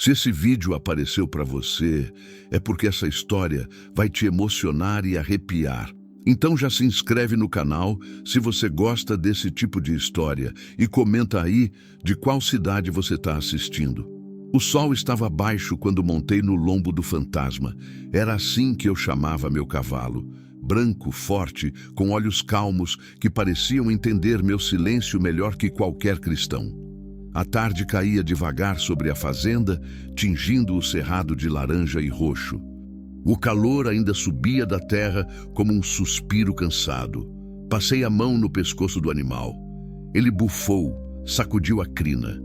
Se esse vídeo apareceu para você, é porque essa história vai te emocionar e arrepiar. Então já se inscreve no canal se você gosta desse tipo de história e comenta aí de qual cidade você está assistindo. O sol estava baixo quando montei no lombo do fantasma. Era assim que eu chamava meu cavalo. Branco, forte, com olhos calmos que pareciam entender meu silêncio melhor que qualquer cristão. A tarde caía devagar sobre a fazenda, tingindo o cerrado de laranja e roxo. O calor ainda subia da terra como um suspiro cansado. Passei a mão no pescoço do animal. Ele bufou, sacudiu a crina.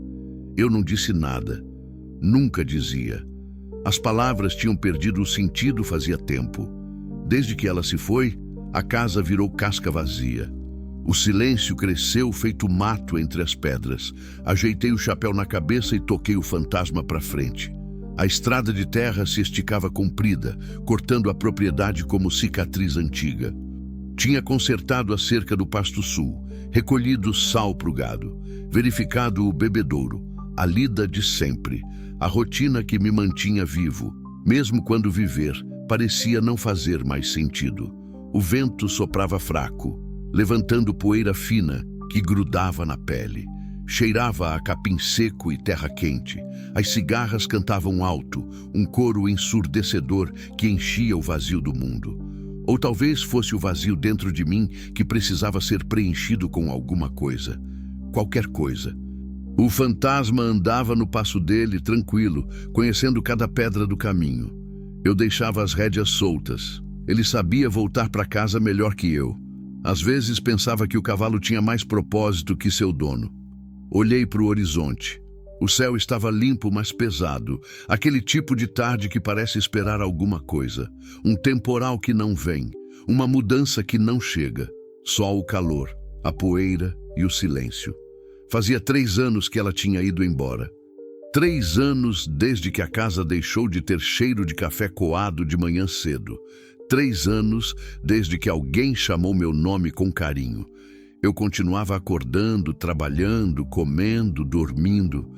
Eu não disse nada. Nunca dizia. As palavras tinham perdido o sentido fazia tempo. Desde que ela se foi, a casa virou casca vazia. O silêncio cresceu feito mato entre as pedras. Ajeitei o chapéu na cabeça e toquei o fantasma para frente. A estrada de terra se esticava comprida, cortando a propriedade como cicatriz antiga. Tinha consertado a cerca do pasto sul, recolhido sal para o gado, verificado o bebedouro, a lida de sempre, a rotina que me mantinha vivo, mesmo quando viver parecia não fazer mais sentido. O vento soprava fraco, levantando poeira fina que grudava na pele. Cheirava a capim seco e terra quente. As cigarras cantavam alto, um coro ensurdecedor que enchia o vazio do mundo. Ou talvez fosse o vazio dentro de mim que precisava ser preenchido com alguma coisa. Qualquer coisa. O fantasma andava no passo dele, tranquilo, conhecendo cada pedra do caminho. Eu deixava as rédeas soltas. Ele sabia voltar para casa melhor que eu. Às vezes pensava que o cavalo tinha mais propósito que seu dono. Olhei para o horizonte. O céu estava limpo, mas pesado. Aquele tipo de tarde que parece esperar alguma coisa. Um temporal que não vem. Uma mudança que não chega. Só o calor, a poeira e o silêncio. Fazia 3 anos que ela tinha ido embora. 3 anos desde que a casa deixou de ter cheiro de café coado de manhã cedo. 3 anos desde que alguém chamou meu nome com carinho. Eu continuava acordando, trabalhando, comendo, dormindo.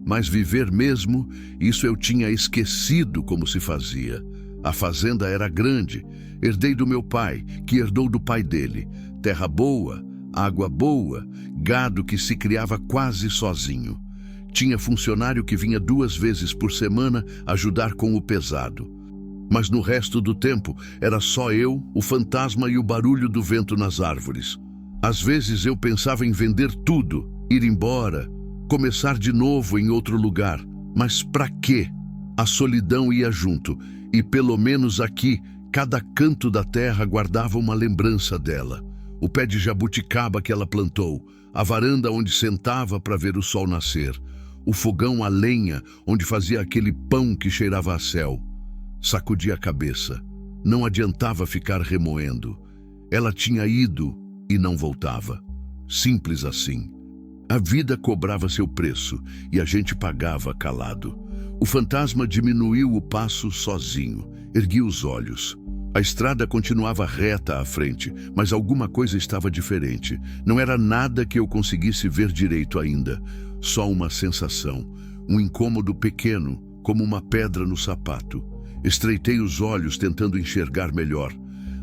Mas viver mesmo, isso eu tinha esquecido como se fazia. A fazenda era grande. Herdei do meu pai, que herdou do pai dele. Terra boa, água boa, gado que se criava quase sozinho. Tinha funcionário que vinha 2 vezes por semana ajudar com o pesado. Mas no resto do tempo era só eu, o fantasma e o barulho do vento nas árvores. Às vezes eu pensava em vender tudo, ir embora, começar de novo em outro lugar. Mas para quê? A solidão ia junto, e pelo menos aqui, cada canto da terra guardava uma lembrança dela. O pé de jabuticaba que ela plantou, a varanda onde sentava para ver o sol nascer, o fogão a lenha onde fazia aquele pão que cheirava a céu. Sacudi a cabeça. Não adiantava ficar remoendo. Ela tinha ido e não voltava. Simples assim. A vida cobrava seu preço e a gente pagava calado. O fantasma diminuiu o passo sozinho. Ergui os olhos. A estrada continuava reta à frente, mas alguma coisa estava diferente. Não era nada que eu conseguisse ver direito ainda. Só uma sensação. Um incômodo pequeno, como uma pedra no sapato. Estreitei os olhos tentando enxergar melhor.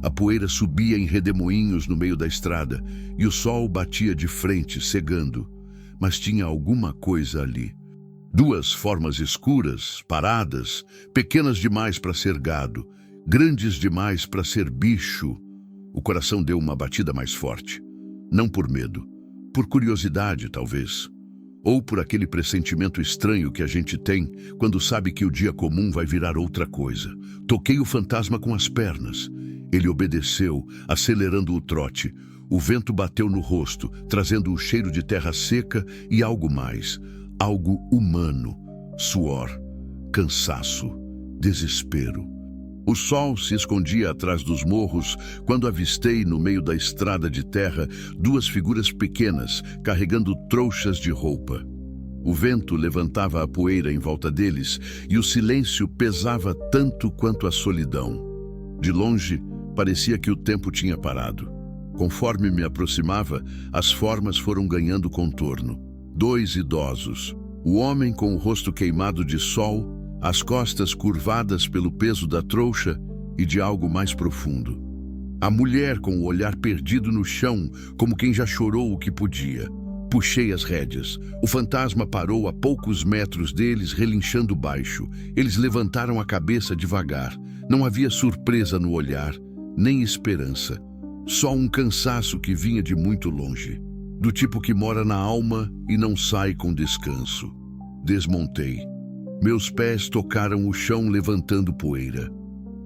A poeira subia em redemoinhos no meio da estrada e o sol batia de frente, cegando. Mas tinha alguma coisa ali. 2 formas escuras, paradas, pequenas demais para ser gado, grandes demais para ser bicho. O coração deu uma batida mais forte. Não por medo, por curiosidade, talvez. Ou por aquele pressentimento estranho que a gente tem quando sabe que o dia comum vai virar outra coisa. Toquei o fantasma com as pernas. Ele obedeceu, acelerando o trote. O vento bateu no rosto, trazendo o cheiro de terra seca e algo mais. Algo humano. Suor, cansaço, desespero. O sol se escondia atrás dos morros quando avistei no meio da estrada de terra 2 figuras pequenas carregando trouxas de roupa. O vento levantava a poeira em volta deles e o silêncio pesava tanto quanto a solidão. De longe, parecia que o tempo tinha parado. Conforme me aproximava, as formas foram ganhando contorno. 2 idosos, O homem com o rosto queimado de sol, as costas curvadas pelo peso da trouxa e de algo mais profundo. A mulher com o olhar perdido no chão, como quem já chorou o que podia. Puxei as rédeas. O fantasma parou a poucos metros deles, relinchando baixo. Eles levantaram a cabeça devagar. Não havia surpresa no olhar, nem esperança. Só um cansaço que vinha de muito longe. Do tipo que mora na alma e não sai com descanso. Desmontei. Meus pés tocaram o chão levantando poeira.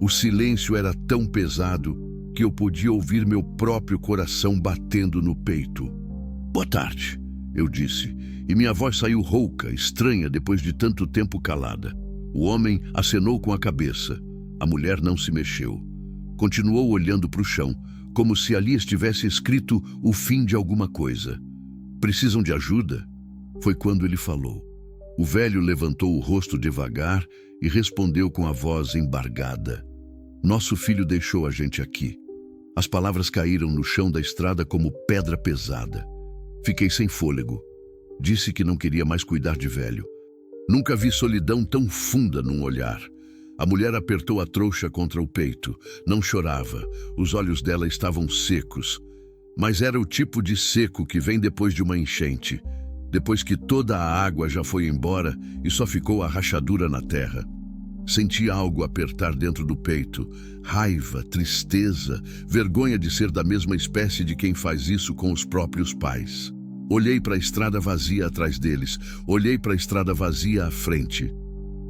O silêncio era tão pesado que eu podia ouvir meu próprio coração batendo no peito. "Boa tarde", eu disse, e minha voz saiu rouca, estranha depois de tanto tempo calada. O homem acenou com a cabeça. A mulher não se mexeu. Continuou olhando para o chão, como se ali estivesse escrito o fim de alguma coisa. "Precisam de ajuda?" Foi quando ele falou. O velho levantou o rosto devagar e respondeu com a voz embargada. "Nosso filho deixou a gente aqui." As palavras caíram no chão da estrada como pedra pesada. Fiquei sem fôlego. Disse que não queria mais cuidar de velho. Nunca vi solidão tão funda num olhar. A mulher apertou a trouxa contra o peito. Não chorava. Os olhos dela estavam secos. Mas era o tipo de seco que vem depois de uma enchente. Depois que toda a água já foi embora e só ficou a rachadura na terra. Senti algo apertar dentro do peito. Raiva, tristeza, vergonha de ser da mesma espécie de quem faz isso com os próprios pais. Olhei para a estrada vazia atrás deles. Olhei para a estrada vazia à frente.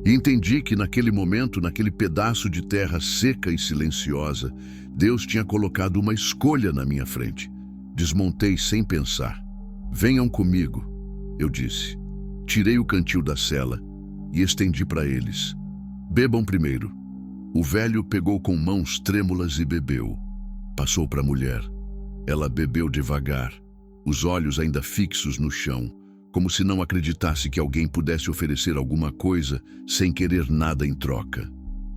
E entendi que naquele momento, naquele pedaço de terra seca e silenciosa, Deus tinha colocado uma escolha na minha frente. Desmontei sem pensar. "Venham comigo", eu disse. Tirei o cantil da sela e estendi para eles. "Bebam primeiro." O velho pegou com mãos trêmulas e bebeu. Passou para a mulher. Ela bebeu devagar, os olhos ainda fixos no chão, como se não acreditasse que alguém pudesse oferecer alguma coisa sem querer nada em troca.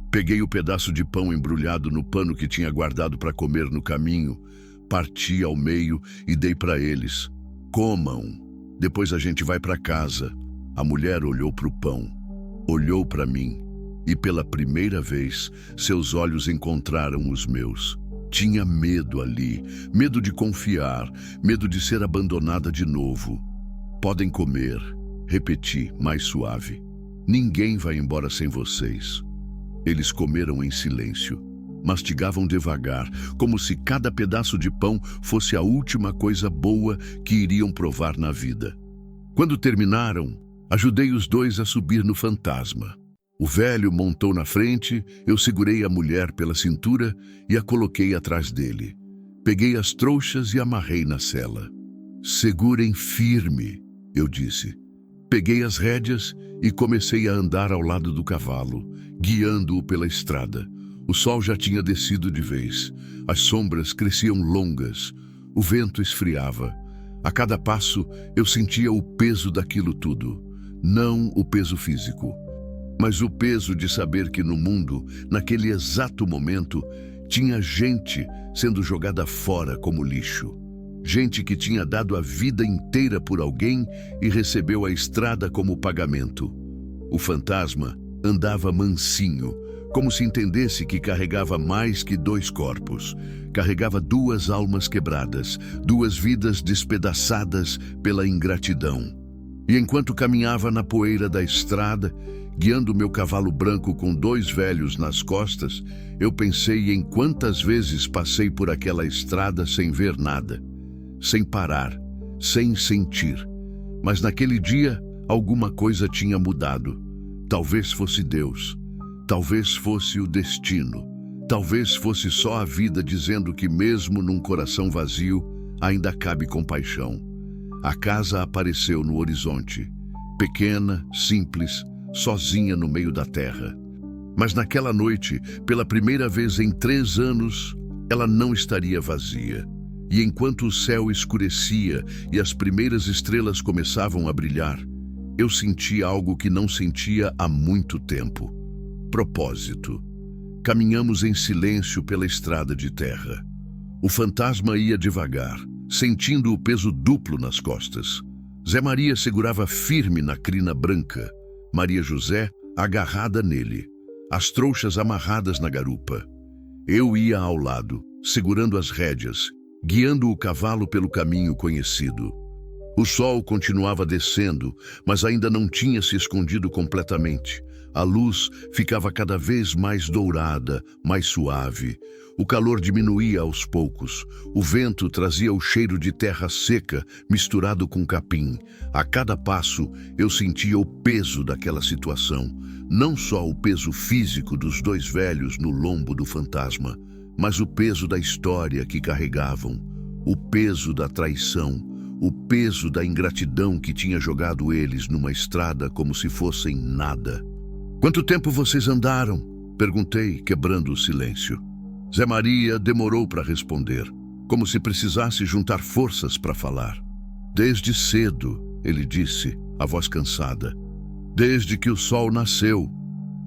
Peguei o pedaço de pão embrulhado no pano que tinha guardado para comer no caminho, parti ao meio e dei para eles. "Comam. Depois a gente vai para casa." A mulher olhou para o pão, olhou para mim, e pela primeira vez seus olhos encontraram os meus. Tinha medo ali, medo de confiar, medo de ser abandonada de novo. "Podem comer", repeti, mais suave. "Ninguém vai embora sem vocês." Eles comeram em silêncio. Mastigavam devagar, como se cada pedaço de pão fosse a última coisa boa que iriam provar na vida. Quando terminaram, ajudei os dois a subir no fantasma. O velho montou na frente, eu segurei a mulher pela cintura e a coloquei atrás dele. Peguei as trouxas e amarrei na sela. "Segurem firme", eu disse. Peguei as rédeas e comecei a andar ao lado do cavalo, guiando-o pela estrada. O sol já tinha descido de vez. As sombras cresciam longas. O vento esfriava. A cada passo eu sentia o peso daquilo tudo. Não o peso físico, mas o peso de saber que no mundo, naquele exato momento, tinha gente sendo jogada fora como lixo. Gente que tinha dado a vida inteira por alguém e recebeu a estrada como pagamento. O fantasma andava mansinho, como se entendesse que carregava mais que 2 corpos. Carregava 2 almas quebradas, 2 vidas despedaçadas pela ingratidão. E enquanto caminhava na poeira da estrada, guiando meu cavalo branco com 2 velhos nas costas, eu pensei em quantas vezes passei por aquela estrada sem ver nada, sem parar, sem sentir. Mas naquele dia, alguma coisa tinha mudado. Talvez fosse Deus, talvez fosse o destino, talvez fosse só a vida dizendo que mesmo num coração vazio, ainda cabe compaixão. A casa apareceu no horizonte, pequena, simples, sozinha no meio da terra. Mas naquela noite, pela primeira vez em 3 anos, ela não estaria vazia. E enquanto o céu escurecia e as primeiras estrelas começavam a brilhar, eu senti algo que não sentia há muito tempo. Propósito. Caminhamos em silêncio pela estrada de terra. O fantasma ia devagar, sentindo o peso duplo nas costas. Zé Maria segurava firme na crina branca, Maria José agarrada nele, as trouxas amarradas na garupa. Eu ia ao lado, segurando as rédeas, guiando o cavalo pelo caminho conhecido. O sol continuava descendo, mas ainda não tinha se escondido completamente. A luz ficava cada vez mais dourada, mais suave. O calor diminuía aos poucos. O vento trazia o cheiro de terra seca misturado com capim. A cada passo eu sentia o peso daquela situação. Não só o peso físico dos dois velhos no lombo do fantasma, mas o peso da história que carregavam, o peso da traição, o peso da ingratidão que tinha jogado eles numa estrada como se fossem nada. "Quanto tempo vocês andaram?" perguntei, quebrando o silêncio. Zé Maria demorou para responder, como se precisasse juntar forças para falar. "Desde cedo", ele disse, a voz cansada. "Desde que o sol nasceu.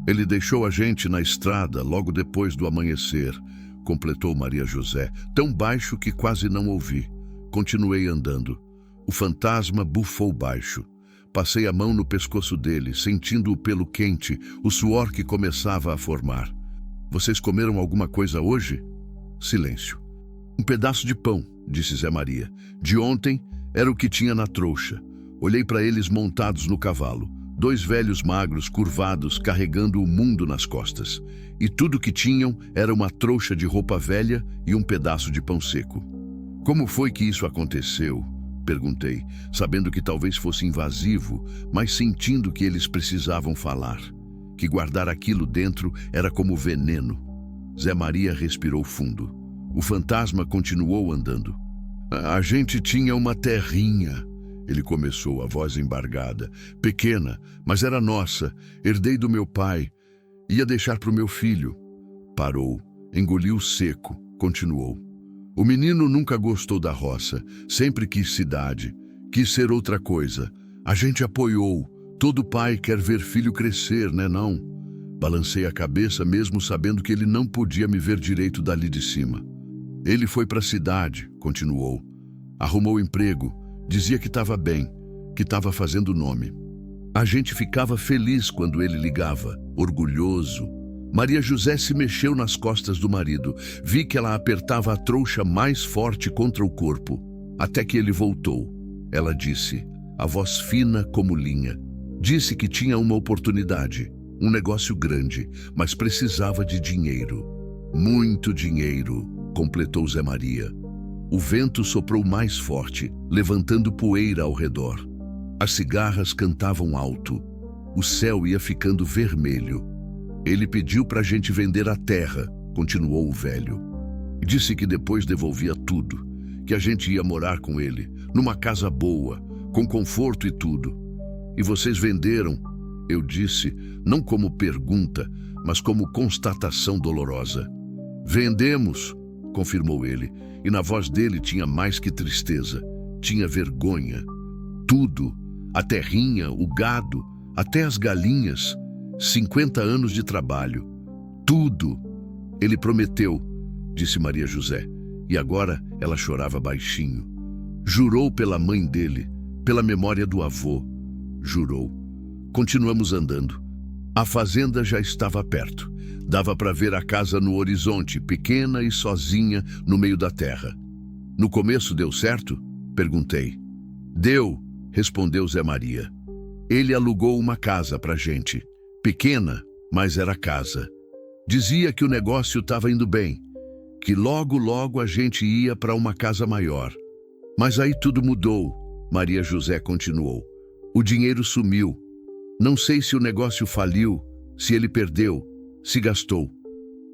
Ele deixou a gente na estrada logo depois do amanhecer", completou Maria José, tão baixo que quase não ouvi. Continuei andando. O fantasma bufou baixo. Passei a mão no pescoço dele, sentindo o pelo quente, o suor que começava a formar. "Vocês comeram alguma coisa hoje?" Silêncio. "Um pedaço de pão", disse Zé Maria. "De ontem era o que tinha na trouxa." Olhei para eles montados no cavalo. Dois velhos magros, curvados, carregando o mundo nas costas. E tudo que tinham era uma trouxa de roupa velha e um pedaço de pão seco. "Como foi que isso aconteceu?" perguntei, sabendo que talvez fosse invasivo, mas sentindo que eles precisavam falar. Que guardar aquilo dentro era como veneno. Zé Maria respirou fundo. O fantasma continuou andando. "A gente tinha uma terrinha", ele começou, a voz embargada. "Pequena, mas era nossa. Herdei do meu pai. Ia deixar para o meu filho." Parou, engoliu seco, continuou. "O menino nunca gostou da roça, sempre quis cidade, quis ser outra coisa. A gente apoiou. Todo pai quer ver filho crescer, né não?" Balancei a cabeça mesmo sabendo que ele não podia me ver direito dali de cima. "Ele foi para a cidade", continuou. "Arrumou emprego, dizia que estava bem, que estava fazendo nome. A gente ficava feliz quando ele ligava, orgulhoso." Maria José se mexeu nas costas do marido. Vi que ela apertava a trouxa mais forte contra o corpo, até que ele voltou. Ela disse, a voz fina como linha. Disse que tinha uma oportunidade, um negócio grande, mas precisava de dinheiro. "Muito dinheiro", completou Zé Maria. O vento soprou mais forte, levantando poeira ao redor. As cigarras cantavam alto. O céu ia ficando vermelho. "Ele pediu para a gente vender a terra", continuou o velho. "Disse que depois devolvia tudo, que a gente ia morar com ele, numa casa boa, com conforto e tudo. E vocês venderam?" Eu disse, não como pergunta, mas como constatação dolorosa. "Vendemos", confirmou ele, e na voz dele tinha mais que tristeza, tinha vergonha. "Tudo, a terrinha, o gado, até as galinhas. 50 anos de trabalho. Tudo. Ele prometeu", disse Maria José, e agora ela chorava baixinho. "Jurou pela mãe dele, pela memória do avô. Jurou." Continuamos andando. A fazenda já estava perto. Dava para ver a casa no horizonte, pequena e sozinha no meio da terra. "No começo deu certo?" perguntei. "Deu", respondeu Zé Maria. "Ele alugou uma casa para a gente. Pequena, mas era casa. Dizia que o negócio estava indo bem, que logo, logo a gente ia para uma casa maior. Mas aí tudo mudou", Maria José continuou. "O dinheiro sumiu. Não sei se o negócio faliu, se ele perdeu, se gastou.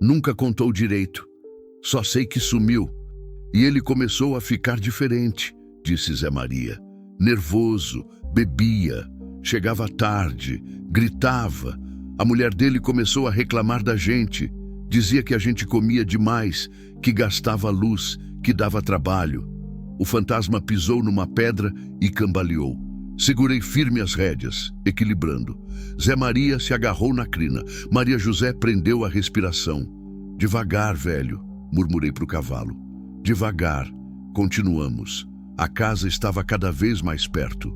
Nunca contou direito. Só sei que sumiu. E ele começou a ficar diferente", disse Zé Maria. "Nervoso, bebia. Chegava tarde, gritava. A mulher dele começou a reclamar da gente. Dizia que a gente comia demais, que gastava luz, que dava trabalho." O fantasma pisou numa pedra e cambaleou. Segurei firme as rédeas, equilibrando. Zé Maria se agarrou na crina. Maria José prendeu a respiração. "Devagar, velho", murmurei para o cavalo. "Devagar." Continuamos. A casa estava cada vez mais perto.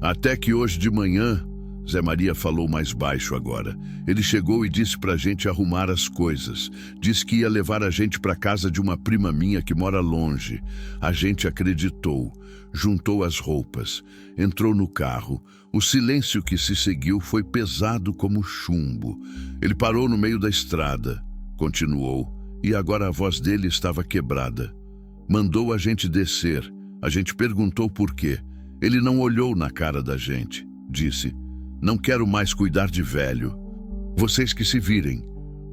Até que hoje de manhã, Zé Maria falou mais baixo agora. Ele chegou e disse pra gente arrumar as coisas. Disse que ia levar a gente pra casa de uma prima minha que mora longe. A gente acreditou. Juntou as roupas. Entrou no carro. O silêncio que se seguiu foi pesado como chumbo. Ele parou no meio da estrada. Continuou. E agora a voz dele estava quebrada. Mandou a gente descer. A gente perguntou por quê. Ele não olhou na cara da gente. Disse: "Não quero mais cuidar de velho. Vocês que se virem."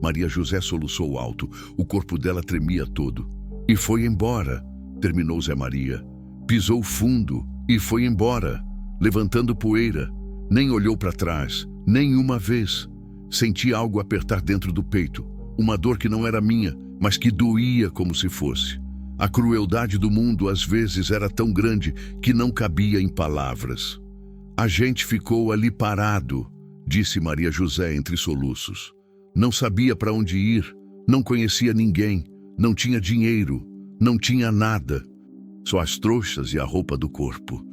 Maria José soluçou alto. O corpo dela tremia todo. "E foi embora", terminou Zé Maria. Pisou fundo e foi embora, levantando poeira. Nem olhou para trás, nem uma vez. Senti algo apertar dentro do peito. Uma dor que não era minha, mas que doía como se fosse. A crueldade do mundo às vezes era tão grande que não cabia em palavras. "A gente ficou ali parado", disse Maria José entre soluços. "Não sabia para onde ir, não conhecia ninguém, não tinha dinheiro, não tinha nada. Só as trouxas e a roupa do corpo.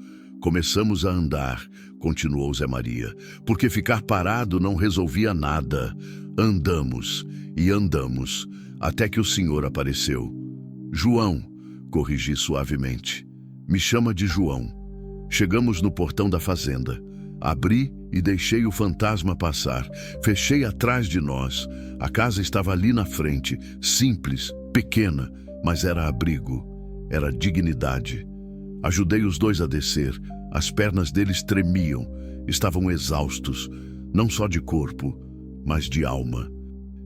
Começamos a andar", continuou Zé Maria, "porque ficar parado não resolvia nada. Andamos e andamos, até que o senhor apareceu." "João", corrigi suavemente. "Me chama de João." Chegamos no portão da fazenda. Abri e deixei o fantasma passar. Fechei atrás de nós. A casa estava ali na frente, simples, pequena, mas era abrigo, era dignidade. Ajudei os dois a descer. As pernas deles tremiam. Estavam exaustos, não só de corpo, mas de alma.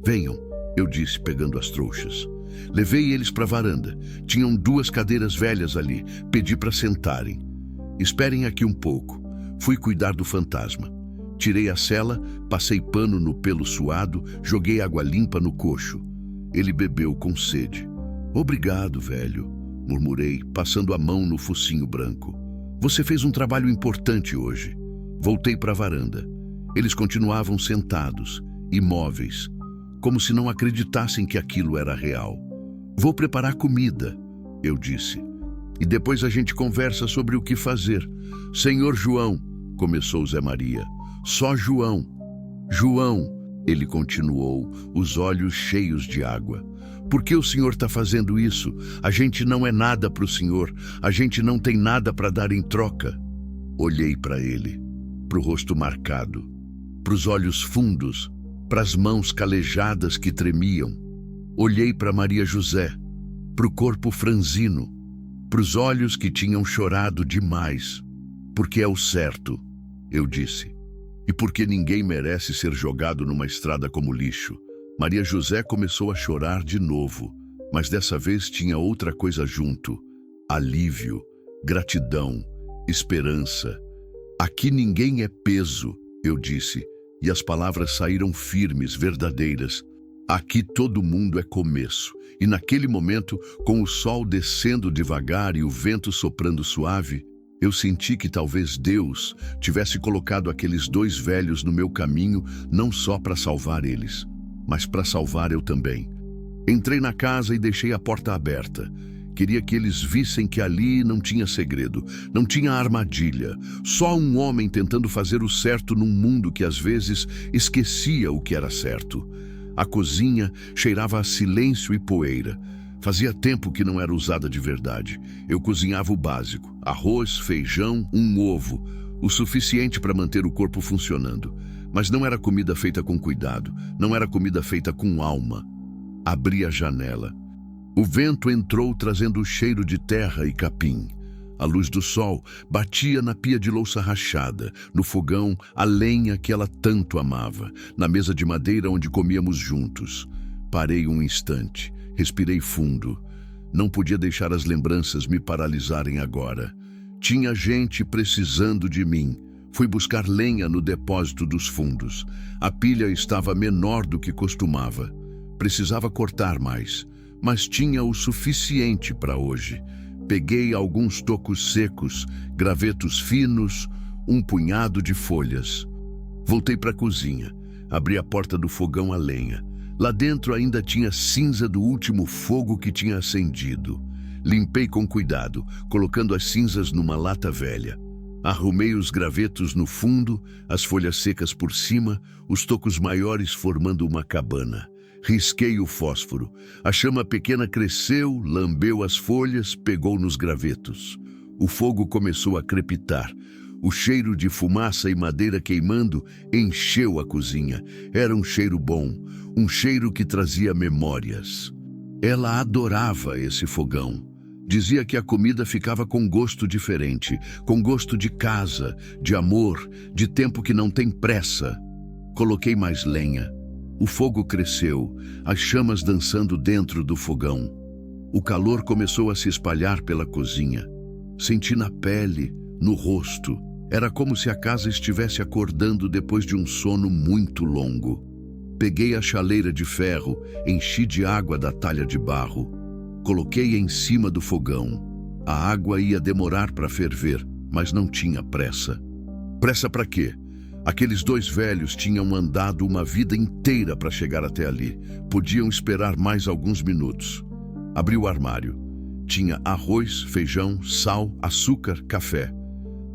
"Venham", eu disse, pegando as trouxas. Levei eles para a varanda. Tinham 2 cadeiras velhas ali. Pedi para sentarem. "Esperem aqui um pouco." Fui cuidar do fantasma. Tirei a sela, passei pano no pelo suado, joguei água limpa no coxo. Ele bebeu com sede. "Obrigado, velho", murmurei, passando a mão no focinho branco. "Você fez um trabalho importante hoje." Voltei para a varanda. Eles continuavam sentados, imóveis, como se não acreditassem que aquilo era real. "Vou preparar comida", eu disse. "E depois a gente conversa sobre o que fazer." "Senhor João", começou Zé Maria. "Só João." "João", ele continuou, os olhos cheios de água. "Por que o senhor está fazendo isso? A gente não é nada para o senhor. A gente não tem nada para dar em troca." Olhei para ele, para o rosto marcado, para os olhos fundos, para as mãos calejadas que tremiam. Olhei para Maria José, para o corpo franzino, para os olhos que tinham chorado demais. "Porque é o certo", eu disse. "E porque ninguém merece ser jogado numa estrada como lixo." Maria José começou a chorar de novo, mas dessa vez tinha outra coisa junto: alívio, gratidão, esperança. "Aqui ninguém é peso", eu disse, e as palavras saíram firmes, verdadeiras. "Aqui todo mundo é começo." E naquele momento, com o sol descendo devagar e o vento soprando suave, eu senti que talvez Deus tivesse colocado aqueles 2 velhos no meu caminho, não só para salvar eles, mas para salvar eu também. Entrei na casa e deixei a porta aberta. Queria que eles vissem que ali não tinha segredo, não tinha armadilha. Só um homem tentando fazer o certo num mundo que às vezes esquecia o que era certo. A cozinha cheirava a silêncio e poeira. Fazia tempo que não era usada de verdade. Eu cozinhava o básico: arroz, feijão, um ovo, o suficiente para manter o corpo funcionando. Mas não era comida feita com cuidado, não era comida feita com alma. Abri a janela. O vento entrou trazendo o cheiro de terra e capim. A luz do sol batia na pia de louça rachada, no fogão, a lenha que ela tanto amava, na mesa de madeira onde comíamos juntos. Parei um instante, respirei fundo. Não podia deixar as lembranças me paralisarem agora. Tinha gente precisando de mim. Fui buscar lenha no depósito dos fundos. A pilha estava menor do que costumava. Precisava cortar mais, mas tinha o suficiente para hoje. Peguei alguns tocos secos, gravetos finos, um punhado de folhas. Voltei para a cozinha. Abri a porta do fogão a lenha. Lá dentro ainda tinha cinza do último fogo que tinha acendido. Limpei com cuidado, colocando as cinzas numa lata velha. Arrumei os gravetos no fundo, as folhas secas por cima, os tocos maiores formando uma cabana. Risquei o fósforo. A chama pequena cresceu, lambeu as folhas, pegou nos gravetos. O fogo começou a crepitar. O cheiro de fumaça e madeira queimando encheu a cozinha. Era um cheiro bom, um cheiro que trazia memórias. Ela adorava esse fogão. Dizia que a comida ficava com gosto diferente, com gosto de casa, de amor, de tempo que não tem pressa. Coloquei mais lenha. O fogo cresceu, as chamas dançando dentro do fogão. O calor começou a se espalhar pela cozinha. Senti na pele, no rosto. Era como se a casa estivesse acordando depois de um sono muito longo. Peguei a chaleira de ferro, enchi de água da talha de barro. Coloquei em cima do fogão. A água ia demorar para ferver, mas não tinha pressa. Pressa para quê? Aqueles dois velhos tinham andado uma vida inteira para chegar até ali. Podiam esperar mais alguns minutos. Abri o armário. Tinha arroz, feijão, sal, açúcar, café.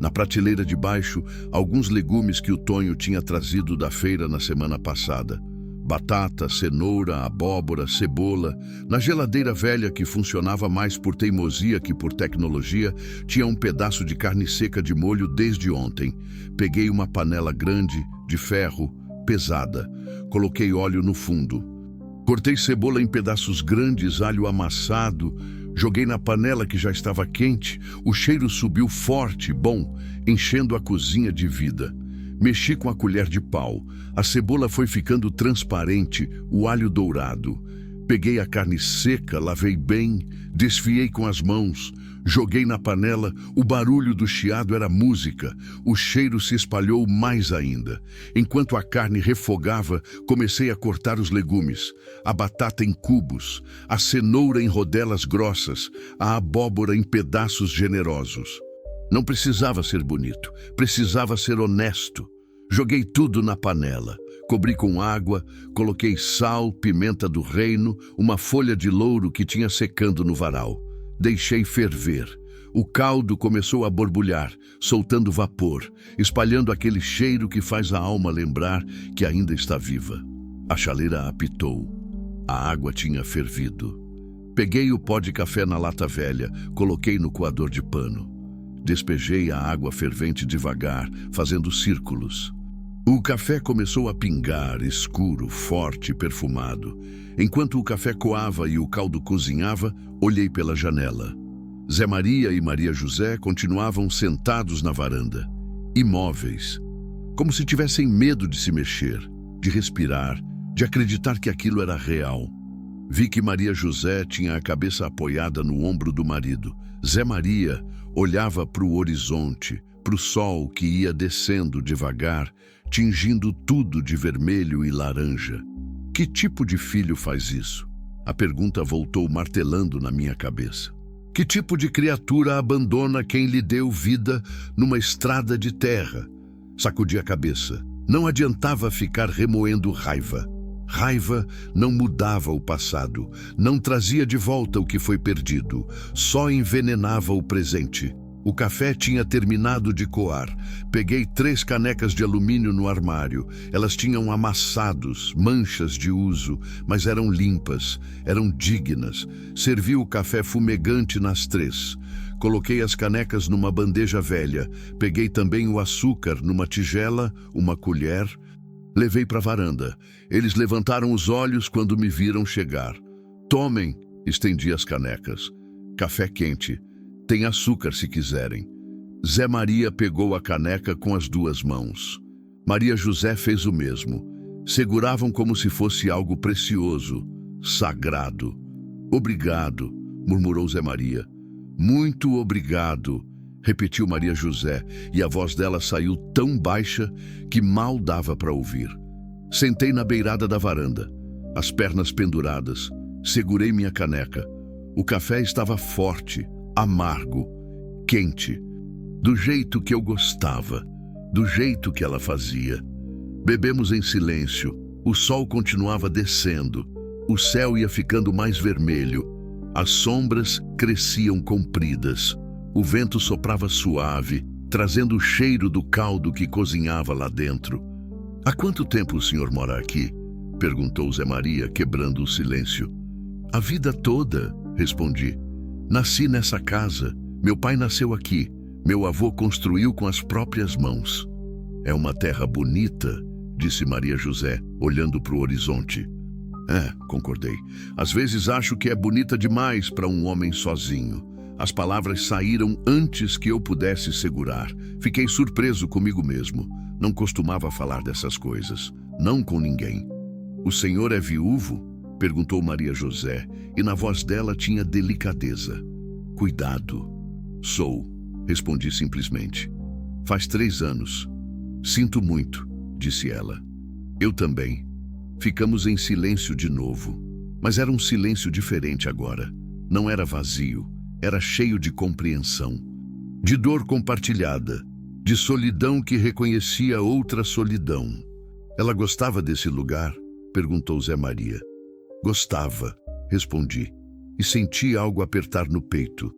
Na prateleira de baixo, alguns legumes que o Tonho tinha trazido da feira na semana passada. Batata, cenoura, abóbora, cebola. Na geladeira velha, que funcionava mais por teimosia que por tecnologia, tinha um pedaço de carne seca de molho desde ontem. Peguei uma panela grande, de ferro, pesada. Coloquei óleo no fundo. Cortei cebola em pedaços grandes, alho amassado. Joguei na panela que já estava quente. O cheiro subiu forte, bom, enchendo a cozinha de vida. Mexi com a colher de pau. A cebola foi ficando transparente, o alho dourado. Peguei a carne seca, lavei bem, desfiei com as mãos, joguei na panela. O barulho do chiado era música. O cheiro se espalhou mais ainda. Enquanto a carne refogava, comecei a cortar os legumes. A batata em cubos, a cenoura em rodelas grossas, a abóbora em pedaços generosos. Não precisava ser bonito, precisava ser honesto. Joguei tudo na panela, cobri com água, coloquei sal, pimenta do reino, uma folha de louro que tinha secando no varal. Deixei ferver. O caldo começou a borbulhar, soltando vapor, espalhando aquele cheiro que faz a alma lembrar que ainda está viva. A chaleira apitou. A água tinha fervido. Peguei o pó de café na lata velha, coloquei no coador de pano. Despejei a água fervente devagar, fazendo círculos. O café começou a pingar, escuro, forte e perfumado. Enquanto o café coava e o caldo cozinhava, olhei pela janela. Zé Maria e Maria José continuavam sentados na varanda, imóveis, como se tivessem medo de se mexer, de respirar, de acreditar que aquilo era real. Vi que Maria José tinha a cabeça apoiada no ombro do marido. Zé Maria olhava para o horizonte, para o sol que ia descendo devagar, tingindo tudo de vermelho e laranja. Que tipo de filho faz isso? A pergunta voltou martelando na minha cabeça. Que tipo de criatura abandona quem lhe deu vida numa estrada de terra? Sacudi a cabeça. Não adiantava ficar remoendo raiva. Raiva não mudava o passado, não trazia de volta o que foi perdido, só envenenava o presente. O café tinha terminado de coar. Peguei 3 canecas de alumínio no armário. Elas tinham amassados, manchas de uso, mas eram limpas, eram dignas. Servi o café fumegante nas 3. Coloquei as canecas numa bandeja velha. Peguei também o açúcar numa tigela, uma colher. Levei para a varanda. Eles levantaram os olhos quando me viram chegar. Tomem, estendi as canecas. Café quente. Tem açúcar se quiserem. Zé Maria pegou a caneca com as 2 mãos. Maria José fez o mesmo. Seguravam como se fosse algo precioso, sagrado. Obrigado, murmurou Zé Maria. Muito obrigado, repetiu Maria José, e a voz dela saiu tão baixa que mal dava para ouvir. Sentei na beirada da varanda, as pernas penduradas, segurei minha caneca. O café estava forte, amargo, quente, do jeito que eu gostava, do jeito que ela fazia. Bebemos em silêncio. O sol continuava descendo. O céu ia ficando mais vermelho. As sombras cresciam compridas. O vento soprava suave. trazendo o cheiro do caldo que cozinhava lá dentro. "Há quanto tempo o senhor mora aqui?" perguntou Zé Maria, quebrando o silêncio. "A vida toda", respondi. "Nasci nessa casa. Meu pai nasceu aqui. Meu avô construiu com as próprias mãos." "É uma terra bonita", disse Maria José, olhando para o horizonte. "É", concordei. "Às vezes acho que é bonita demais para um homem sozinho." As palavras saíram antes que eu pudesse segurar. Fiquei surpreso comigo mesmo. Não costumava falar dessas coisas. Não com ninguém. "O senhor é viúvo?" perguntou Maria José, e na voz dela tinha delicadeza. "Cuidado." "Sou", respondi simplesmente. "Faz 3 anos." "Sinto muito", disse ela. "Eu também." Ficamos em silêncio de novo. Mas era um silêncio diferente agora. Não era vazio. Era cheio de compreensão. De dor compartilhada. De solidão que reconhecia outra solidão. "Ela gostava desse lugar?" perguntou Zé Maria. "Gostava", respondi. E senti algo apertar no peito.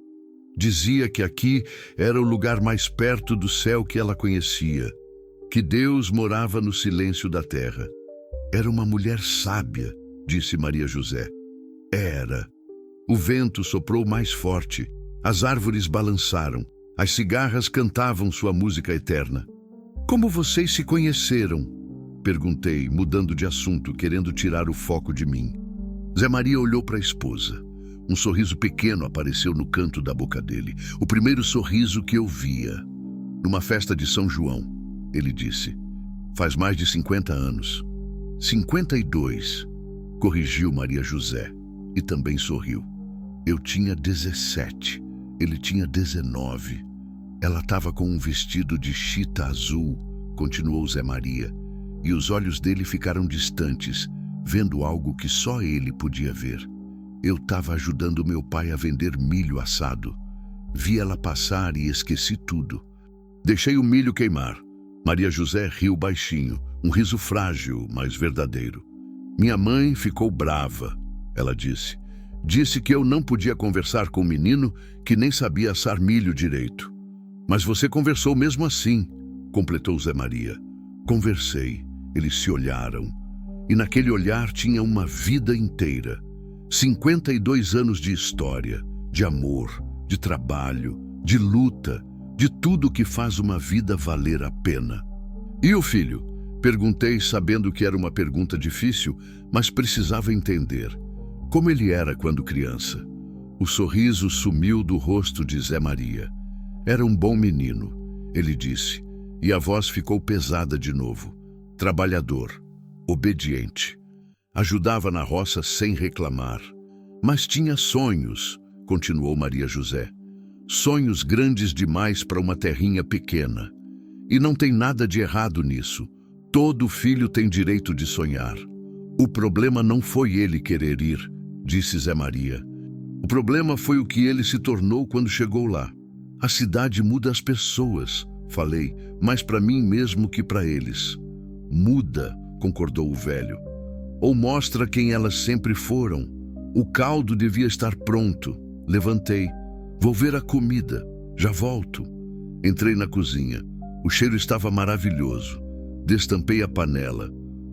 Dizia que aqui era o lugar mais perto do céu que ela conhecia. Que Deus morava no silêncio da terra. "Era uma mulher sábia", disse Maria José. "Era." O vento soprou mais forte. As árvores balançaram. As cigarras cantavam sua música eterna. "Como vocês se conheceram?" perguntei, mudando de assunto, querendo tirar o foco de mim. Zé Maria olhou para a esposa. Um sorriso pequeno apareceu no canto da boca dele. O primeiro sorriso que eu via. "Numa festa de São João", ele disse. "Faz mais de 50 anos." 52, corrigiu Maria José, e também sorriu. Eu tinha 17, ele tinha 19. Ela estava com um vestido de chita azul, continuou Zé Maria, e os olhos dele ficaram distantes, vendo algo que só ele podia ver. Eu estava ajudando meu pai a vender milho assado. Vi ela passar e esqueci tudo. Deixei o milho queimar. Maria José riu baixinho, um riso frágil, mas verdadeiro. "Minha mãe ficou brava", ela disse. "Disse que eu não podia conversar com um menino que nem sabia assar milho direito." "Mas você conversou mesmo assim", completou Zé Maria. "Conversei." Eles se olharam. E naquele olhar tinha uma vida inteira. 52 anos de história, de amor, de trabalho, de luta, de tudo que faz uma vida valer a pena. "E o filho?" perguntei, sabendo que era uma pergunta difícil, mas precisava entender. Como ele era quando criança? O sorriso sumiu do rosto de Zé Maria. "Era um bom menino", ele disse, e a voz ficou pesada de novo. "Trabalhador, obediente. Ajudava na roça sem reclamar. Mas tinha sonhos", continuou Maria José. "Sonhos grandes demais para uma terrinha pequena. E não tem nada de errado nisso. Todo filho tem direito de sonhar. O problema não foi ele querer ir", disse Zé Maria. "O problema foi o que ele se tornou quando chegou lá. A cidade muda as pessoas", falei, "mais para mim mesmo que para eles." "Muda", concordou o velho. "Ou mostra quem elas sempre foram. O caldo devia estar pronto." Levantei. "Vou ver a comida. Já volto." Entrei na cozinha. O cheiro estava maravilhoso. Destampei a panela.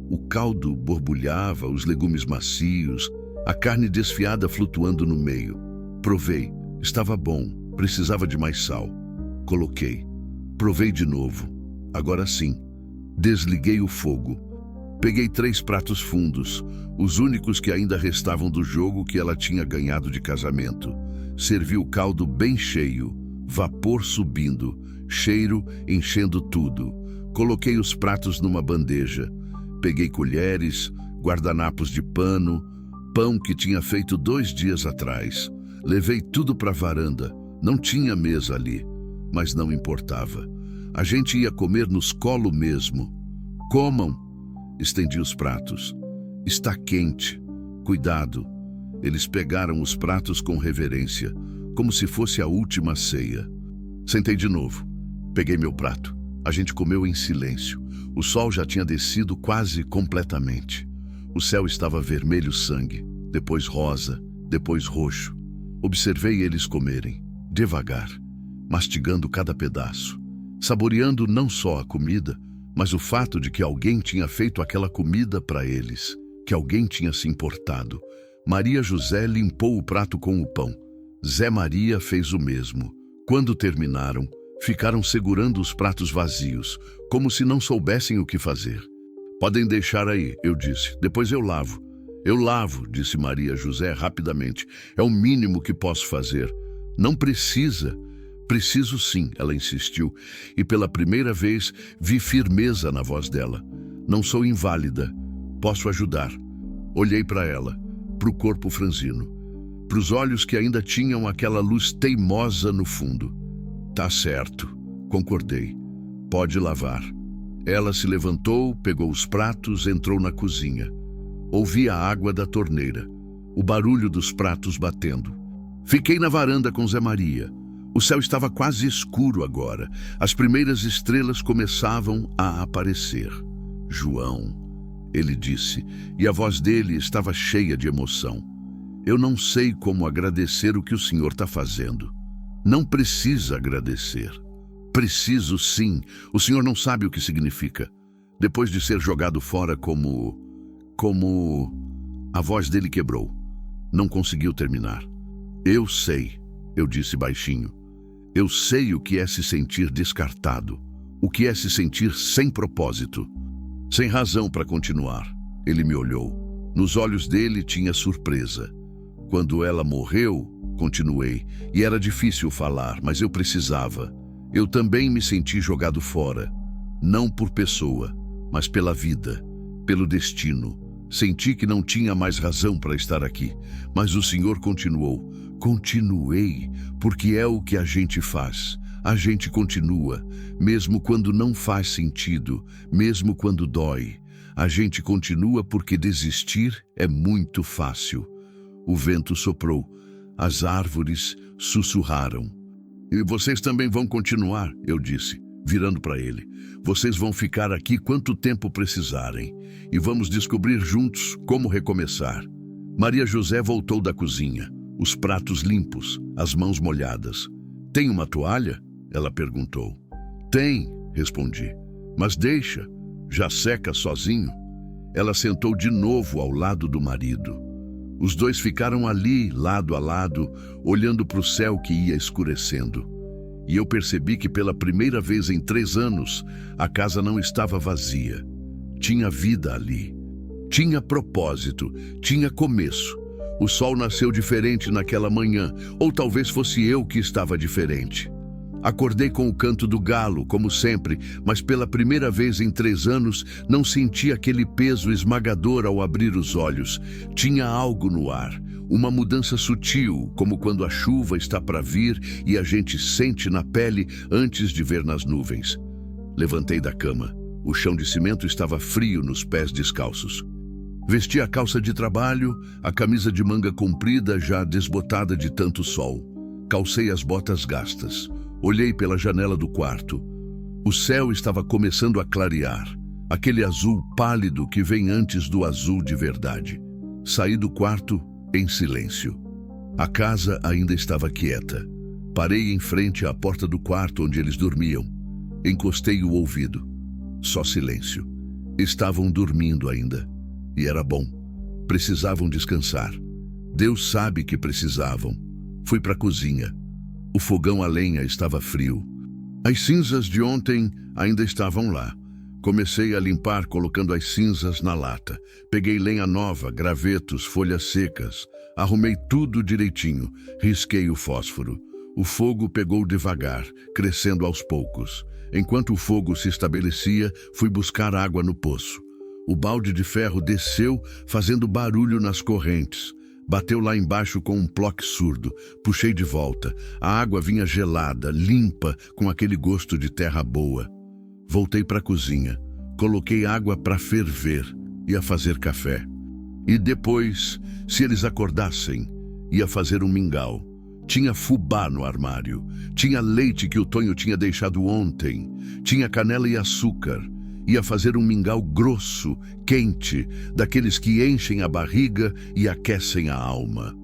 O caldo borbulhava, os legumes macios, a carne desfiada flutuando no meio. Provei. Estava bom. Precisava de mais sal. Coloquei. Provei de novo. Agora sim. Desliguei o fogo. Peguei 3 pratos fundos, os únicos que ainda restavam do jogo que ela tinha ganhado de casamento. Servi o caldo bem cheio, vapor subindo, cheiro enchendo tudo. Coloquei os pratos numa bandeja. Peguei colheres, guardanapos de pano, pão que tinha feito 2 dias atrás. Levei tudo para a varanda. Não tinha mesa ali, mas não importava. A gente ia comer nos colos mesmo. "Comam", estendi os pratos. "Está quente. Cuidado." Eles pegaram os pratos com reverência, como se fosse a última ceia. Sentei de novo. Peguei meu prato. A gente comeu em silêncio. O sol já tinha descido quase completamente. O céu estava vermelho sangue, depois rosa, depois roxo. Observei eles comerem, devagar, mastigando cada pedaço. saboreando não só a comida, mas o fato de que alguém tinha feito aquela comida para eles, que alguém tinha se importado. Maria José limpou o prato com o pão. Zé Maria fez o mesmo. Quando terminaram, ficaram segurando os pratos vazios, como se não soubessem o que fazer. Podem deixar aí, eu disse. Depois eu lavo. Eu lavo, disse Maria José rapidamente. É o mínimo que posso fazer. Não precisa. Preciso sim, ela insistiu, e pela primeira vez vi firmeza na voz dela. Não sou inválida. Posso ajudar. Olhei para ela, para o corpo franzino, para os olhos que ainda tinham aquela luz teimosa no fundo. Tá certo, concordei. Pode lavar. Ela se levantou, pegou os pratos, entrou na cozinha. Ouvi a água da torneira, o barulho dos pratos batendo. Fiquei na varanda com Zé Maria. O céu estava quase escuro agora. As primeiras estrelas começavam a aparecer. João, ele disse, e a voz dele estava cheia de emoção. Eu não sei como agradecer o que o senhor está fazendo. Não precisa agradecer. Preciso sim. O senhor não sabe o que significa. Depois de ser jogado fora como... A voz dele quebrou. Não conseguiu terminar. Eu sei, eu disse baixinho. Eu sei o que é se sentir descartado. O que é se sentir sem propósito. Sem razão para continuar. Ele me olhou. Nos olhos dele tinha surpresa. Quando ela morreu, continuei, e era difícil falar, mas eu precisava. Eu também me senti jogado fora. Não por pessoa, mas pela vida, pelo destino. Senti que não tinha mais razão para estar aqui, mas o Senhor continuou. Continuei, porque é o que a gente faz. A gente continua, mesmo quando não faz sentido, mesmo quando dói. A gente continua porque desistir é muito fácil. O vento soprou, as árvores sussurraram. E vocês também vão continuar, eu disse, virando para ele. Vocês vão ficar aqui quanto tempo precisarem e vamos descobrir juntos como recomeçar. Maria José voltou da cozinha, os pratos limpos, as mãos molhadas. Tem uma toalha? Ela perguntou. Tem, respondi. Mas deixa, já seca sozinho. Ela sentou de novo ao lado do marido. Os dois ficaram ali, lado a lado, olhando para o céu que ia escurecendo. E eu percebi que pela primeira vez em 3 anos, a casa não estava vazia. Tinha vida ali. Tinha propósito, tinha começo. O sol nasceu diferente naquela manhã, ou talvez fosse eu que estava diferente. Acordei com o canto do galo, como sempre, mas pela primeira vez em 3 anos não senti aquele peso esmagador ao abrir os olhos. Tinha algo no ar, uma mudança sutil, como quando a chuva está para vir e a gente sente na pele antes de ver nas nuvens. Levantei da cama. O chão de cimento estava frio nos pés descalços. Vesti a calça de trabalho, a camisa de manga comprida já desbotada de tanto sol. Calcei as botas gastas. Olhei pela janela do quarto. O céu estava começando a clarear, aquele azul pálido que vem antes do azul de verdade. Saí do quarto em silêncio. A casa ainda estava quieta. Parei em frente à porta do quarto onde eles dormiam. Encostei o ouvido. Só silêncio. Estavam dormindo ainda. E era bom. Precisavam descansar. Deus sabe que precisavam. Fui para a cozinha. O fogão a lenha estava frio. As cinzas de ontem ainda estavam lá. Comecei a limpar colocando as cinzas na lata. Peguei lenha nova, gravetos, folhas secas. Arrumei tudo direitinho. Risquei o fósforo. O fogo pegou devagar, crescendo aos poucos. Enquanto o fogo se estabelecia, fui buscar água no poço. O balde de ferro desceu, fazendo barulho nas correntes. Bateu lá embaixo com um ploque surdo. Puxei de volta. A água vinha gelada, limpa, com aquele gosto de terra boa. Voltei para a cozinha. Coloquei água para ferver. Ia fazer café. E depois, se eles acordassem, ia fazer um mingau. Tinha fubá no armário. Tinha leite que o Tonho tinha deixado ontem. Tinha canela e açúcar. Ia fazer um mingau grosso, quente, daqueles que enchem a barriga e aquecem a alma.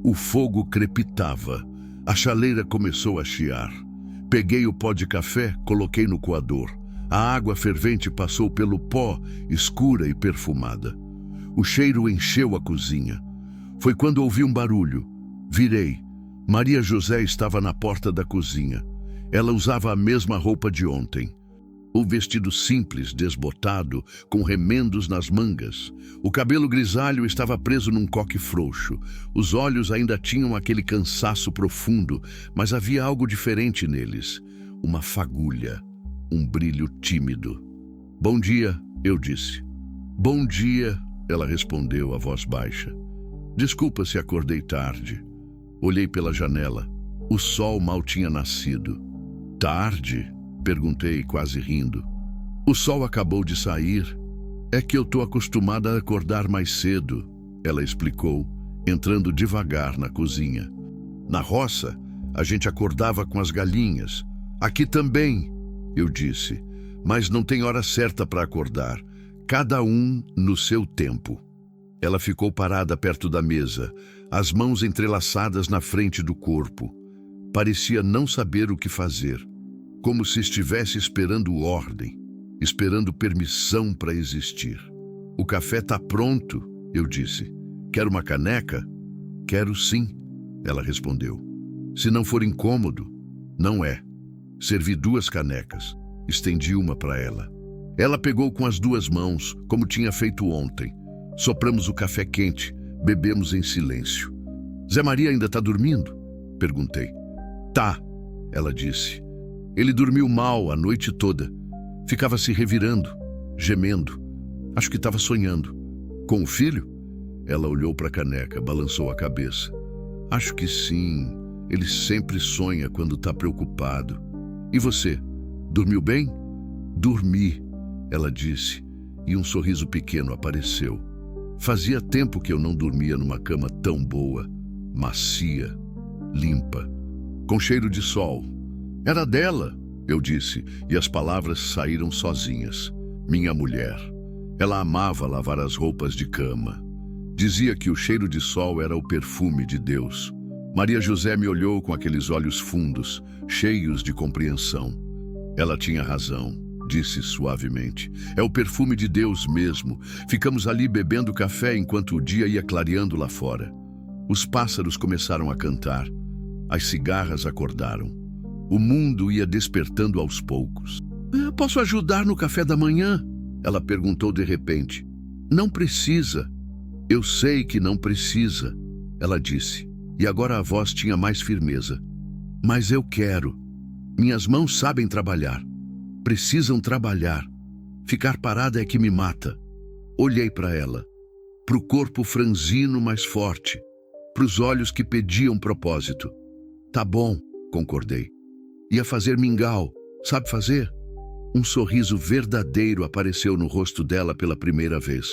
O fogo crepitava. A chaleira começou a chiar. Peguei o pó de café, coloquei no coador. A água fervente passou pelo pó, escura e perfumada. O cheiro encheu a cozinha. Foi quando ouvi um barulho. Virei. Maria José estava na porta da cozinha. Ela usava a mesma roupa de ontem. O vestido simples, desbotado, com remendos nas mangas. O cabelo grisalho estava preso num coque frouxo. Os olhos ainda tinham aquele cansaço profundo, mas havia algo diferente neles. Uma fagulha, um brilho tímido. "Bom dia", eu disse. "Bom dia", ela respondeu, a voz baixa. "Desculpa se acordei tarde." Olhei pela janela. O sol mal tinha nascido. "Tarde?", perguntei, quase rindo. "O sol acabou de sair. É que eu tô acostumada a acordar mais cedo", ela explicou, entrando devagar na cozinha. "Na roça, a gente acordava com as galinhas. Aqui também", eu disse, "mas não tem hora certa para acordar. Cada um no seu tempo." Ela ficou parada perto da mesa, as mãos entrelaçadas na frente do corpo. Parecia não saber o que fazer, como se estivesse esperando ordem, esperando permissão para existir. "O café está pronto", eu disse. "Quer uma caneca?" "Quero sim", ela respondeu. "Se não for incômodo." "Não é." Servi 2 canecas. Estendi uma para ela. Ela pegou com as 2 mãos, como tinha feito ontem. Sopramos o café quente, bebemos em silêncio. "Zé Maria ainda está dormindo?" perguntei. "Tá", ela disse. "Ele dormiu mal a noite toda. Ficava se revirando, gemendo. Acho que estava sonhando." "Com o filho?" Ela olhou para a caneca, balançou a cabeça. "Acho que sim. Ele sempre sonha quando está preocupado." "E você? Dormiu bem?" "Dormi", ela disse, e um sorriso pequeno apareceu. Fazia tempo que eu não dormia numa cama tão boa, macia, limpa, com cheiro de sol. "Era dela", eu disse, e as palavras saíram sozinhas. "Minha mulher." Ela amava lavar as roupas de cama. Dizia que o cheiro de sol era o perfume de Deus. Maria José me olhou com aqueles olhos fundos, cheios de compreensão. "Ela tinha razão", disse suavemente. "É o perfume de Deus mesmo." Ficamos ali bebendo café enquanto o dia ia clareando lá fora. Os pássaros começaram a cantar. As cigarras acordaram. O mundo ia despertando aos poucos. "Posso ajudar no café da manhã?" ela perguntou de repente. "Não precisa." "Eu sei que não precisa", ela disse, e agora a voz tinha mais firmeza. "Mas eu quero. Minhas mãos sabem trabalhar. Precisam trabalhar. Ficar parada é que me mata." Olhei para ela, para o corpo franzino mais forte, para os olhos que pediam propósito. "Tá bom", concordei. "Ia fazer mingau. Sabe fazer?" Um sorriso verdadeiro apareceu no rosto dela pela primeira vez.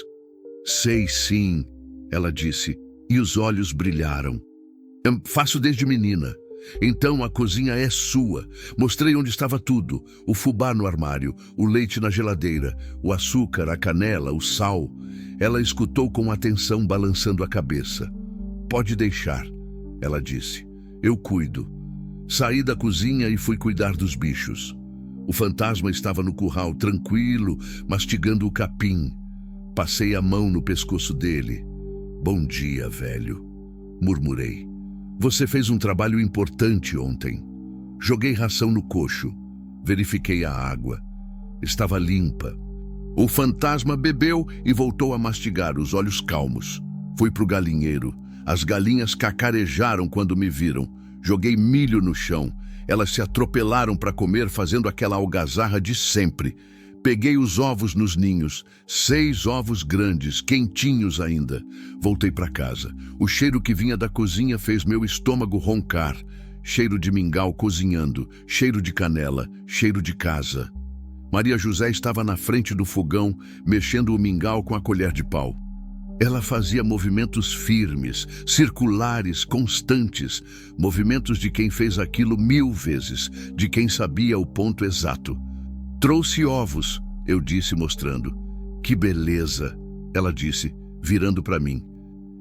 "Sei sim", ela disse, e os olhos brilharam. "Eu faço desde menina." "Então a cozinha é sua." Mostrei onde estava tudo: o fubá no armário, o leite na geladeira, o açúcar, a canela, o sal. Ela escutou com atenção, balançando a cabeça. "Pode deixar", ela disse. "Eu cuido." Saí da cozinha e fui cuidar dos bichos. O fantasma estava no curral, tranquilo, mastigando o capim. Passei a mão no pescoço dele. "Bom dia, velho", murmurei. "Você fez um trabalho importante ontem." Joguei ração no coxo. Verifiquei a água. Estava limpa. O fantasma bebeu e voltou a mastigar, os olhos calmos. Fui pro galinheiro. As galinhas cacarejaram quando me viram. Joguei milho no chão. Elas se atropelaram para comer, fazendo aquela algazarra de sempre. Peguei os ovos nos ninhos, 6 ovos grandes, quentinhos ainda. Voltei para casa. O cheiro que vinha da cozinha fez meu estômago roncar. Cheiro de mingau cozinhando, cheiro de canela, cheiro de casa. Maria José estava na frente do fogão, mexendo o mingau com a colher de pau. Ela fazia movimentos firmes, circulares, constantes, movimentos de quem fez aquilo 1000 vezes, de quem sabia o ponto exato. "Trouxe ovos", eu disse, mostrando. "Que beleza", ela disse, virando para mim.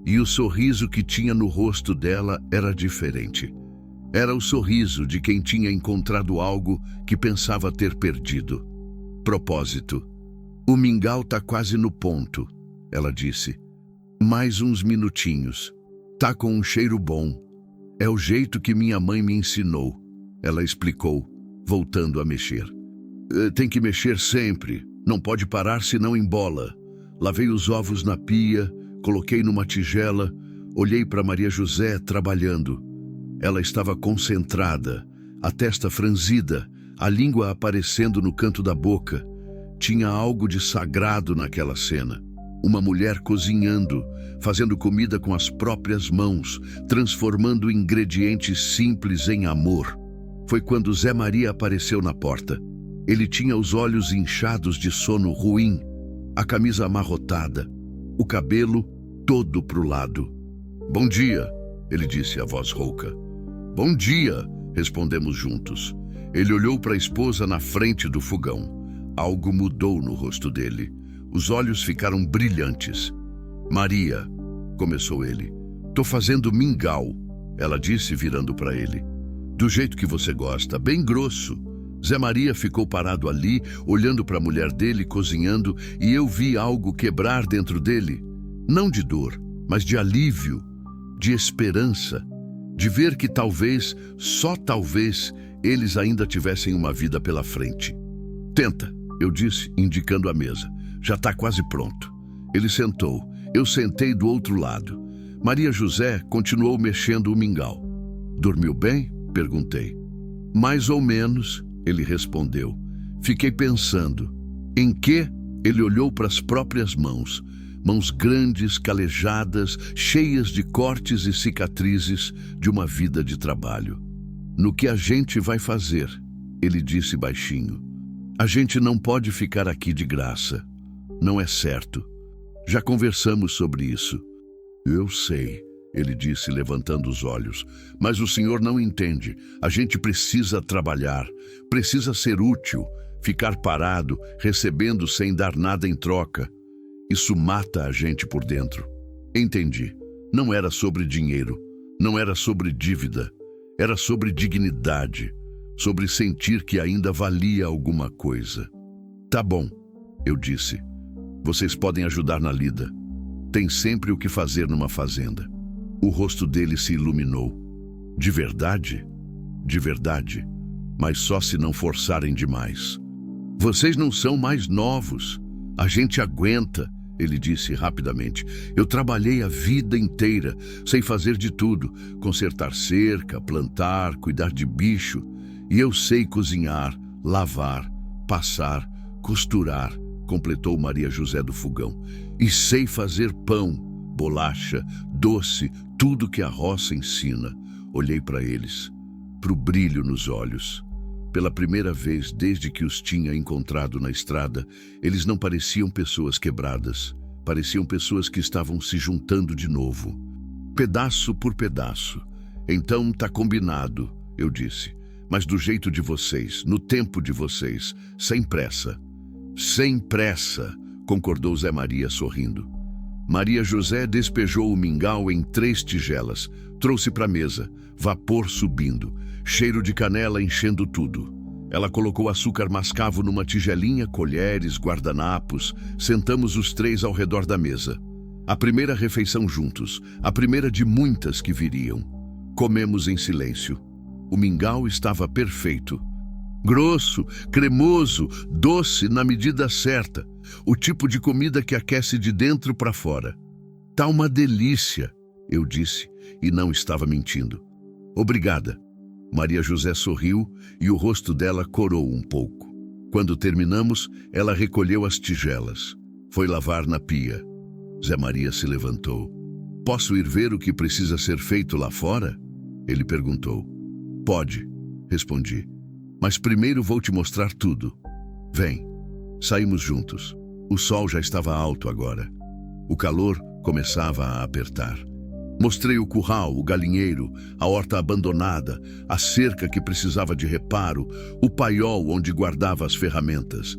E o sorriso que tinha no rosto dela era diferente. Era o sorriso de quem tinha encontrado algo que pensava ter perdido. Propósito. O mingau tá quase no ponto, ela disse. Mais uns minutinhos. Tá com um cheiro bom. É o jeito que minha mãe me ensinou, ela explicou, voltando a mexer. Tem que mexer sempre. Não pode parar senão embola. Lavei os ovos na pia, coloquei numa tigela, olhei para Maria José trabalhando. Ela estava concentrada, a testa franzida, a língua aparecendo no canto da boca. Tinha algo de sagrado naquela cena. Uma mulher cozinhando, fazendo comida com as próprias mãos, transformando ingredientes simples em amor. Foi quando Zé Maria apareceu na porta. Ele tinha os olhos inchados de sono ruim, a camisa amarrotada, o cabelo todo pro lado. Bom dia, ele disse a voz rouca. Bom dia, respondemos juntos. Ele olhou para a esposa na frente do fogão. Algo mudou no rosto dele. Os olhos ficaram brilhantes. Maria, começou ele. Tô fazendo mingau, ela disse virando para ele. Do jeito que você gosta, bem grosso. Zé Maria ficou parado ali, olhando para a mulher dele cozinhando, e eu vi algo quebrar dentro dele. Não de dor, mas de alívio, de esperança, de ver que talvez, só talvez, eles ainda tivessem uma vida pela frente. Tenta, eu disse, indicando a mesa. Já está quase pronto. Ele sentou. Eu sentei do outro lado. Maria José continuou mexendo o mingau. Dormiu bem? Perguntei. Mais ou menos, ele respondeu. Fiquei pensando. Em que? Ele olhou para as próprias mãos. Mãos grandes, calejadas, cheias de cortes e cicatrizes de uma vida de trabalho. No que a gente vai fazer? Ele disse baixinho. A gente não pode ficar aqui de graça. Não é certo. Já conversamos sobre isso. Eu sei, ele disse levantando os olhos. Mas o senhor não entende. A gente precisa trabalhar. Precisa ser útil. Ficar parado, recebendo sem dar nada em troca. Isso mata a gente por dentro. Entendi. Não era sobre dinheiro. Não era sobre dívida. Era sobre dignidade. Sobre sentir que ainda valia alguma coisa. Tá bom, eu disse. Vocês podem ajudar na lida. Tem sempre o que fazer numa fazenda. O rosto dele se iluminou. De verdade? De verdade. Mas só se não forçarem demais. Vocês não são mais novos. A gente aguenta, ele disse rapidamente. Eu trabalhei a vida inteira, sei fazer de tudo. Consertar cerca, plantar, cuidar de bicho. E eu sei cozinhar, lavar, passar, costurar, completou Maria José do fogão. E sei fazer pão, bolacha, doce, tudo que a roça ensina. Olhei para eles, pro brilho nos olhos. Pela primeira vez desde que os tinha encontrado na estrada, eles não pareciam pessoas quebradas. Pareciam pessoas que estavam se juntando de novo. Pedaço por pedaço. Então tá combinado, eu disse. Mas do jeito de vocês, no tempo de vocês, sem pressa. Sem pressa, concordou Zé Maria sorrindo. Maria José despejou o mingau em 3 tigelas, trouxe para a mesa, vapor subindo, cheiro de canela enchendo tudo. Ela colocou açúcar mascavo numa tigelinha, colheres, guardanapos. Sentamos os 3 ao redor da mesa. A primeira refeição juntos, a primeira de muitas que viriam. Comemos em silêncio. O mingau estava perfeito. Grosso, cremoso, doce na medida certa. O tipo de comida que aquece de dentro para fora. Tá uma delícia, eu disse, e não estava mentindo. Obrigada. Maria José sorriu e o rosto dela corou um pouco. Quando terminamos, ela recolheu as tigelas. Foi lavar na pia. Zé Maria se levantou. Posso ir ver o que precisa ser feito lá fora? Ele perguntou. Pode, respondi. Mas primeiro vou te mostrar tudo. Vem. Saímos juntos. O sol já estava alto agora. O calor começava a apertar. Mostrei o curral, o galinheiro, a horta abandonada, a cerca que precisava de reparo, o paiol onde guardava as ferramentas.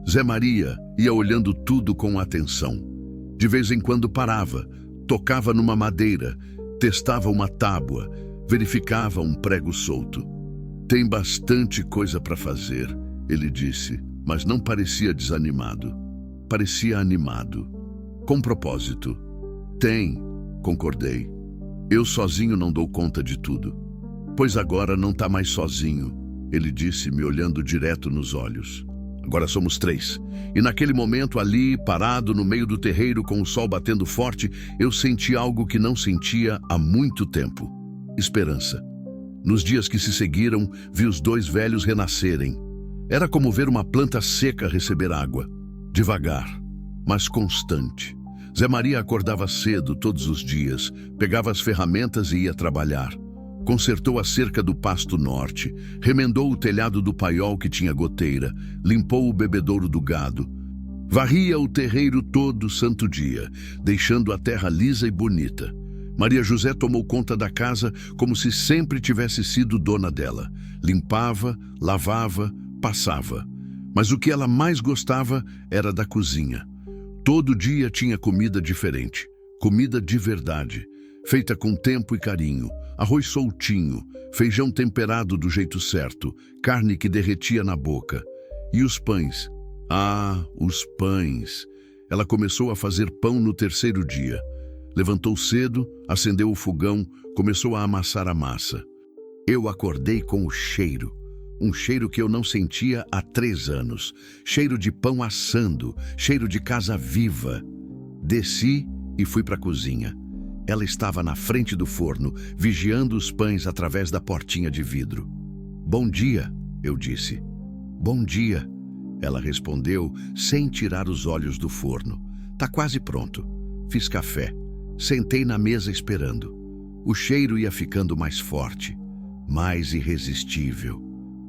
Zé Maria ia olhando tudo com atenção. De vez em quando parava, tocava numa madeira, testava uma tábua, Verificava um prego solto. Tem bastante coisa para fazer, ele disse, mas não parecia desanimado. Parecia animado. Com propósito. Tem, concordei. Eu sozinho não dou conta de tudo. Pois agora não está mais sozinho, ele disse, me olhando direto nos olhos. Agora somos 3. E naquele momento ali, parado no meio do terreiro com o sol batendo forte, eu senti algo que não sentia há muito tempo. Esperança. Nos dias que se seguiram, vi os 2 velhos renascerem. Era como ver uma planta seca receber água. Devagar, mas constante. Zé Maria acordava cedo todos os dias, pegava as ferramentas e ia trabalhar. Consertou a cerca do pasto norte, remendou o telhado do paiol que tinha goteira, limpou o bebedouro do gado. Varria o terreiro todo santo dia, deixando a terra lisa e bonita. Maria José tomou conta da casa como se sempre tivesse sido dona dela. Limpava, lavava, passava. Mas o que ela mais gostava era da cozinha. Todo dia tinha comida diferente, comida de verdade, feita com tempo e carinho, arroz soltinho, feijão temperado do jeito certo, carne que derretia na boca. E os pães? Ah, os pães! Ela começou a fazer pão no 3º dia. Levantou cedo, acendeu o fogão, começou a amassar a massa. Eu acordei com o cheiro. Um cheiro que eu não sentia há 3 anos. Cheiro de pão assando, cheiro de casa viva. Desci e fui para a cozinha. Ela estava na frente do forno, vigiando os pães através da portinha de vidro. Bom dia, eu disse. Bom dia, ela respondeu, sem tirar os olhos do forno. Tá quase pronto. Fiz café. Sentei na mesa esperando. O cheiro ia ficando mais forte, mais irresistível.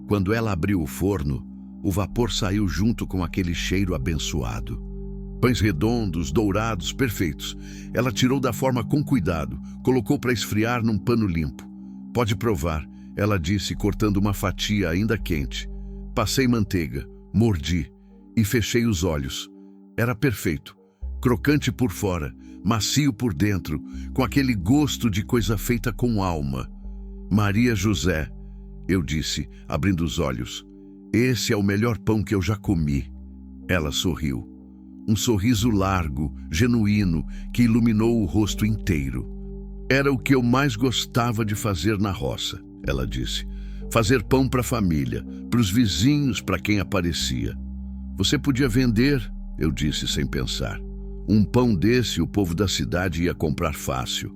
Quando ela abriu o forno, o vapor saiu junto com aquele cheiro abençoado. Pães redondos, dourados, perfeitos. Ela tirou da forma com cuidado, colocou para esfriar num pano limpo. Pode provar, ela disse, cortando uma fatia ainda quente. Passei manteiga, mordi e fechei os olhos. Era perfeito, crocante por fora, macio por dentro, com aquele gosto de coisa feita com alma. Maria José, eu disse, abrindo os olhos. Esse é o melhor pão que eu já comi. Ela sorriu. Um sorriso largo, genuíno, que iluminou o rosto inteiro. Era o que eu mais gostava de fazer na roça, ela disse. Fazer pão para a família, para os vizinhos, para quem aparecia. Você podia vender, eu disse sem pensar. Um pão desse o povo da cidade ia comprar fácil.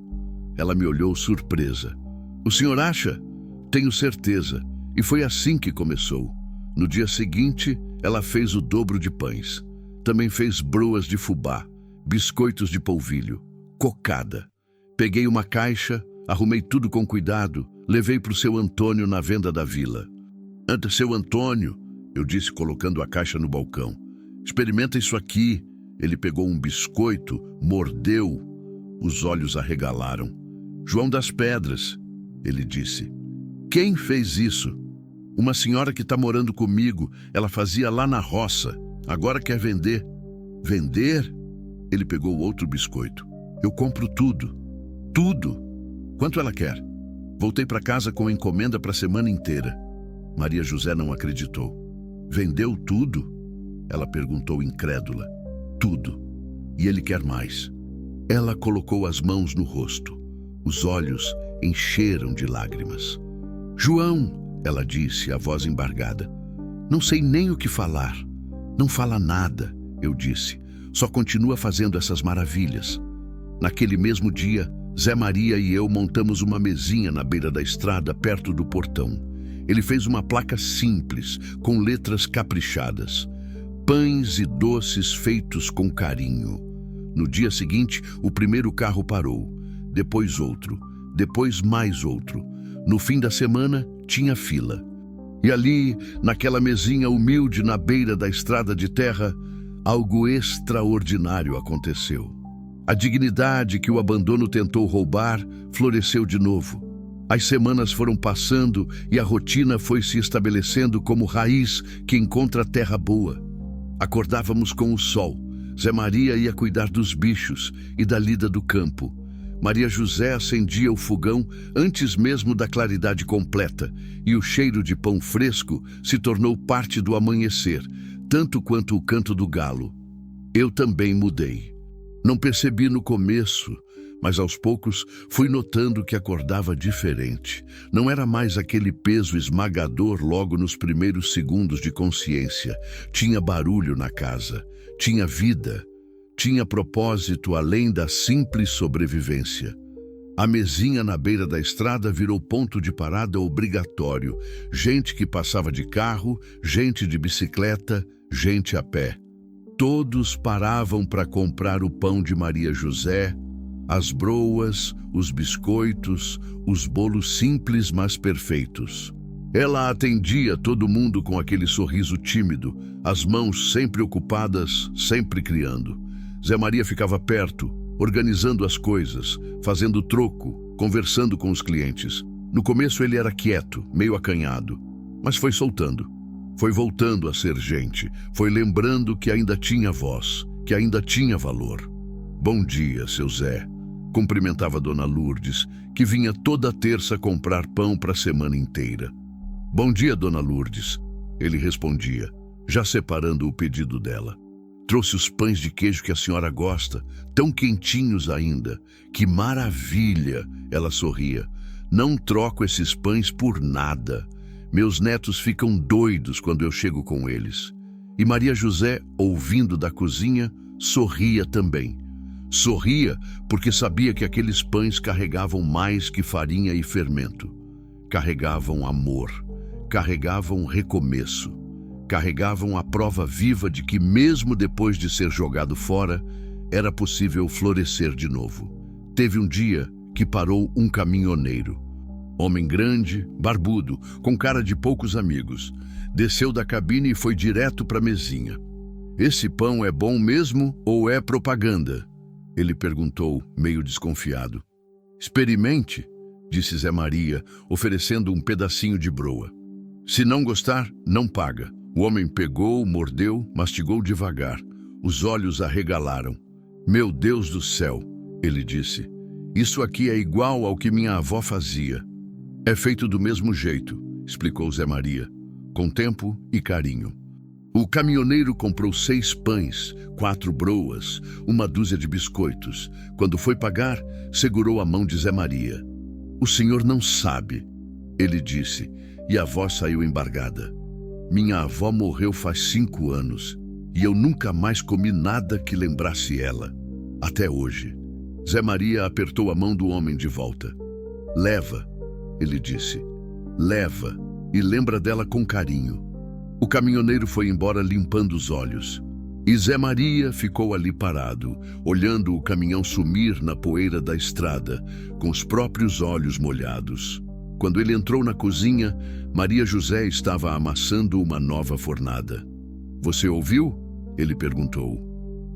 Ela me olhou surpresa. O senhor acha? Tenho certeza. E foi assim que começou. No dia seguinte, ela fez o dobro de pães. Também fez broas de fubá, biscoitos de polvilho, cocada. Peguei uma caixa, arrumei tudo com cuidado, levei para o seu Antônio na venda da vila. Seu Antônio, eu disse colocando a caixa no balcão. Experimenta isso aqui. Ele pegou um biscoito, mordeu. Os olhos arregalaram. João das Pedras, ele disse. Quem fez isso? Uma senhora que está morando comigo. Ela fazia lá na roça. Agora quer vender. Vender? Ele pegou outro biscoito. Eu compro tudo. Tudo. Quanto ela quer? Voltei para casa com a encomenda para a semana inteira. Maria José não acreditou. Vendeu tudo? Ela perguntou incrédula. Tudo. E ele quer mais. Ela colocou as mãos no rosto. Os olhos encheram de lágrimas. João, ela disse, a voz embargada. Não sei nem o que falar. Não fala nada, eu disse. Só continua fazendo essas maravilhas. Naquele mesmo dia, Zé Maria e eu montamos uma mesinha na beira da estrada, perto do portão. Ele fez uma placa simples, com letras caprichadas. Pães e doces feitos com carinho. No dia seguinte, o primeiro carro parou. Depois outro. Depois mais outro. No fim da semana, tinha fila. E ali, naquela mesinha humilde na beira da estrada de terra, algo extraordinário aconteceu. A dignidade que o abandono tentou roubar floresceu de novo. As semanas foram passando e a rotina foi se estabelecendo como raiz que encontra terra boa. Acordávamos com o sol. Zé Maria ia cuidar dos bichos e da lida do campo. Maria José acendia o fogão antes mesmo da claridade completa, e o cheiro de pão fresco se tornou parte do amanhecer, tanto quanto o canto do galo. Eu também mudei. Não percebi no começo, mas aos poucos fui notando que acordava diferente. Não era mais aquele peso esmagador logo nos primeiros segundos de consciência. Tinha barulho na casa, tinha vida, tinha propósito além da simples sobrevivência. A mesinha na beira da estrada virou ponto de parada obrigatório. Gente que passava de carro, gente de bicicleta, gente a pé. Todos paravam para comprar o pão de Maria José, as broas, os biscoitos, os bolos simples mas perfeitos. Ela atendia todo mundo com aquele sorriso tímido, as mãos sempre ocupadas, sempre criando. Zé Maria ficava perto, organizando as coisas, fazendo troco, conversando com os clientes. No começo ele era quieto, meio acanhado, mas foi soltando. Foi voltando a ser gente, foi lembrando que ainda tinha voz, que ainda tinha valor. Bom dia, seu Zé, cumprimentava Dona Lourdes, que vinha toda terça comprar pão para a semana inteira. Bom dia, Dona Lourdes, ele respondia, já separando o pedido dela. Trouxe os pães de queijo que a senhora gosta, tão quentinhos ainda. Que maravilha, ela sorria. Não troco esses pães por nada. Meus netos ficam doidos quando eu chego com eles. E Maria José, ouvindo da cozinha, sorria também. Sorria porque sabia que aqueles pães carregavam mais que farinha e fermento. Carregavam amor, carregavam recomeço, carregavam a prova viva de que mesmo depois de ser jogado fora, era possível florescer de novo. Teve um dia que parou um caminhoneiro. Homem grande, barbudo, com cara de poucos amigos. Desceu da cabine e foi direto para a mesinha. Esse pão é bom mesmo ou é propaganda? Ele perguntou, meio desconfiado. Experimente, disse Zé Maria, oferecendo um pedacinho de broa. Se não gostar, não paga. O homem pegou, mordeu, mastigou devagar. Os olhos arregalaram. Meu Deus do céu, ele disse. Isso aqui é igual ao que minha avó fazia. É feito do mesmo jeito, explicou Zé Maria, com tempo e carinho. O caminhoneiro comprou 6 pães, 4 broas, 1 dúzia de biscoitos. Quando foi pagar, segurou a mão de Zé Maria. O senhor não sabe, ele disse, e a voz saiu embargada. Minha avó morreu faz 5 anos, e eu nunca mais comi nada que lembrasse ela. Até hoje. Zé Maria apertou a mão do homem de volta. Leva, ele disse. Leva, e lembra dela com carinho. O caminhoneiro foi embora limpando os olhos. E Zé Maria ficou ali parado, olhando o caminhão sumir na poeira da estrada, com os próprios olhos molhados. Quando ele entrou na cozinha, Maria José estava amassando uma nova fornada. Você ouviu? Ele perguntou.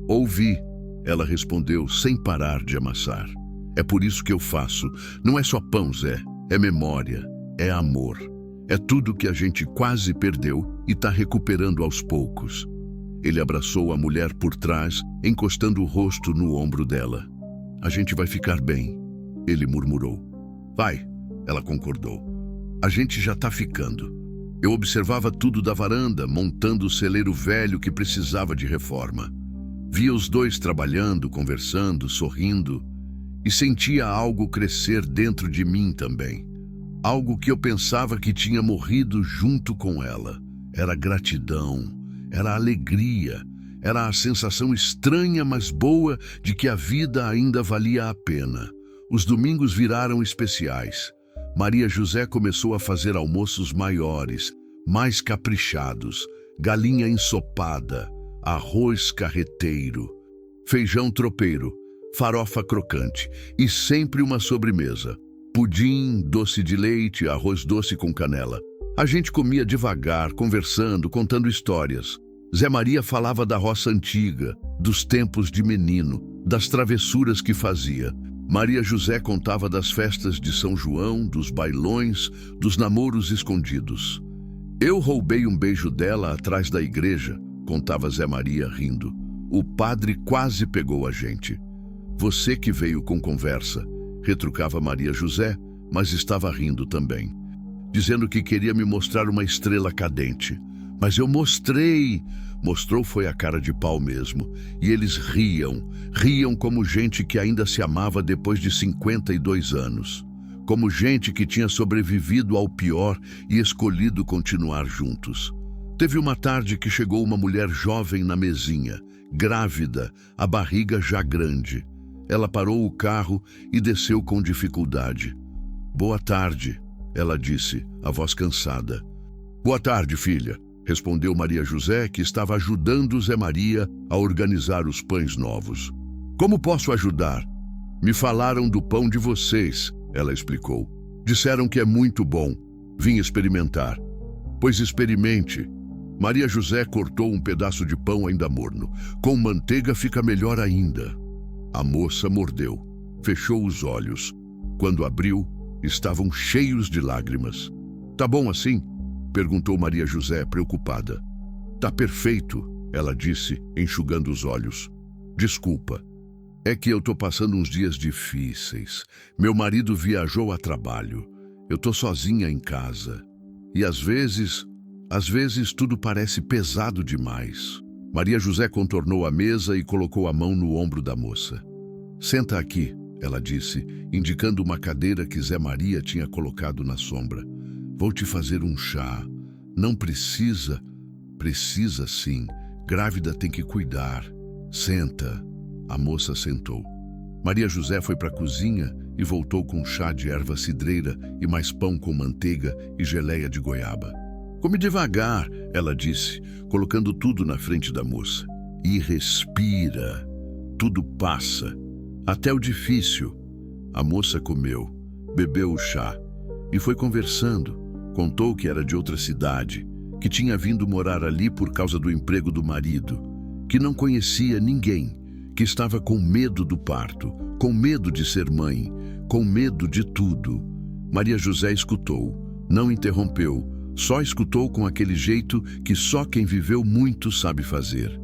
Ouvi, ela respondeu sem parar de amassar. É por isso que eu faço. Não é só pão, Zé. É memória, é amor. É tudo que a gente quase perdeu e está recuperando aos poucos. Ele abraçou a mulher por trás, encostando o rosto no ombro dela. A gente vai ficar bem, ele murmurou. Vai, ela concordou. A gente já está ficando. Eu observava tudo da varanda, montando o celeiro velho que precisava de reforma. Via os dois trabalhando, conversando, sorrindo, e sentia algo crescer dentro de mim também. Algo que eu pensava que tinha morrido junto com ela. Era gratidão, era alegria, era a sensação estranha, mas boa, de que a vida ainda valia a pena. Os domingos viraram especiais. Maria José começou a fazer almoços maiores, mais caprichados, galinha ensopada, arroz carreteiro, feijão tropeiro, farofa crocante e sempre uma sobremesa. Pudim, doce de leite, arroz doce com canela. A gente comia devagar, conversando, contando histórias. Zé Maria falava da roça antiga, dos tempos de menino, das travessuras que fazia. Maria José contava das festas de São João, dos bailões, dos namoros escondidos. Eu roubei um beijo dela atrás da igreja, contava Zé Maria rindo. O padre quase pegou a gente. Você que veio com conversa. retrucava Maria José, mas estava rindo também, dizendo que queria me mostrar uma estrela cadente. Mas eu mostrei. Mostrou foi a cara de pau mesmo. E eles riam como gente que ainda se amava depois de 52 anos. Como gente que tinha sobrevivido ao pior e escolhido continuar juntos. Teve uma tarde que chegou uma mulher jovem na mesinha, grávida, a barriga já grande. Ela parou o carro e desceu com dificuldade. "Boa tarde", ela disse, a voz cansada. "Boa tarde, filha", respondeu Maria José, que estava ajudando Zé Maria a organizar os pães novos. "Como posso ajudar?" "Me falaram do pão de vocês", ela explicou. "Disseram que é muito bom. Vim experimentar." "Pois experimente." Maria José cortou um pedaço de pão ainda morno. "Com manteiga fica melhor ainda." A moça mordeu, fechou os olhos. Quando abriu, estavam cheios de lágrimas. "Tá bom assim?" perguntou Maria José, preocupada. "Tá perfeito", ela disse, enxugando os olhos. "Desculpa, é que eu tô passando uns dias difíceis. Meu marido viajou a trabalho. Eu tô sozinha em casa. E às vezes tudo parece pesado demais." Maria José contornou a mesa e colocou a mão no ombro da moça. "Senta aqui", ela disse, indicando uma cadeira que Zé Maria tinha colocado na sombra. "Vou te fazer um chá. Não precisa." "Precisa sim. Grávida tem que cuidar. Senta." A moça sentou. Maria José foi para a cozinha e voltou com chá de erva cidreira e mais pão com manteiga e geleia de goiaba. "Come devagar", ela disse, colocando tudo na frente da moça. "E respira. Tudo passa. Até o difícil." A moça comeu, bebeu o chá e foi conversando. Contou que era de outra cidade, que tinha vindo morar ali por causa do emprego do marido, que não conhecia ninguém, que estava com medo do parto, com medo de ser mãe, com medo de tudo. Maria José escutou, não interrompeu, só escutou com aquele jeito que só quem viveu muito sabe fazer.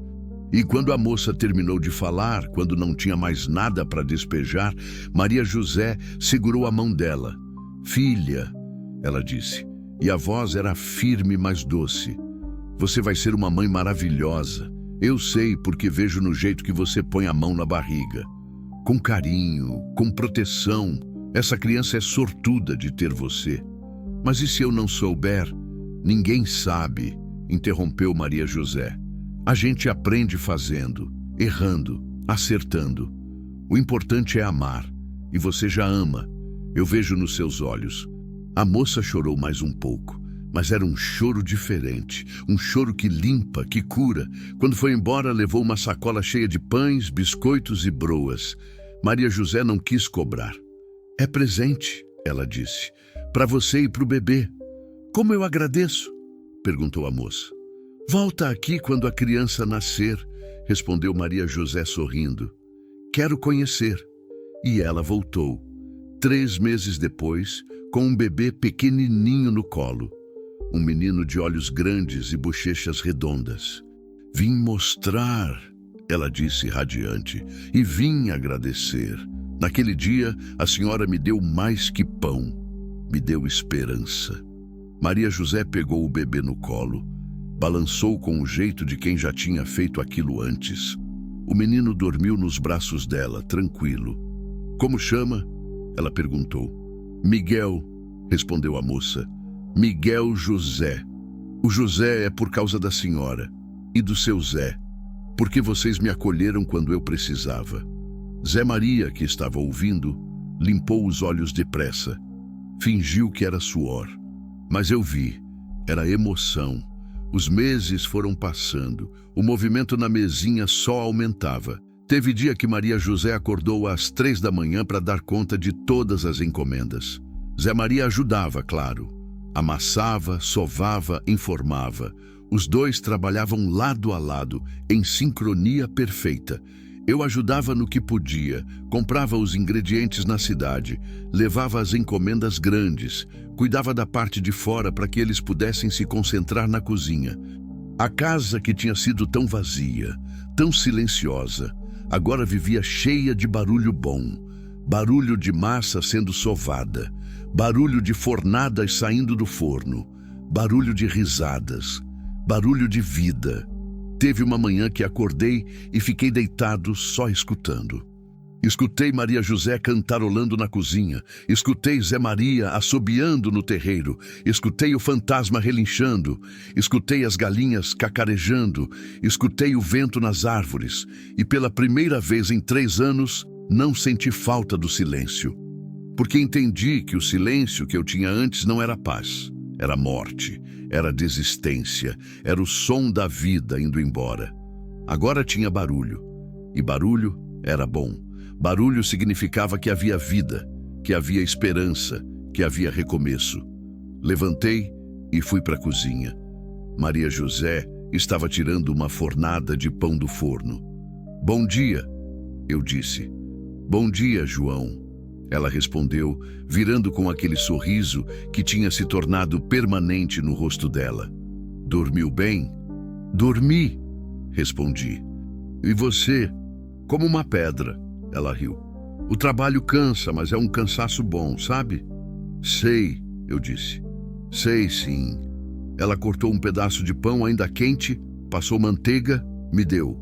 E quando a moça terminou de falar, quando não tinha mais nada para despejar, Maria José segurou a mão dela. "Filha", ela disse, e a voz era firme, mas doce. "Você vai ser uma mãe maravilhosa. Eu sei porque vejo no jeito que você põe a mão na barriga. Com carinho, com proteção. Essa criança é sortuda de ter você." "Mas e se eu não souber?" "Ninguém sabe", interrompeu Maria José. "A gente aprende fazendo, errando, acertando. O importante é amar, e você já ama. Eu vejo nos seus olhos." A moça chorou mais um pouco, mas era um choro diferente, um choro que limpa, que cura. Quando foi embora, levou uma sacola cheia de pães, biscoitos e broas. Maria José não quis cobrar. "É presente", ela disse, "para você e para o bebê." "Como eu agradeço?" perguntou a moça. "Volta aqui quando a criança nascer", respondeu Maria José sorrindo. "Quero conhecer." E ela voltou, 3 meses depois, com um bebê pequenininho no colo. Um menino de olhos grandes e bochechas redondas. "Vim mostrar", ela disse radiante, "e vim agradecer. Naquele dia, a senhora me deu mais que pão, me deu esperança." Maria José pegou o bebê no colo, balançou com o jeito de quem já tinha feito aquilo antes. O menino dormiu nos braços dela, tranquilo. "Como chama?" ela perguntou. "Miguel", respondeu a moça. "Miguel José. O José é por causa da senhora e do seu Zé, porque vocês me acolheram quando eu precisava." Zé Maria, que estava ouvindo, limpou os olhos depressa. Fingiu que era suor. Mas eu vi, era emoção. Os meses foram passando, o movimento na mesinha só aumentava. Teve dia que Maria José acordou às 3 da manhã para dar conta de todas as encomendas. Zé Maria ajudava, claro. Amassava, sovava, informava. Os dois trabalhavam lado a lado, em sincronia perfeita. Eu ajudava no que podia, comprava os ingredientes na cidade, levava as encomendas grandes, cuidava da parte de fora para que eles pudessem se concentrar na cozinha. A casa que tinha sido tão vazia, tão silenciosa, agora vivia cheia de barulho bom. barulho de massa sendo sovada, barulho de fornadas saindo do forno, barulho de risadas, barulho de vida. Teve uma manhã que acordei e fiquei deitado só escutando. Escutei Maria José cantarolando na cozinha, escutei Zé Maria assobiando no terreiro, escutei o fantasma relinchando, escutei as galinhas cacarejando, escutei o vento nas árvores e pela primeira vez em 3 anos não senti falta do silêncio. Porque entendi que o silêncio que eu tinha antes não era paz, era morte, era desistência, era o som da vida indo embora. Agora tinha barulho, e barulho era bom. Barulho significava que havia vida, que havia esperança, que havia recomeço. Levantei e fui para a cozinha. Maria José estava tirando uma fornada de pão do forno. "Bom dia", eu disse. "Bom dia, João", ela respondeu, virando com aquele sorriso que tinha se tornado permanente no rosto dela. "Dormiu bem?" "Dormi", respondi. "E você?" "Como uma pedra", ela riu. "O trabalho cansa, mas é um cansaço bom, sabe?" "Sei", eu disse. "Sei, sim." Ela cortou um pedaço de pão ainda quente, passou manteiga, me deu.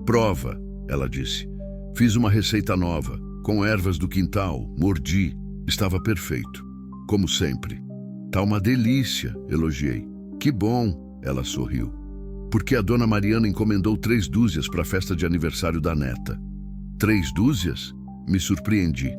"Prova", ela disse. "Fiz uma receita nova, com ervas do quintal, mordi, estava perfeito, como sempre." "Tá uma delícia", elogiei. "Que bom", ela sorriu. "Porque a dona Mariana encomendou 3 dúzias para a festa de aniversário da neta." 3 dúzias? Me surpreendi.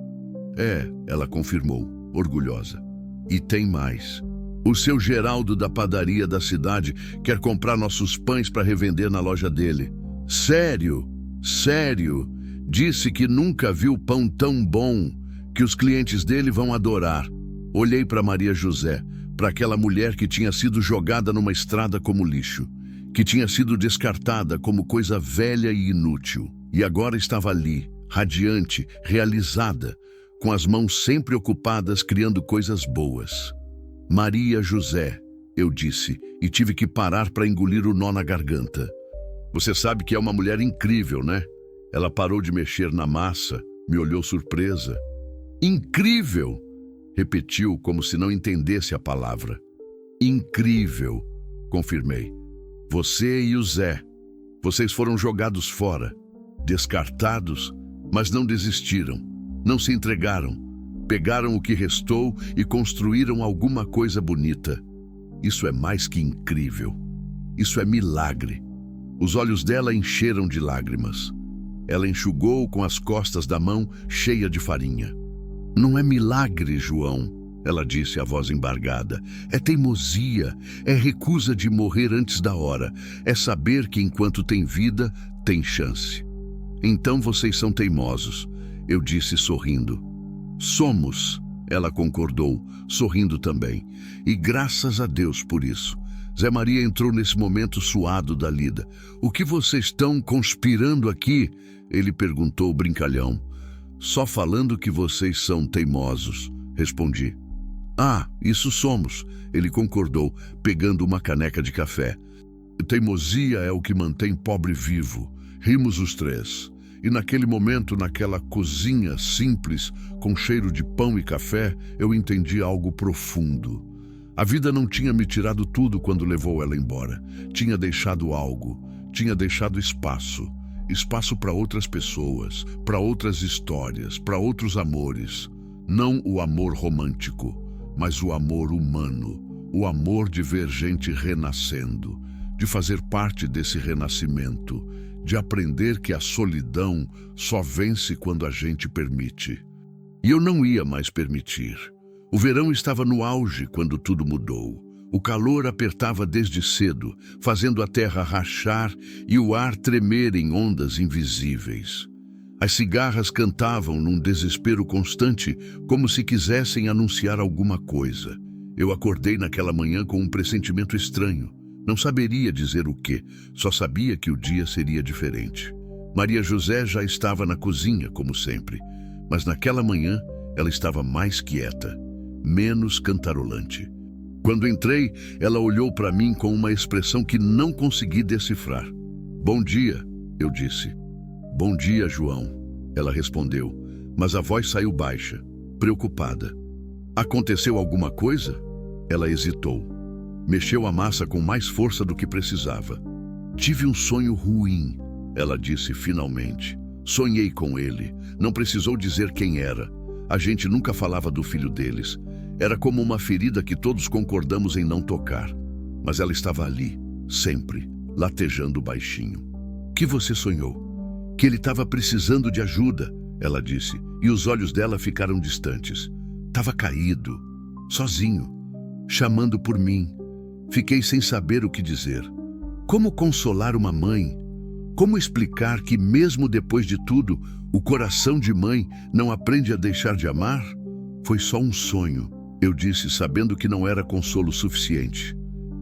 "É", ela confirmou, orgulhosa. "E tem mais. O seu Geraldo da padaria da cidade quer comprar nossos pães para revender na loja dele." "Sério? Sério? Disse que nunca viu pão tão bom, que os clientes dele vão adorar." Olhei para Maria José, para aquela mulher que tinha sido jogada numa estrada como lixo, que tinha sido descartada como coisa velha e inútil. E agora estava ali, radiante, realizada, com as mãos sempre ocupadas criando coisas boas. "Maria José", eu disse, e tive que parar para engolir o nó na garganta. "Você sabe que é uma mulher incrível, né?" Ela parou de mexer na massa, me olhou surpresa. "Incrível!" repetiu como se não entendesse a palavra. "Incrível", confirmei. "Você e o Zé, vocês foram jogados fora. Descartados, mas não desistiram, não se entregaram, pegaram o que restou e construíram alguma coisa bonita. Isso é mais que incrível. Isso é milagre." Os olhos dela encheram de lágrimas. Ela enxugou com as costas da mão cheia de farinha. "Não é milagre, João", ela disse, a voz embargada. "É teimosia, é recusa de morrer antes da hora, é saber que enquanto tem vida, tem chance." "Então vocês são teimosos", eu disse sorrindo. "Somos", ela concordou, sorrindo também. "E graças a Deus por isso." Zé Maria entrou nesse momento suado da lida. "O que vocês estão conspirando aqui?" ele perguntou brincalhão. "Só falando que vocês são teimosos", respondi. "Ah, isso somos", ele concordou, pegando uma caneca de café. "Teimosia é o que mantém pobre vivo." Rimos os 3. E naquele momento, naquela cozinha simples, com cheiro de pão e café, eu entendi algo profundo. A vida não tinha me tirado tudo quando levou ela embora. Tinha deixado algo, tinha deixado espaço. Espaço para outras pessoas, para outras histórias, para outros amores. Não o amor romântico, mas o amor humano. O amor de ver gente renascendo, de fazer parte desse renascimento, de aprender que a solidão só vence quando a gente permite. E eu não ia mais permitir. O verão estava no auge quando tudo mudou. O calor apertava desde cedo, fazendo a terra rachar e o ar tremer em ondas invisíveis. As cigarras cantavam num desespero constante, como se quisessem anunciar alguma coisa. Eu acordei naquela manhã com um pressentimento estranho. Não saberia dizer o quê, só sabia que o dia seria diferente. Maria José já estava na cozinha, como sempre, mas naquela manhã ela estava mais quieta, menos cantarolante. Quando entrei, ela olhou para mim com uma expressão que não consegui decifrar. "Bom dia", eu disse. "Bom dia, João", ela respondeu, mas a voz saiu baixa, preocupada. Aconteceu alguma coisa? Ela hesitou. Mexeu a massa com mais força do que precisava. Tive um sonho ruim, ela disse finalmente. Sonhei com ele. Não precisou dizer quem era. A gente nunca falava do filho deles. Era como uma ferida que todos concordamos em não tocar. Mas ela estava ali, sempre, latejando baixinho. Que você sonhou? Que ele estava precisando de ajuda, ela disse, e os olhos dela ficaram distantes. Estava caído, sozinho, chamando por mim. Fiquei sem saber o que dizer. Como consolar uma mãe? Como explicar que, mesmo depois de tudo, o coração de mãe não aprende a deixar de amar? Foi só um sonho, eu disse, sabendo que não era consolo suficiente.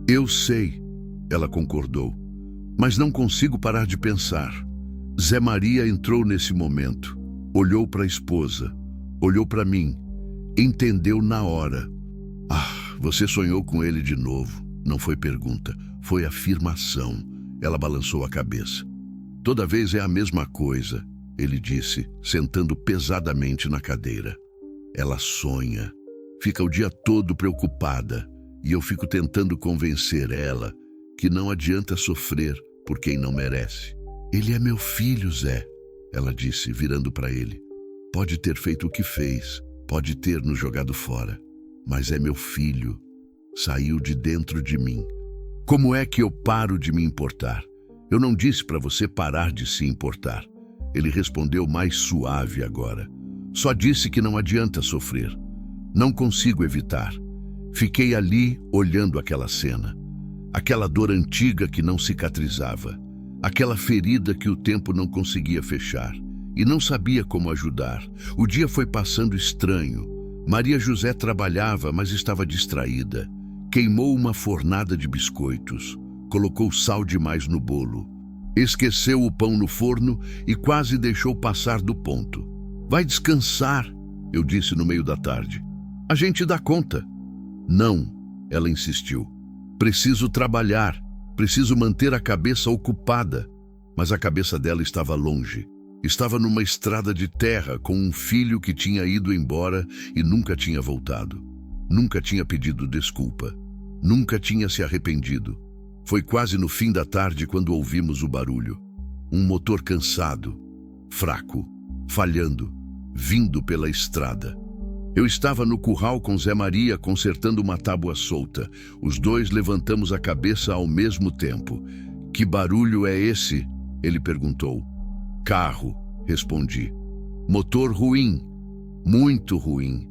Eu sei, ela concordou, mas não consigo parar de pensar. Zé Maria entrou nesse momento, olhou para a esposa, olhou para mim, entendeu na hora. Ah, você sonhou com ele de novo. Não foi pergunta, foi afirmação. Ela balançou a cabeça. Toda vez é a mesma coisa, ele disse, sentando pesadamente na cadeira. Ela sonha, fica o dia todo preocupada, e eu fico tentando convencer ela que não adianta sofrer por quem não merece. Ele é meu filho, Zé, ela disse, virando para ele. Pode ter feito o que fez, pode ter nos jogado fora, mas é meu filho. Saiu de dentro de mim. Como é que eu paro de me importar? Eu não disse para você parar de se importar. Ele respondeu mais suave agora. Só disse que não adianta sofrer. Não consigo evitar. Fiquei ali olhando aquela cena. Aquela dor antiga que não cicatrizava. Aquela ferida que o tempo não conseguia fechar. E não sabia como ajudar. O dia foi passando estranho. Maria José trabalhava, mas estava distraída. Queimou uma fornada de biscoitos. Colocou sal demais no bolo. Esqueceu o pão no forno e quase deixou passar do ponto. Vai descansar, eu disse no meio da tarde. A gente dá conta. Não, ela insistiu. Preciso trabalhar, preciso manter a cabeça ocupada. Mas a cabeça dela estava longe. Estava numa estrada de terra com um filho que tinha ido embora e nunca tinha voltado. Nunca tinha pedido desculpa. Nunca tinha se arrependido. Foi quase no fim da tarde quando ouvimos o barulho. Um motor cansado, fraco, falhando, vindo pela estrada. Eu estava no curral com Zé Maria consertando uma tábua solta. Os dois levantamos a cabeça ao mesmo tempo. Que barulho é esse? Ele perguntou. Carro, respondi. Motor ruim, muito ruim.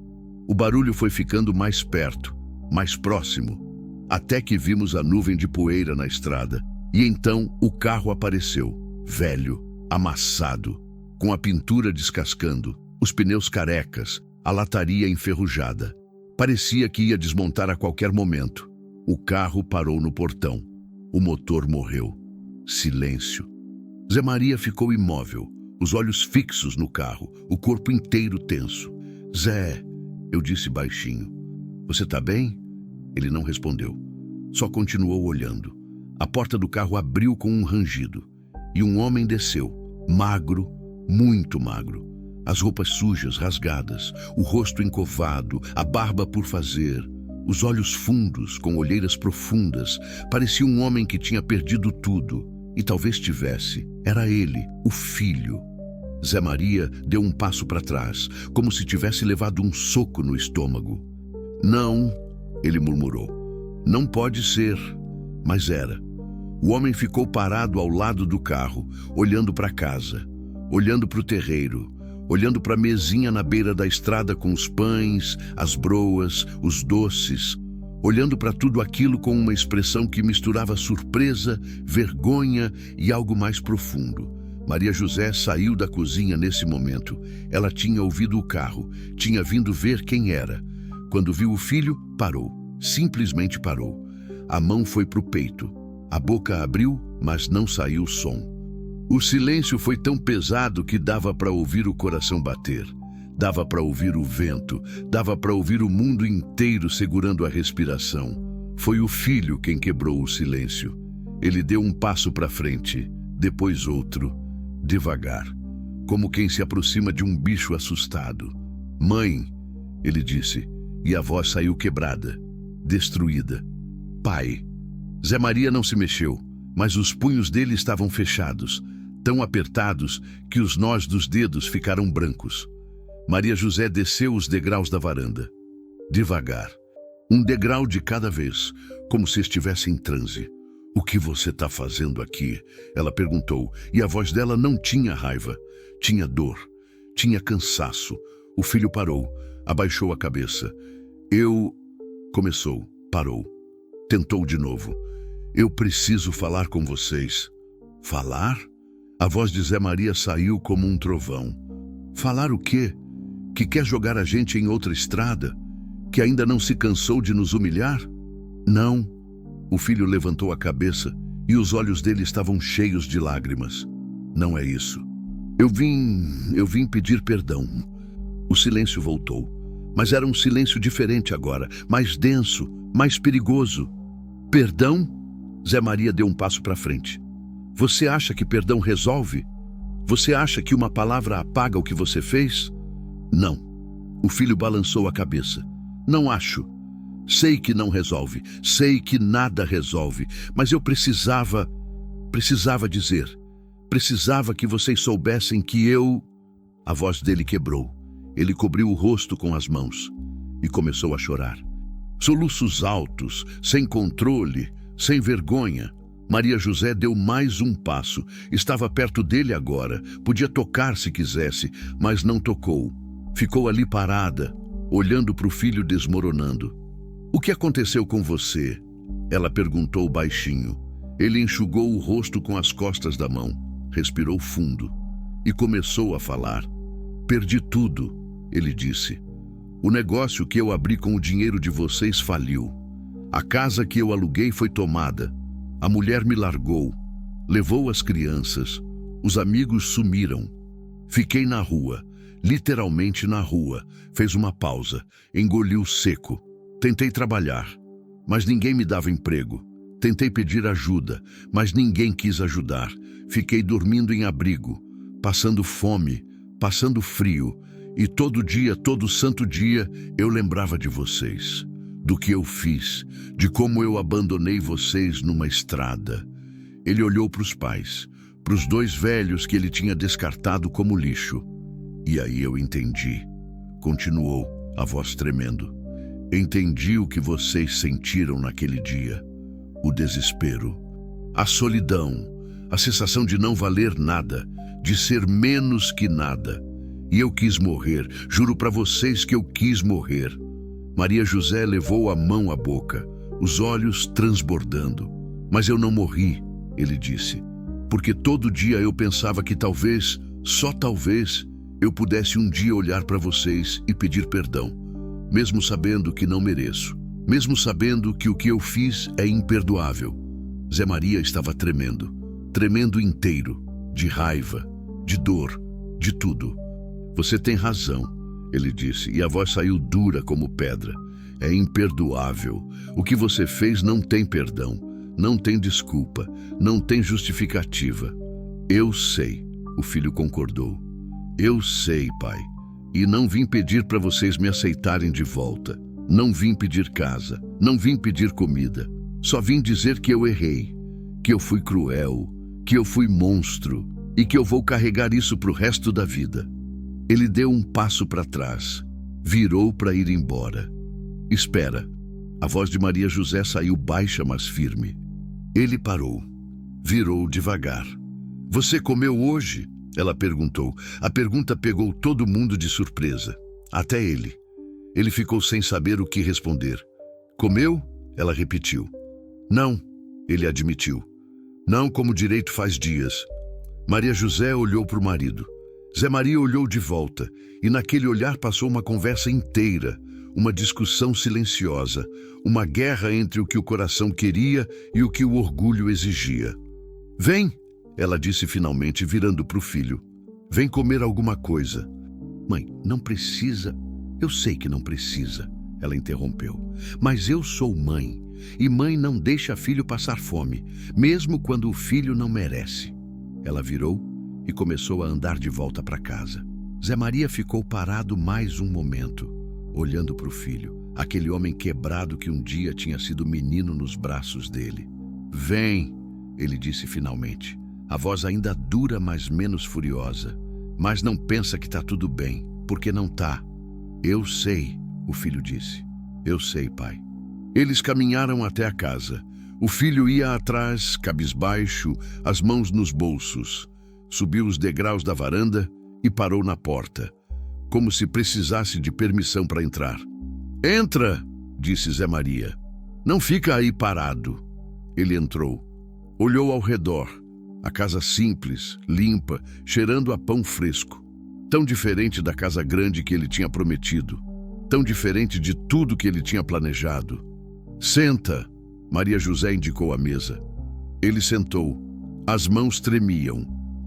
O barulho foi ficando mais perto, mais próximo, até que vimos a nuvem de poeira na estrada. E então o carro apareceu, velho, amassado, com a pintura descascando, os pneus carecas, a lataria enferrujada. Parecia que ia desmontar a qualquer momento. O carro parou no portão. O motor morreu. Silêncio. Zé Maria ficou imóvel, os olhos fixos no carro, o corpo inteiro tenso. Zé, eu disse baixinho. Você tá bem? Ele não respondeu. Só continuou olhando. A porta do carro abriu com um rangido. E um homem desceu, magro, muito magro. As roupas sujas, rasgadas, o rosto encovado, a barba por fazer, os olhos fundos, com olheiras profundas. Parecia um homem que tinha perdido tudo. E talvez tivesse. Era ele, o filho. Zé Maria deu um passo para trás, como se tivesse levado um soco no estômago. Não, ele murmurou. Não pode ser. Mas era. O homem ficou parado ao lado do carro, olhando para casa, olhando para o terreiro, olhando para a mesinha na beira da estrada com os pães, as broas, os doces, olhando para tudo aquilo com uma expressão que misturava surpresa, vergonha e algo mais profundo. Maria José saiu da cozinha nesse momento. Ela tinha ouvido o carro, tinha vindo ver quem era. Quando viu o filho, parou. Simplesmente parou. A mão foi para o peito. A boca abriu, mas não saiu som. O silêncio foi tão pesado que dava para ouvir o coração bater. Dava para ouvir o vento, dava para ouvir o mundo inteiro segurando a respiração. Foi o filho quem quebrou o silêncio. Ele deu um passo para frente, depois outro, devagar. como quem se aproxima de um bicho assustado. Mãe, ele disse, e a voz saiu quebrada, destruída. Pai. Zé Maria não se mexeu, mas os punhos dele estavam fechados, tão apertados que os nós dos dedos ficaram brancos. Maria José desceu os degraus da varanda. Devagar. Um degrau de cada vez, como se estivesse em transe. O que você está fazendo aqui? Ela perguntou, e a voz dela não tinha raiva. Tinha dor, tinha cansaço. O filho parou, abaixou a cabeça. Começou, parou. Tentou de novo. Eu preciso falar com vocês. Falar? A voz de Zé Maria saiu como um trovão. Falar o quê? Que quer jogar a gente em outra estrada? Que ainda não se cansou de nos humilhar? Não. O filho levantou a cabeça e os olhos dele estavam cheios de lágrimas. Não é isso. Eu vim pedir perdão. O silêncio voltou, mas era um silêncio diferente agora, mais denso, mais perigoso. Perdão? Zé Maria deu um passo para frente. Você acha que perdão resolve? Você acha que uma palavra apaga o que você fez? Não. O filho balançou a cabeça. Não acho. Sei que não resolve, sei que nada resolve, mas eu precisava dizer. Precisava que vocês soubessem que eu... A voz dele quebrou. Ele cobriu o rosto com as mãos e começou a chorar. Soluços altos, sem controle, sem vergonha. Maria José deu mais um passo. Estava perto dele agora. Podia tocar se quisesse, mas não tocou. Ficou ali parada, olhando para o filho desmoronando. O que aconteceu com você? Ela perguntou baixinho. Ele enxugou o rosto com as costas da mão, respirou fundo e começou a falar. Perdi tudo, ele disse. O negócio que eu abri com o dinheiro de vocês faliu. A casa que eu aluguei foi tomada. A mulher me largou, levou as crianças. Os amigos sumiram. Fiquei na rua, literalmente na rua. Fez uma pausa, engoliu seco. Tentei trabalhar, mas ninguém me dava emprego. Tentei pedir ajuda, mas ninguém quis ajudar. Fiquei dormindo em abrigo, passando fome, passando frio. E todo dia, todo santo dia, eu lembrava de vocês. Do que eu fiz, de como eu abandonei vocês numa estrada. Ele olhou para os pais, para os dois velhos que ele tinha descartado como lixo. E aí eu entendi. Continuou, a voz tremendo. Entendi o que vocês sentiram naquele dia. O desespero, a solidão, a sensação de não valer nada, de ser menos que nada. E eu quis morrer, juro para vocês que eu quis morrer. Maria José levou a mão à boca, os olhos transbordando. Mas eu não morri, ele disse, porque todo dia eu pensava que talvez, só talvez, eu pudesse um dia olhar para vocês e pedir perdão. Mesmo sabendo que não mereço, mesmo sabendo que o que eu fiz é imperdoável. Zé Maria estava tremendo inteiro, de raiva, de dor, de tudo. Você tem razão, ele disse, e a voz saiu dura como pedra. É imperdoável. O que você fez não tem perdão, não tem desculpa, não tem justificativa. Eu sei, o filho concordou. Eu sei, pai. E não vim pedir para vocês me aceitarem de volta. Não vim pedir casa, não vim pedir comida. Só vim dizer que eu errei, que eu fui cruel, que eu fui monstro e que eu vou carregar isso pro resto da vida. Ele deu um passo para trás, virou para ir embora. Espera. A voz de Maria José saiu baixa, mas firme. Ele parou, virou devagar. Você comeu hoje? Ela perguntou. A pergunta pegou todo mundo de surpresa, até ele. Ele ficou sem saber o que responder. Comeu? Ela repetiu. Não, ele admitiu. Não como direito faz dias. Maria José olhou para o marido. Zé Maria olhou de volta, e naquele olhar passou uma conversa inteira, uma discussão silenciosa, uma guerra entre o que o coração queria e o que o orgulho exigia. Vem! Ela disse finalmente, virando para o filho. Vem comer alguma coisa. Mãe, não precisa. Eu sei que não precisa, ela interrompeu. Mas eu sou mãe, e mãe não deixa filho passar fome, mesmo quando o filho não merece. Ela virou e começou a andar de volta para casa. Zé Maria ficou parado mais um momento, olhando para o filho, aquele homem quebrado que um dia tinha sido menino nos braços dele. Vem, ele disse finalmente, a voz ainda dura, mas menos furiosa. Mas não pensa que está tudo bem, porque não está. Eu sei, o filho disse. Eu sei, pai. Eles caminharam até a casa. O filho ia atrás, cabisbaixo, as mãos nos bolsos. Subiu os degraus da varanda e parou na porta, como se precisasse de permissão para entrar. Entra, disse Zé Maria. Não fica aí parado. Ele entrou. Olhou ao redor. A casa simples, limpa, cheirando a pão fresco. Tão diferente da casa grande que ele tinha prometido. Tão diferente de tudo que ele tinha planejado. Senta, Maria José indicou a mesa. Ele sentou. As mãos tremiam.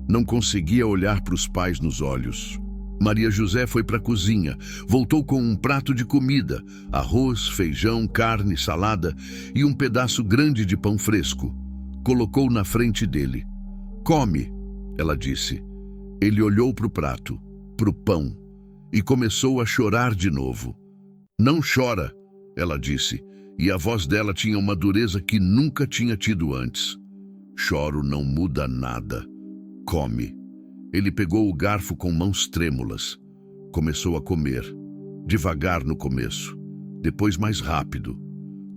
Não conseguia olhar para os pais nos olhos. Maria José foi para a cozinha. Voltou com um prato de comida. Arroz, feijão, carne, salada e um pedaço grande de pão fresco. Colocou na frente dele. Come, ela disse. Ele olhou para o prato, para o pão, e começou a chorar de novo. Não chora, ela disse, e a voz dela tinha uma dureza que nunca tinha tido antes. Choro não muda nada. Come. Ele pegou o garfo com mãos trêmulas. Começou a comer, devagar no começo, depois mais rápido,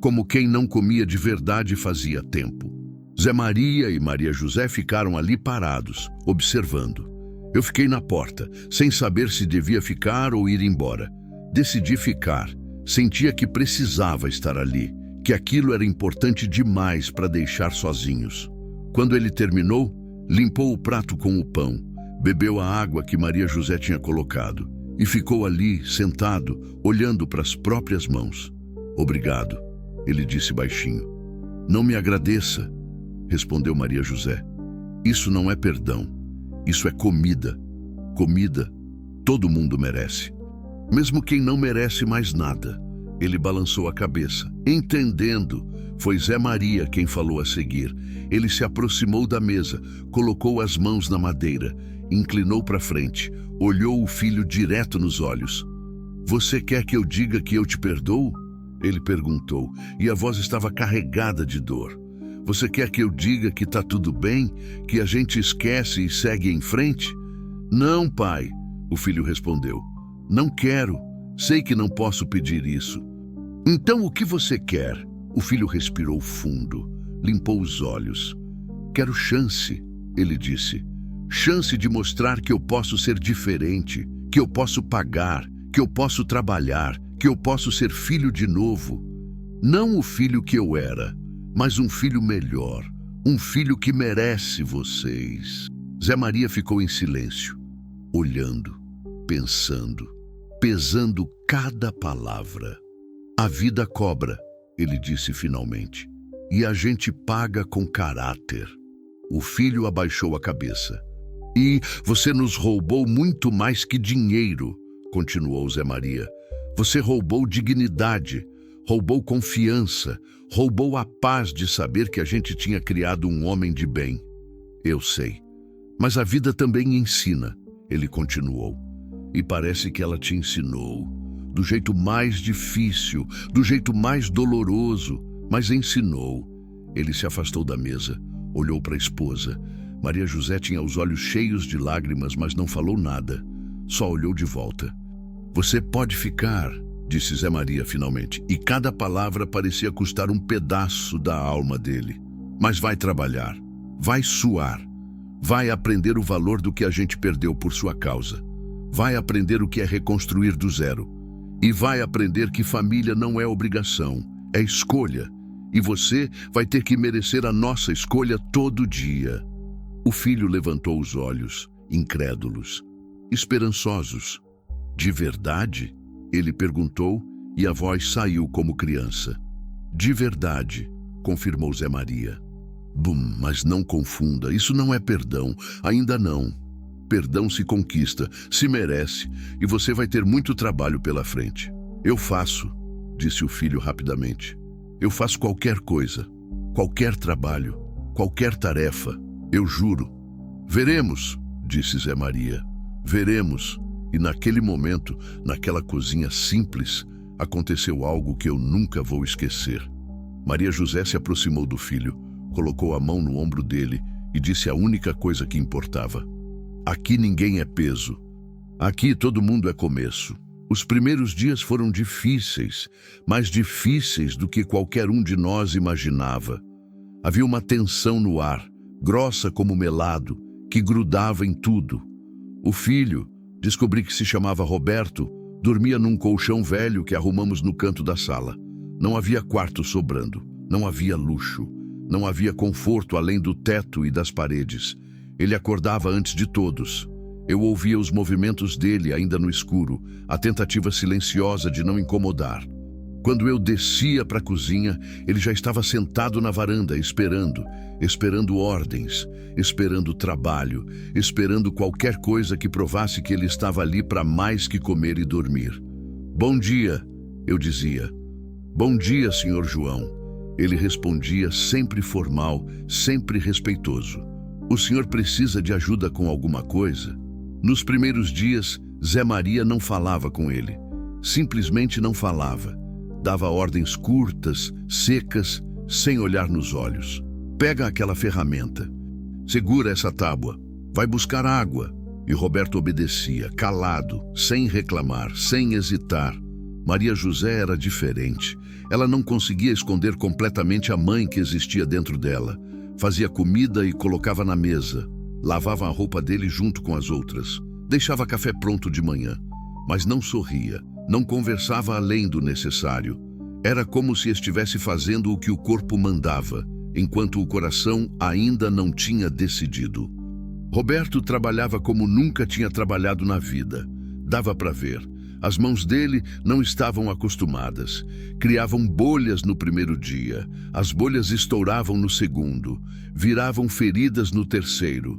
como quem não comia de verdade fazia tempo. Zé Maria e Maria José ficaram ali parados, observando. Eu fiquei na porta, sem saber se devia ficar ou ir embora. Decidi ficar. Sentia que precisava estar ali, que aquilo era importante demais para deixar sozinhos. Quando ele terminou, limpou o prato com o pão, bebeu a água que Maria José tinha colocado e ficou ali, sentado, olhando para as próprias mãos. Obrigado, ele disse baixinho. Não me agradeça, respondeu Maria José. Isso não é perdão, isso é comida. Comida, todo mundo merece. Mesmo quem não merece mais nada. Ele balançou a cabeça, entendendo. Foi Zé Maria quem falou a seguir. Ele se aproximou da mesa, colocou as mãos na madeira, inclinou para frente, olhou o filho direto nos olhos. Você quer que eu diga que eu te perdoo? Ele perguntou, e a voz estava carregada de dor. Você quer que eu diga que está tudo bem, que a gente esquece e segue em frente? Não, pai, o filho respondeu. Não quero. Sei que não posso pedir isso. Então o que você quer? O filho respirou fundo, limpou os olhos. Quero chance, ele disse. Chance de mostrar que eu posso ser diferente, que eu posso pagar, que eu posso trabalhar, que eu posso ser filho de novo. Não o filho que eu era, mas um filho melhor, um filho que merece vocês. Zé Maria ficou em silêncio, olhando, pensando, pesando cada palavra. A vida cobra, ele disse finalmente, e a gente paga com caráter. O filho abaixou a cabeça. E você nos roubou muito mais que dinheiro, continuou Zé Maria. Você roubou dignidade, roubou confiança, roubou a paz de saber que a gente tinha criado um homem de bem. Eu sei, mas a vida também ensina, ele continuou. E parece que ela te ensinou, do jeito mais difícil, do jeito mais doloroso, mas ensinou. Ele se afastou da mesa, olhou para a esposa. Maria José tinha os olhos cheios de lágrimas, mas não falou nada, só olhou de volta. Você pode ficar, disse Zé Maria finalmente, e cada palavra parecia custar um pedaço da alma dele. Mas vai trabalhar, vai suar, vai aprender o valor do que a gente perdeu por sua causa. Vai aprender o que é reconstruir do zero. E vai aprender que família não é obrigação, é escolha. E você vai ter que merecer a nossa escolha todo dia. O filho levantou os olhos, incrédulos, esperançosos. De verdade? Ele perguntou, e a voz saiu como criança. De verdade, confirmou Zé Maria. Bum, mas não confunda, isso não é perdão, ainda não. Perdão se conquista, se merece, e você vai ter muito trabalho pela frente. Eu faço, disse o filho rapidamente. Eu faço qualquer coisa, qualquer trabalho, qualquer tarefa, eu juro. Veremos, disse Zé Maria. Veremos. E naquele momento, naquela cozinha simples, aconteceu algo que eu nunca vou esquecer. Maria José se aproximou do filho, colocou a mão no ombro dele e disse a única coisa que importava: aqui ninguém é peso. Aqui todo mundo é começo. Os primeiros dias foram difíceis, mais difíceis do que qualquer um de nós imaginava. Havia uma tensão no ar, grossa como melado, que grudava em tudo. O filho, descobri que se chamava Roberto, dormia num colchão velho que arrumamos no canto da sala. Não havia quarto sobrando, não havia luxo, não havia conforto além do teto e das paredes. Ele acordava antes de todos. Eu ouvia os movimentos dele ainda no escuro, a tentativa silenciosa de não incomodar. Quando eu descia para a cozinha, ele já estava sentado na varanda, esperando ordens, esperando trabalho, esperando qualquer coisa que provasse que ele estava ali para mais que comer e dormir. Bom dia, eu dizia. Bom dia, senhor João. Ele respondia sempre formal, sempre respeitoso. O senhor precisa de ajuda com alguma coisa? Nos primeiros dias, Zé Maria não falava com ele. Simplesmente não falava. Dava ordens curtas, secas, sem olhar nos olhos. Pega aquela ferramenta. Segura essa tábua. Vai buscar água. E Roberto obedecia, calado, sem reclamar, sem hesitar. Maria José era diferente. Ela não conseguia esconder completamente a mãe que existia dentro dela. Fazia comida e colocava na mesa. Lavava a roupa dele junto com as outras. Deixava café pronto de manhã. Mas não sorria, não conversava além do necessário. Era como se estivesse fazendo o que o corpo mandava, enquanto o coração ainda não tinha decidido. Roberto trabalhava como nunca tinha trabalhado na vida. Dava para ver. As mãos dele não estavam acostumadas. Criavam bolhas no primeiro dia. As bolhas estouravam no segundo. Viravam feridas no terceiro.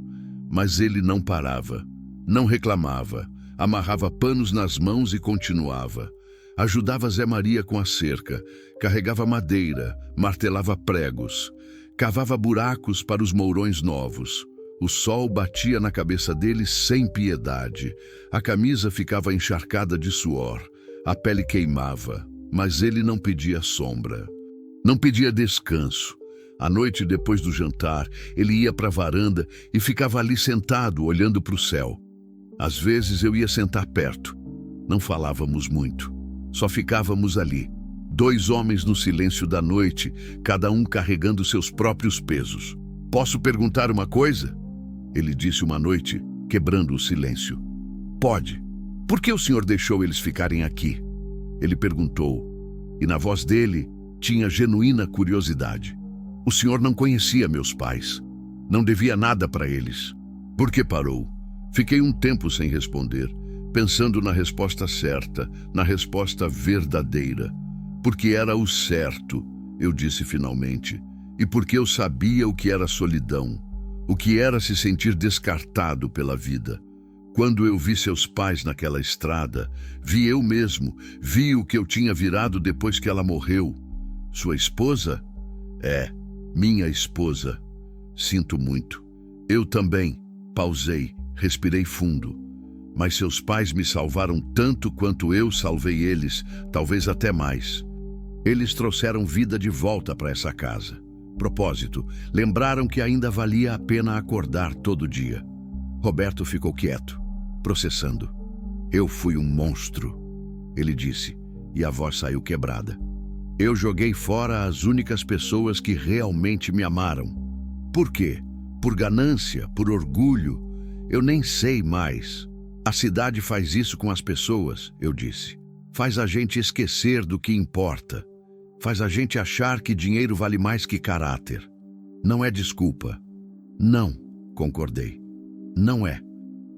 Mas ele não parava. Não reclamava. Amarrava panos nas mãos e continuava. Ajudava Zé Maria com a cerca. Carregava madeira. Martelava pregos. Cavava buracos para os mourões novos. O sol batia na cabeça dele sem piedade. A camisa ficava encharcada de suor. A pele queimava, mas ele não pedia sombra. Não pedia descanso. À noite, depois do jantar, ele ia para a varanda e ficava ali sentado, olhando para o céu. Às vezes eu ia sentar perto. Não falávamos muito. Só ficávamos ali. Dois homens no silêncio da noite, cada um carregando seus próprios pesos. Posso perguntar uma coisa? Ele disse uma noite, quebrando o silêncio. Pode. Por que o senhor deixou eles ficarem aqui? Ele perguntou, e na voz dele tinha genuína curiosidade. O senhor não conhecia meus pais. Não devia nada para eles. Por que parou? Fiquei um tempo sem responder, pensando na resposta certa, na resposta verdadeira. Porque era o certo, eu disse finalmente, e porque eu sabia o que era solidão. O que era se sentir descartado pela vida. Quando eu vi seus pais naquela estrada, vi eu mesmo, vi o que eu tinha virado depois que ela morreu. Sua esposa? É, minha esposa. Sinto muito. Eu também. Pausei, respirei fundo. Mas seus pais me salvaram tanto quanto eu salvei eles, talvez até mais. Eles trouxeram vida de volta para essa casa. Propósito, lembraram que ainda valia a pena acordar todo dia. Roberto ficou quieto, processando. Eu fui um monstro, ele disse, e a voz saiu quebrada. Eu joguei fora as únicas pessoas que realmente me amaram. Por quê? Por ganância, por orgulho? Eu nem sei mais. A cidade faz isso com as pessoas, eu disse. Faz a gente esquecer do que importa. Faz a gente achar que dinheiro vale mais que caráter. Não é desculpa. Não, concordei. Não é.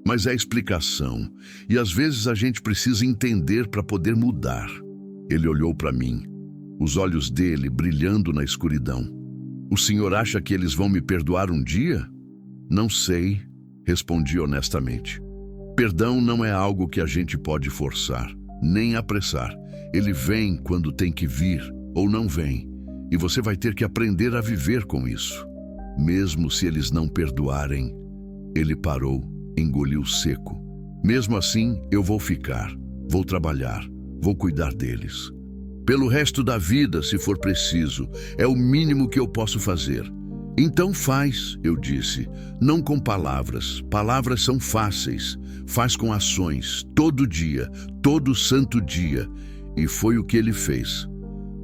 Mas é explicação. E às vezes a gente precisa entender para poder mudar. Ele olhou para mim, os olhos dele brilhando na escuridão. O senhor acha que eles vão me perdoar um dia? Não sei, respondi honestamente. Perdão não é algo que a gente pode forçar, nem apressar. Ele vem quando tem que vir, ou não vem, e você vai ter que aprender a viver com isso. Mesmo se eles não perdoarem. Ele parou, Engoliu seco. Mesmo assim, eu vou ficar. Vou trabalhar. Vou cuidar deles. Pelo resto da vida, se for preciso. É o mínimo que eu posso fazer. Então faz, eu disse. Não com palavras. Palavras são fáceis. Faz com ações. Todo dia. Todo santo dia. E foi o que ele fez.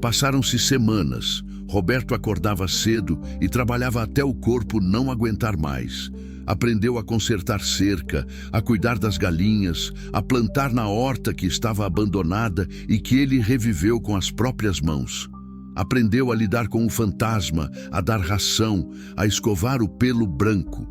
Passaram-se semanas. Roberto acordava cedo e trabalhava até o corpo não aguentar mais. Aprendeu a consertar cerca, a cuidar das galinhas, a plantar na horta que estava abandonada e que ele reviveu com as próprias mãos. Aprendeu a lidar com o fantasma, a dar ração, a escovar o pelo branco.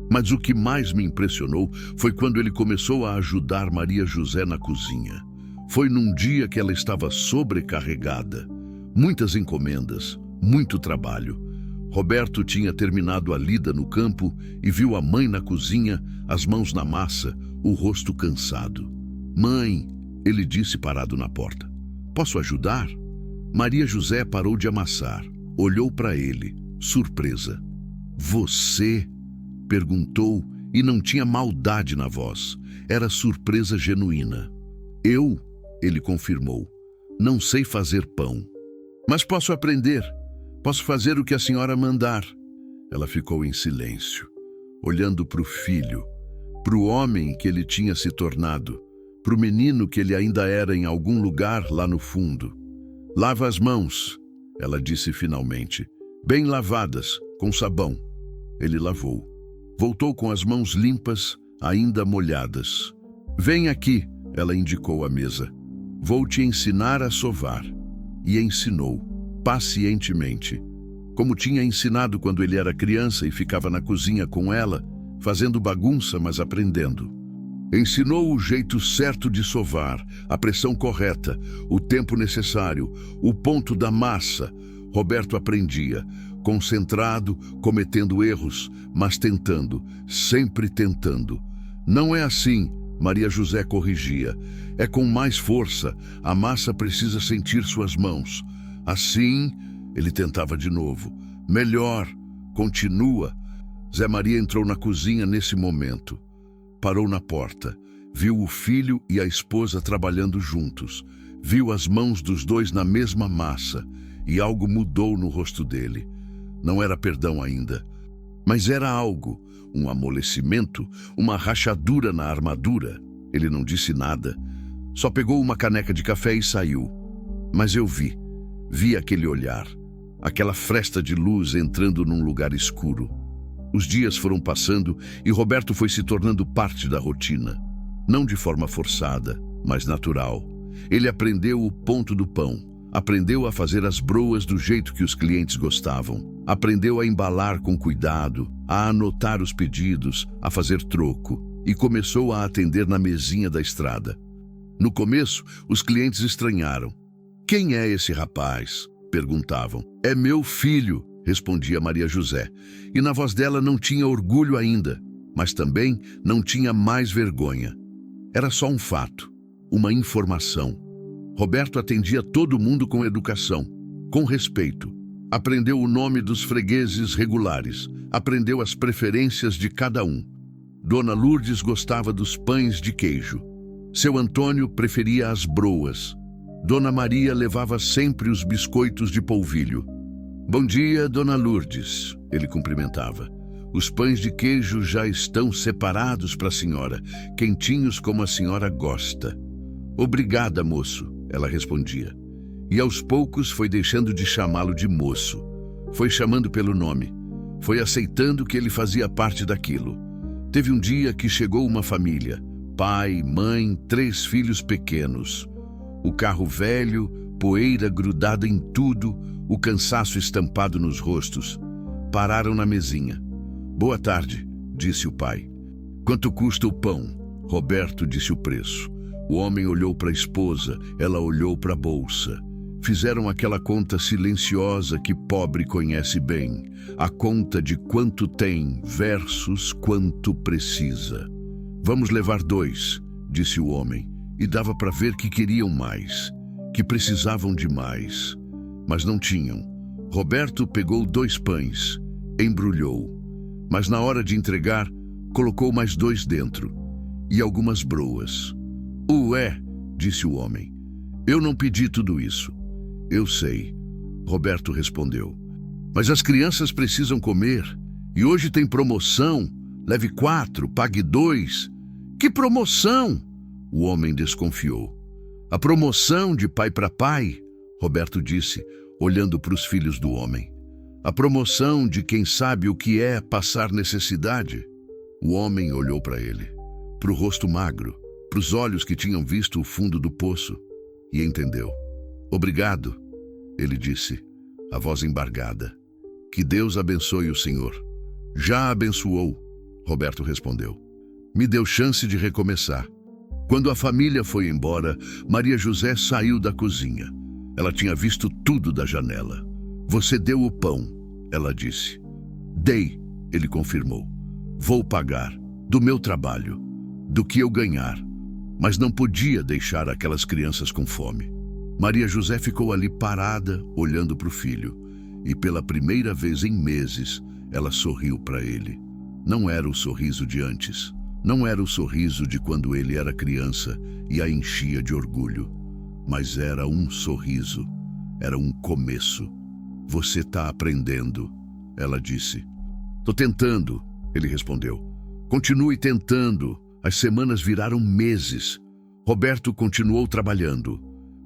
Mas o que mais me impressionou foi quando ele começou a ajudar Maria José na cozinha. Foi num dia que ela estava sobrecarregada. Muitas encomendas, muito trabalho. Roberto tinha terminado a lida no campo e viu a mãe na cozinha, as mãos na massa, o rosto cansado. "Mãe", ele disse parado na porta. "Posso ajudar?" Maria José parou de amassar, olhou para ele, surpresa. "Você?", perguntou, e não tinha maldade na voz. Era surpresa genuína. "Eu", ele confirmou. "Não sei fazer pão. Mas posso aprender. Posso fazer o que a senhora mandar." Ela ficou em silêncio, olhando para o filho, para o homem que ele tinha se tornado, para o menino que ele ainda era em algum lugar lá no fundo. "Lava as mãos", ela disse finalmente. "Bem lavadas, com sabão." Ele lavou. Voltou com as mãos limpas, ainda molhadas. "Vem aqui", ela indicou a mesa. "Vou te ensinar a sovar." E ensinou, pacientemente, como tinha ensinado quando ele era criança e ficava na cozinha com ela, fazendo bagunça, mas aprendendo. Ensinou o jeito certo de sovar, a pressão correta, o tempo necessário, o ponto da massa. Roberto aprendia, concentrado, cometendo erros, mas tentando, sempre tentando. "Não é assim", Maria José corrigia. "É com mais força, a massa precisa sentir suas mãos." "Assim", ele tentava de novo. "Melhor, continua." Zé Maria entrou na cozinha nesse momento. Parou na porta. Viu o filho e a esposa trabalhando juntos. Viu as mãos dos dois na mesma massa. E algo mudou no rosto dele. Não era perdão ainda. Mas era algo, um amolecimento, uma rachadura na armadura. Ele não disse nada. Só pegou uma caneca de café e saiu. Mas eu vi aquele olhar, aquela fresta de luz entrando num lugar escuro. Os dias foram passando e Roberto foi se tornando parte da rotina. Não de forma forçada, mas natural. Ele aprendeu o ponto do pão, aprendeu a fazer as broas do jeito que os clientes gostavam, aprendeu a embalar com cuidado, a anotar os pedidos, a fazer troco, e começou a atender na mesinha da estrada. No começo, os clientes estranharam. "Quem é esse rapaz?", perguntavam. "É meu filho", respondia Maria José. E na voz dela não tinha orgulho ainda, mas também não tinha mais vergonha. Era só um fato, uma informação. Roberto atendia todo mundo com educação, com respeito. Aprendeu o nome dos fregueses regulares, aprendeu as preferências de cada um. Dona Lourdes gostava dos pães de queijo. Seu Antônio preferia as broas. Dona Maria levava sempre os biscoitos de polvilho. "Bom dia, Dona Lourdes", ele cumprimentava. "Os pães de queijo já estão separados para a senhora, quentinhos como a senhora gosta." "Obrigada, moço", ela respondia. E aos poucos foi deixando de chamá-lo de moço. Foi chamando pelo nome. Foi aceitando que ele fazia parte daquilo. Teve um dia que chegou uma família. Pai, mãe, 3 filhos pequenos. O carro velho, poeira grudada em tudo, o cansaço estampado nos rostos. Pararam na mesinha. "Boa tarde", disse o pai. "Quanto custa o pão?" Roberto disse o preço. O homem olhou para a esposa, ela olhou para a bolsa. Fizeram aquela conta silenciosa que pobre conhece bem. A conta de quanto tem versus quanto precisa. "Vamos levar 2", disse o homem, e dava para ver que queriam mais, que precisavam de mais, mas não tinham. Roberto pegou 2 pães, embrulhou, mas na hora de entregar, Colocou mais 2 dentro e algumas broas. Ué, disse o homem. Eu não pedi tudo isso. Eu sei, Roberto respondeu. Mas as crianças precisam comer. E hoje tem promoção. Leve 4, pague 2. Que promoção? O homem desconfiou. A promoção de pai para pai, Roberto disse, olhando para os filhos do homem. A promoção de quem sabe o que é passar necessidade. O homem olhou para ele, para o rosto magro, para os olhos que tinham visto o fundo do poço, e entendeu. Obrigado, ele disse, a voz embargada. Que Deus abençoe o senhor. Já abençoou, Roberto respondeu. Me deu chance de recomeçar. Quando a família foi embora, Maria José saiu da cozinha. Ela tinha visto tudo da janela. Você deu o pão, ela disse. Dei, ele confirmou. Vou pagar, do meu trabalho, do que eu ganhar. Mas não podia deixar aquelas crianças com fome. Maria José ficou ali parada, olhando para o filho. E pela primeira vez em meses, ela sorriu para ele. Não era o sorriso de antes. Não era o sorriso de quando ele era criança e a enchia de orgulho. Mas era um sorriso. Era um começo. Você está aprendendo, ela disse. Tô tentando, ele respondeu. Continue tentando. As semanas viraram meses. Roberto continuou trabalhando.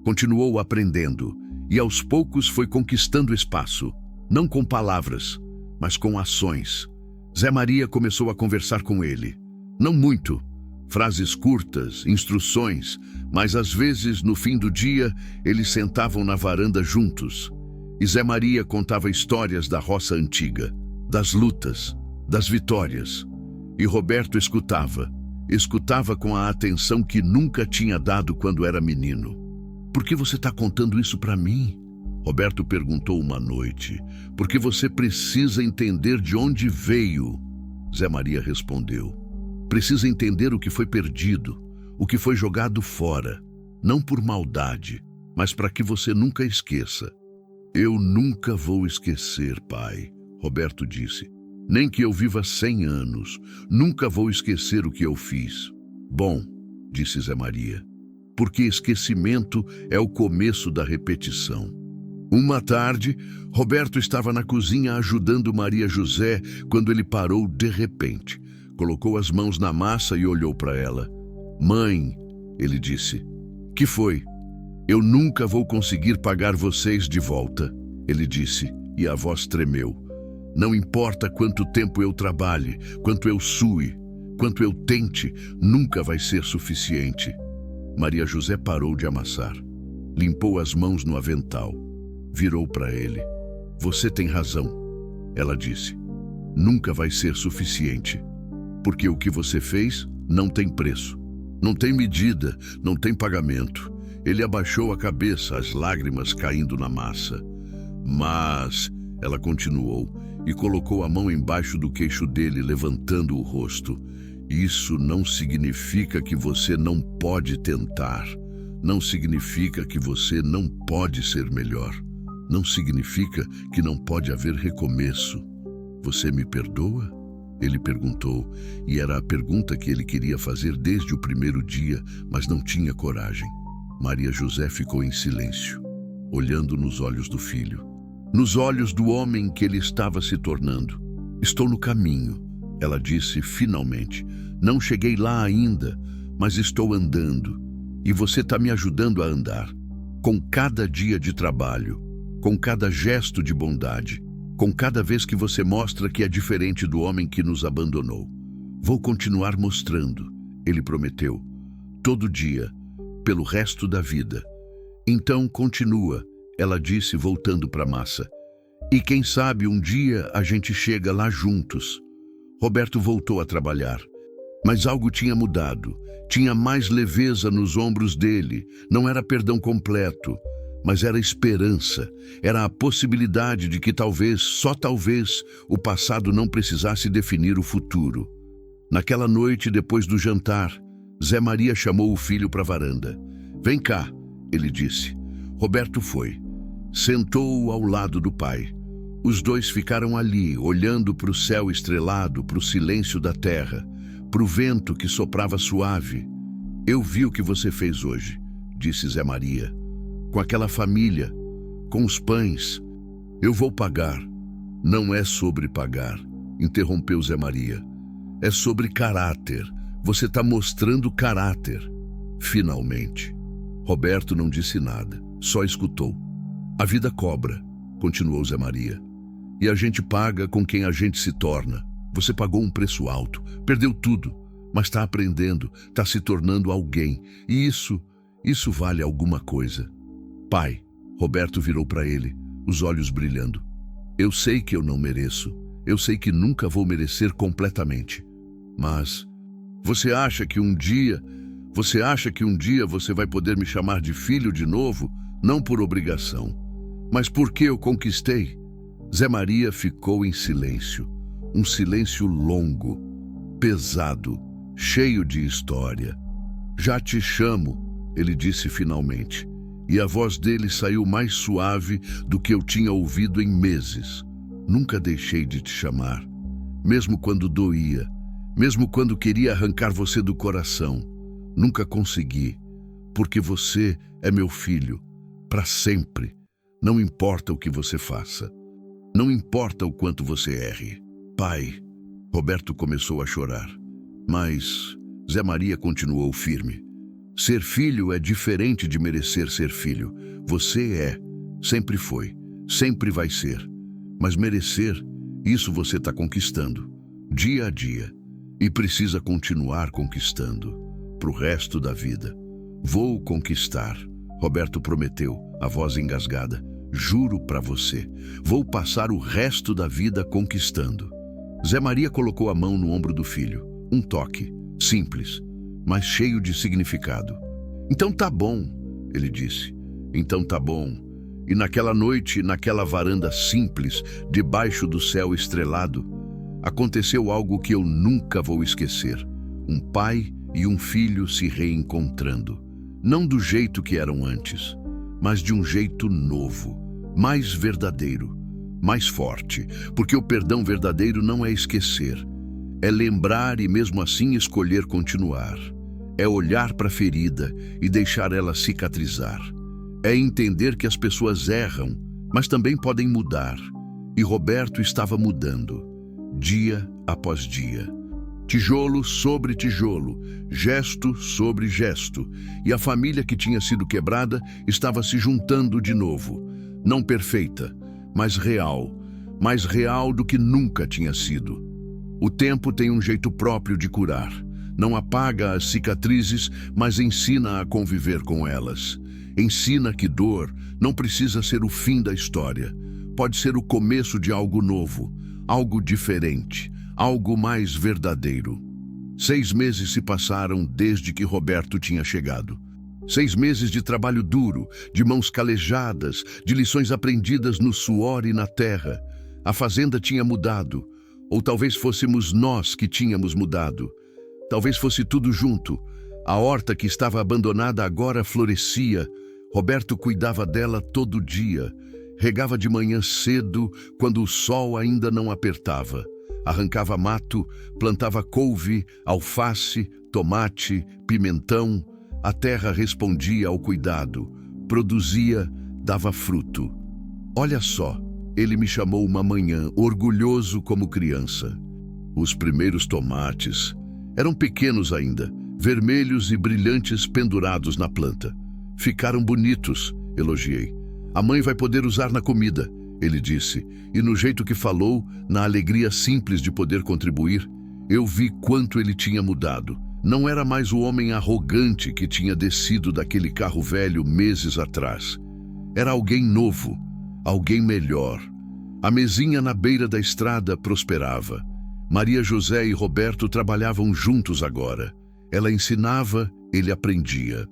Continuou aprendendo. E aos poucos foi conquistando espaço. Não com palavras, mas com ações. Zé Maria começou a conversar com ele. Não muito. Frases curtas, instruções, mas às vezes, no fim do dia, eles sentavam na varanda juntos. E Zé Maria contava histórias da roça antiga, das lutas, das vitórias. E Roberto escutava com a atenção que nunca tinha dado quando era menino. Por que você está contando isso para mim? Roberto perguntou uma noite. Porque você precisa entender de onde veio. Zé Maria respondeu. Precisa entender o que foi perdido, o que foi jogado fora. Não por maldade, mas para que você nunca esqueça. Eu nunca vou esquecer, pai, Roberto disse. Nem que eu viva 100 anos, nunca vou esquecer o que eu fiz. Bom, disse Zé Maria, porque esquecimento é o começo da repetição. Uma tarde, Roberto estava na cozinha ajudando Maria José quando ele parou de repente. Colocou as mãos na massa e olhou para ela. Mãe, ele disse. Que foi? Eu nunca vou conseguir pagar vocês de volta, ele disse, e a voz tremeu. Não importa quanto tempo eu trabalhe, quanto eu sue, quanto eu tente, nunca vai ser suficiente. Maria José parou de amassar. Limpou as mãos no avental. Virou para ele. Você tem razão, ela disse. Nunca vai ser suficiente. Porque o que você fez não tem preço. Não tem medida, não tem pagamento. Ele abaixou a cabeça, as lágrimas caindo na massa. Mas, ela continuou, e colocou a mão embaixo do queixo dele, levantando o rosto. Isso não significa que você não pode tentar. Não significa que você não pode ser melhor. Não significa que não pode haver recomeço. Você me perdoa? Ele perguntou, e era a pergunta que ele queria fazer desde o primeiro dia, mas não tinha coragem. Maria José ficou em silêncio, olhando nos olhos do filho, nos olhos do homem que ele estava se tornando. Estou no caminho, ela disse finalmente. Não cheguei lá ainda, mas estou andando, e você está me ajudando a andar. Com cada dia de trabalho, com cada gesto de bondade, com cada vez que você mostra que é diferente do homem que nos abandonou. Vou continuar mostrando, ele prometeu, todo dia, pelo resto da vida. Então continua, ela disse voltando para a massa. E quem sabe um dia a gente chega lá juntos. Roberto voltou a trabalhar, mas algo tinha mudado. Tinha mais leveza nos ombros dele. Não era perdão completo, mas era esperança. Era a possibilidade de que talvez, só talvez, o passado não precisasse definir o futuro. Naquela noite, depois do jantar, Zé Maria chamou o filho para a varanda. Vem cá, ele disse. Roberto foi. Sentou-o ao lado do pai. Os dois ficaram ali, olhando para o céu estrelado, para o silêncio da terra. pro vento que soprava suave. Eu vi o que você fez hoje, disse Zé Maria. Com aquela família, com os pães. Eu vou pagar. Não é sobre pagar, interrompeu Zé Maria. É sobre caráter. Você está mostrando caráter. Finalmente. Roberto não disse nada, só escutou. A vida cobra, continuou Zé Maria. E a gente paga com quem a gente se torna. Você pagou um preço alto, perdeu tudo, mas está aprendendo, está se tornando alguém. E isso vale alguma coisa. Pai, Roberto virou para ele, os olhos brilhando. Eu sei que eu não mereço, eu sei que nunca vou merecer completamente. Mas você acha que um dia você vai poder me chamar de filho de novo? Não por obrigação, mas porque eu conquistei. Zé Maria ficou em silêncio, um silêncio longo, pesado, cheio de história. Já te chamo, ele disse finalmente, e a voz dele saiu mais suave do que eu tinha ouvido em meses. Nunca deixei de te chamar, mesmo quando doía, mesmo quando queria arrancar você do coração. Nunca consegui, porque você é meu filho, para sempre. Não importa o que você faça. Não importa o quanto você erre. Pai, Roberto começou a chorar. Mas Zé Maria continuou firme. Ser filho é diferente de merecer ser filho. Você é, sempre foi, sempre vai ser. Mas merecer, isso você está conquistando, dia a dia. E precisa continuar conquistando, pro resto da vida. Vou conquistar, Roberto prometeu, a voz engasgada. Juro para você, vou passar o resto da vida conquistando. Zé Maria colocou a mão no ombro do filho. Um toque, simples, mas cheio de significado. Então tá bom, ele disse. Então tá bom. E naquela noite, naquela varanda simples, debaixo do céu estrelado, aconteceu algo que eu nunca vou esquecer. Um pai e um filho se reencontrando. Não do jeito que eram antes, mas de um jeito novo, mais verdadeiro, mais forte, porque o perdão verdadeiro não é esquecer, é lembrar e mesmo assim escolher continuar, é olhar para a ferida e deixar ela cicatrizar, é entender que as pessoas erram, mas também podem mudar, e Roberto estava mudando, dia após dia. Tijolo sobre tijolo, gesto sobre gesto, e a família que tinha sido quebrada estava se juntando de novo. Não perfeita, mas real, mais real do que nunca tinha sido. O tempo tem um jeito próprio de curar. Não apaga as cicatrizes, mas ensina a conviver com elas. Ensina que dor não precisa ser o fim da história. Pode ser o começo de algo novo, algo diferente, algo mais verdadeiro. 6 meses se passaram desde que Roberto tinha chegado. 6 meses de trabalho duro, de mãos calejadas, de lições aprendidas no suor e na terra. A fazenda tinha mudado, ou talvez fôssemos nós que tínhamos mudado. Talvez fosse tudo junto. A horta que estava abandonada agora florescia. Roberto cuidava dela todo dia. Regava de manhã cedo, quando o sol ainda não apertava. Arrancava mato, plantava couve, alface, tomate, pimentão. A terra respondia ao cuidado, produzia, dava fruto. Olha só, ele me chamou uma manhã, orgulhoso como criança. Os primeiros tomates eram pequenos ainda, vermelhos e brilhantes pendurados na planta. Ficaram bonitos, elogiei. A mãe vai poder usar na comida, ele disse, e no jeito que falou, na alegria simples de poder contribuir, eu vi quanto ele tinha mudado. Não era mais o homem arrogante que tinha descido daquele carro velho meses atrás. Era alguém novo, alguém melhor. A mesinha na beira da estrada prosperava. Maria José e Roberto trabalhavam juntos agora. Ela ensinava, ele aprendia.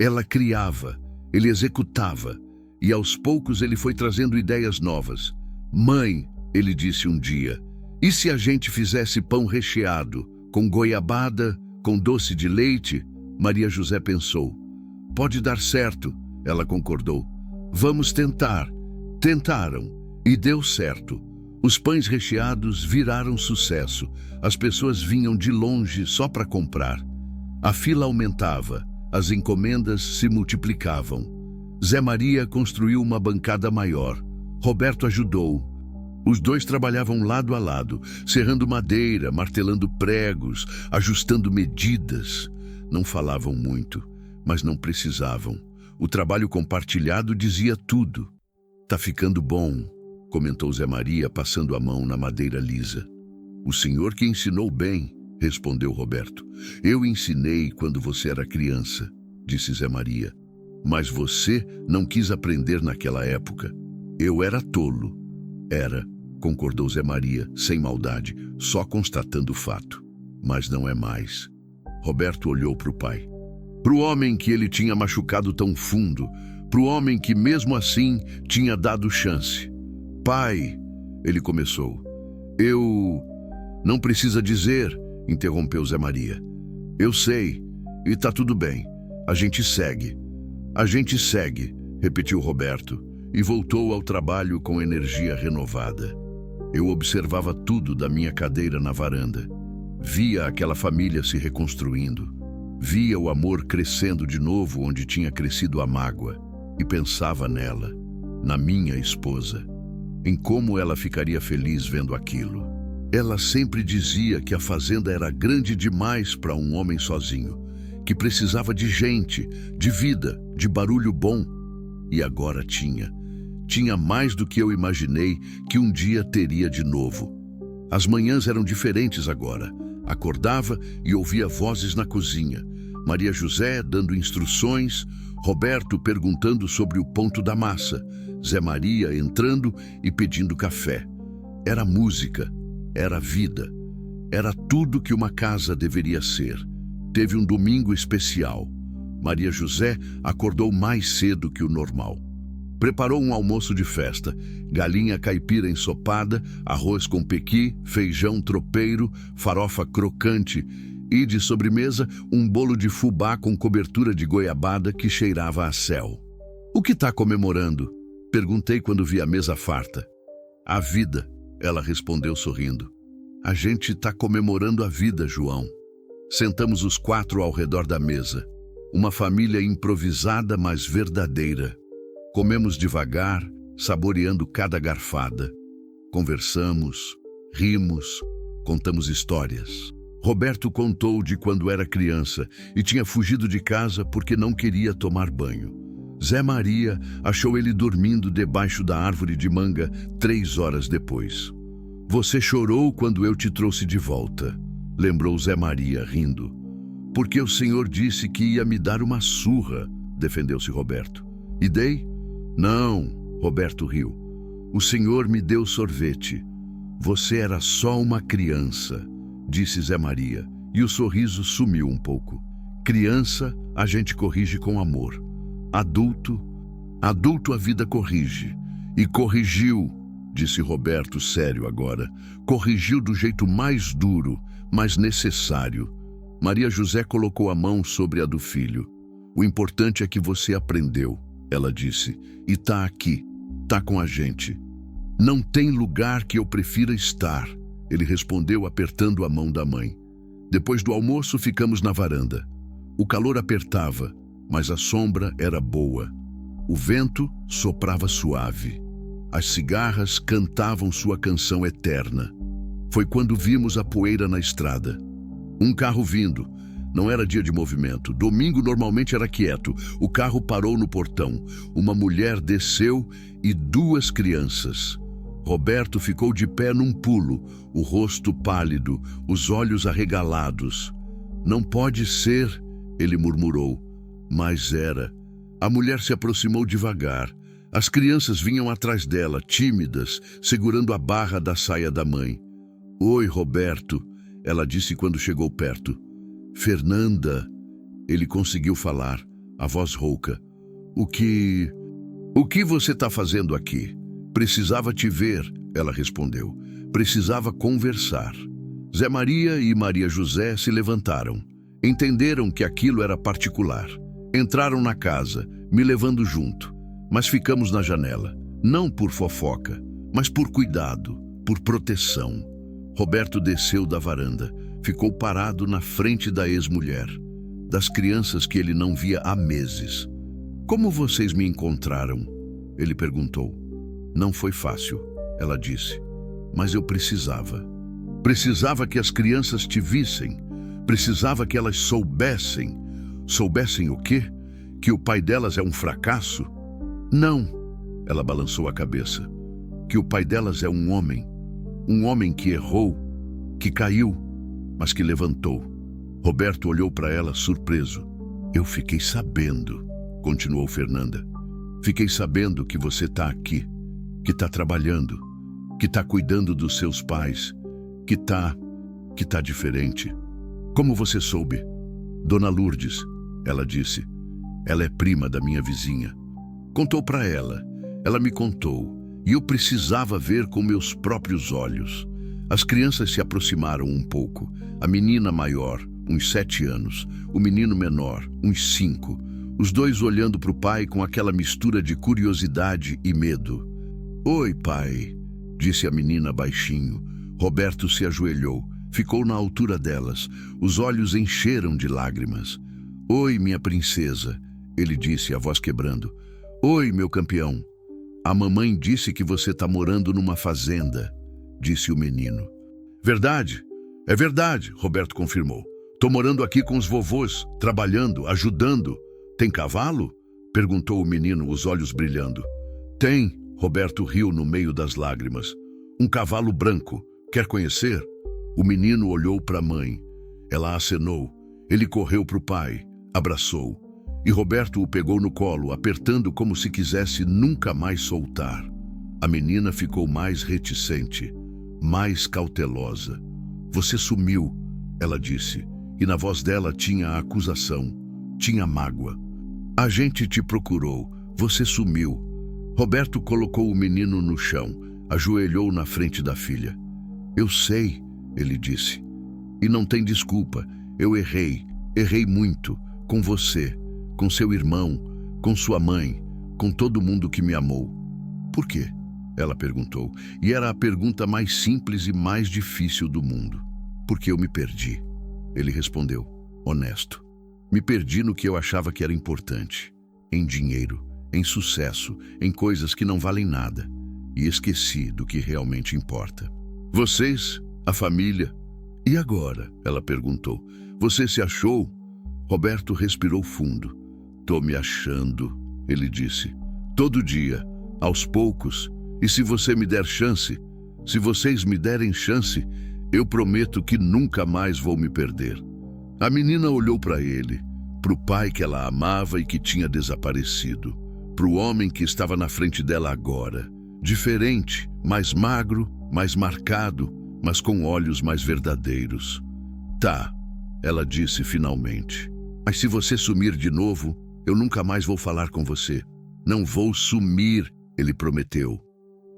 Ela criava, ele executava. E aos poucos ele foi trazendo ideias novas. Mãe, ele disse um dia, e se a gente fizesse pão recheado, com goiabada, com doce de leite? Maria José pensou. Pode dar certo, ela concordou. Vamos tentar. Tentaram, e deu certo. Os pães recheados viraram sucesso. As pessoas vinham de longe só para comprar. A fila aumentava, as encomendas se multiplicavam. Zé Maria construiu uma bancada maior. Roberto ajudou. Os dois trabalhavam lado a lado, serrando madeira, martelando pregos, ajustando medidas. Não falavam muito, mas não precisavam. O trabalho compartilhado dizia tudo. "Tá ficando bom", comentou Zé Maria, passando a mão na madeira lisa. "O senhor que ensinou bem", respondeu Roberto. "Eu ensinei quando você era criança", disse Zé Maria. "Mas você não quis aprender naquela época." "Eu era tolo." "Era", concordou Zé Maria, sem maldade, só constatando o fato. "Mas não é mais." Roberto olhou para o pai. Para o homem que ele tinha machucado tão fundo, para o homem que mesmo assim tinha dado chance. "Pai", ele começou. "Eu... Não precisa dizer", interrompeu Zé Maria. "Eu sei, e tá tudo bem. A gente segue." "A gente segue", repetiu Roberto, e voltou ao trabalho com energia renovada. Eu observava tudo da minha cadeira na varanda. Via aquela família se reconstruindo. Via o amor crescendo de novo onde tinha crescido a mágoa. E pensava nela, na minha esposa, em como ela ficaria feliz vendo aquilo. Ela sempre dizia que a fazenda era grande demais para um homem sozinho, que precisava de gente, de vida, de barulho bom. E agora tinha mais do que eu imaginei que um dia teria de novo. As manhãs eram diferentes agora. Acordava e ouvia vozes na cozinha. Maria José dando instruções, Roberto perguntando sobre o ponto da massa, Zé Maria entrando e pedindo café. Era música, era vida, era tudo que uma casa deveria ser. Teve um domingo especial. Maria José acordou mais cedo que o normal. Preparou um almoço de festa, galinha caipira ensopada, arroz com pequi, feijão tropeiro, farofa crocante e, de sobremesa, um bolo de fubá com cobertura de goiabada que cheirava a céu. "O que tá comemorando?", perguntei quando vi a mesa farta. "A vida", ela respondeu sorrindo. "A gente tá comemorando a vida, João." Sentamos os 4 ao redor da mesa. Uma família improvisada, mas verdadeira. Comemos devagar, saboreando cada garfada. Conversamos, rimos, contamos histórias. Roberto contou de quando era criança e tinha fugido de casa porque não queria tomar banho. Zé Maria achou ele dormindo debaixo da árvore de manga 3 horas depois. "Você chorou quando eu te trouxe de volta", lembrou Zé Maria, rindo. "Porque o senhor disse que ia me dar uma surra", defendeu-se Roberto. "E dei?" "Não", Roberto riu. "O senhor me deu sorvete. Você era só uma criança", disse Zé Maria, e o sorriso sumiu um pouco. "Criança, a gente corrige com amor. Adulto a vida corrige." "E corrigiu", disse Roberto sério agora. "Corrigiu do jeito mais duro, mas necessário." Maria José colocou a mão sobre a do filho. "O importante é que você aprendeu", ela disse, "e tá aqui, tá com a gente." "Não tem lugar que eu prefira estar", ele respondeu apertando a mão da mãe. Depois do almoço ficamos na varanda. O calor apertava, mas a sombra era boa. O vento soprava suave. As cigarras cantavam sua canção eterna. Foi quando vimos a poeira na estrada. Um carro vindo. Não era dia de movimento. Domingo normalmente era quieto. O carro parou no portão. Uma mulher desceu e 2 crianças. Roberto ficou de pé num pulo, o rosto pálido, os olhos arregalados. "Não pode ser", ele murmurou. Mas era. A mulher se aproximou devagar. As crianças vinham atrás dela, tímidas, segurando a barra da saia da mãe. "Oi, Roberto", ela disse quando chegou perto. "Fernanda", ele conseguiu falar, a voz rouca. O que você está fazendo aqui?" "Precisava te ver", ela respondeu. "Precisava conversar." Zé Maria e Maria José se levantaram. Entenderam que aquilo era particular. Entraram na casa, me levando junto. Mas ficamos na janela, não por fofoca, mas por cuidado, por proteção. Roberto desceu da varanda, ficou parado na frente da ex-mulher, das crianças que ele não via há meses. "Como vocês me encontraram?" ele perguntou. "Não foi fácil", ela disse, "mas eu precisava. Precisava que as crianças te vissem. Precisava que elas soubessem." "Soubessem o quê? Que o pai delas é um fracasso?" "Não", ela balançou a cabeça. "Que o pai delas é um homem que errou, que caiu, mas que levantou." Roberto olhou para ela surpreso. "Eu fiquei sabendo", continuou Fernanda. "Fiquei sabendo que você está aqui, que está trabalhando, que está cuidando dos seus pais, que tá diferente." "Como você soube?" "Dona Lourdes", ela disse. "Ela é prima da minha vizinha. Contou para ela. Ela me contou, e eu precisava ver com meus próprios olhos." As crianças se aproximaram um pouco. A menina maior, uns 7 anos, o menino menor, uns 5. Os dois olhando para o pai com aquela mistura de curiosidade e medo. "Oi, pai", disse a menina baixinho. Roberto se ajoelhou, ficou na altura delas. Os olhos encheram de lágrimas. "Oi, minha princesa", ele disse, a voz quebrando. "Oi, meu campeão." "A mamãe disse que você está morando numa fazenda", disse o menino. "Verdade, é verdade", Roberto confirmou. "Tô morando aqui com os vovôs, trabalhando, ajudando." "Tem cavalo?" perguntou o menino, os olhos brilhando. "Tem", Roberto riu no meio das lágrimas. "Um cavalo branco. Quer conhecer?" O menino olhou para a mãe. Ela acenou. Ele correu para o pai, abraçou. E Roberto o pegou no colo, apertando como se quisesse nunca mais soltar. A menina ficou mais reticente, mais cautelosa. "Você sumiu", ela disse, e na voz dela tinha a acusação, tinha mágoa. "A gente te procurou, você sumiu." Roberto colocou o menino no chão, ajoelhou na frente da filha. "Eu sei", ele disse, "e não tem desculpa. Eu errei muito, com você, com seu irmão, com sua mãe, com todo mundo que me amou." "Por quê?" ela perguntou, e era a pergunta mais simples e mais difícil do mundo. "Porque eu me perdi", ele respondeu, honesto. "Me perdi no que eu achava que era importante, em dinheiro, em sucesso, em coisas que não valem nada, e esqueci do que realmente importa. Vocês, a família. E agora?" ela perguntou. "Você se achou?" Roberto respirou fundo. "Tô me achando", ele disse. "Todo dia, aos poucos. E se você me der chance, se vocês me derem chance, eu prometo que nunca mais vou me perder." A menina olhou para ele, para o pai que ela amava e que tinha desaparecido, para o homem que estava na frente dela agora, diferente, mais magro, mais marcado, mas com olhos mais verdadeiros. "Tá", ela disse finalmente. "Mas se você sumir de novo, eu nunca mais vou falar com você." "Não vou sumir", ele prometeu.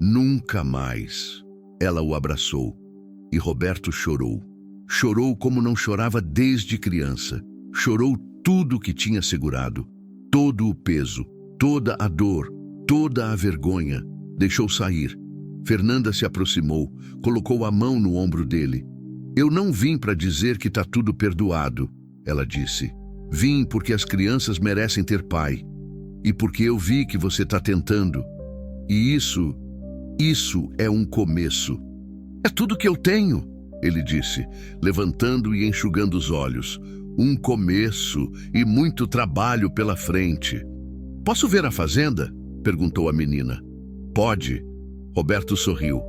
"Nunca mais." Ela o abraçou e Roberto chorou. Chorou como não chorava desde criança. Chorou tudo o que tinha segurado, todo o peso, toda a dor, toda a vergonha. Deixou sair. Fernanda se aproximou, colocou a mão no ombro dele. "Eu não vim para dizer que tá tudo perdoado", ela disse. "Vim porque as crianças merecem ter pai. E porque eu vi que você tá tentando. E isso é um começo." "É tudo que eu tenho", ele disse, levantando e enxugando os olhos. "Um começo e muito trabalho pela frente." "Posso ver a fazenda?" perguntou a menina. "Pode." Roberto sorriu.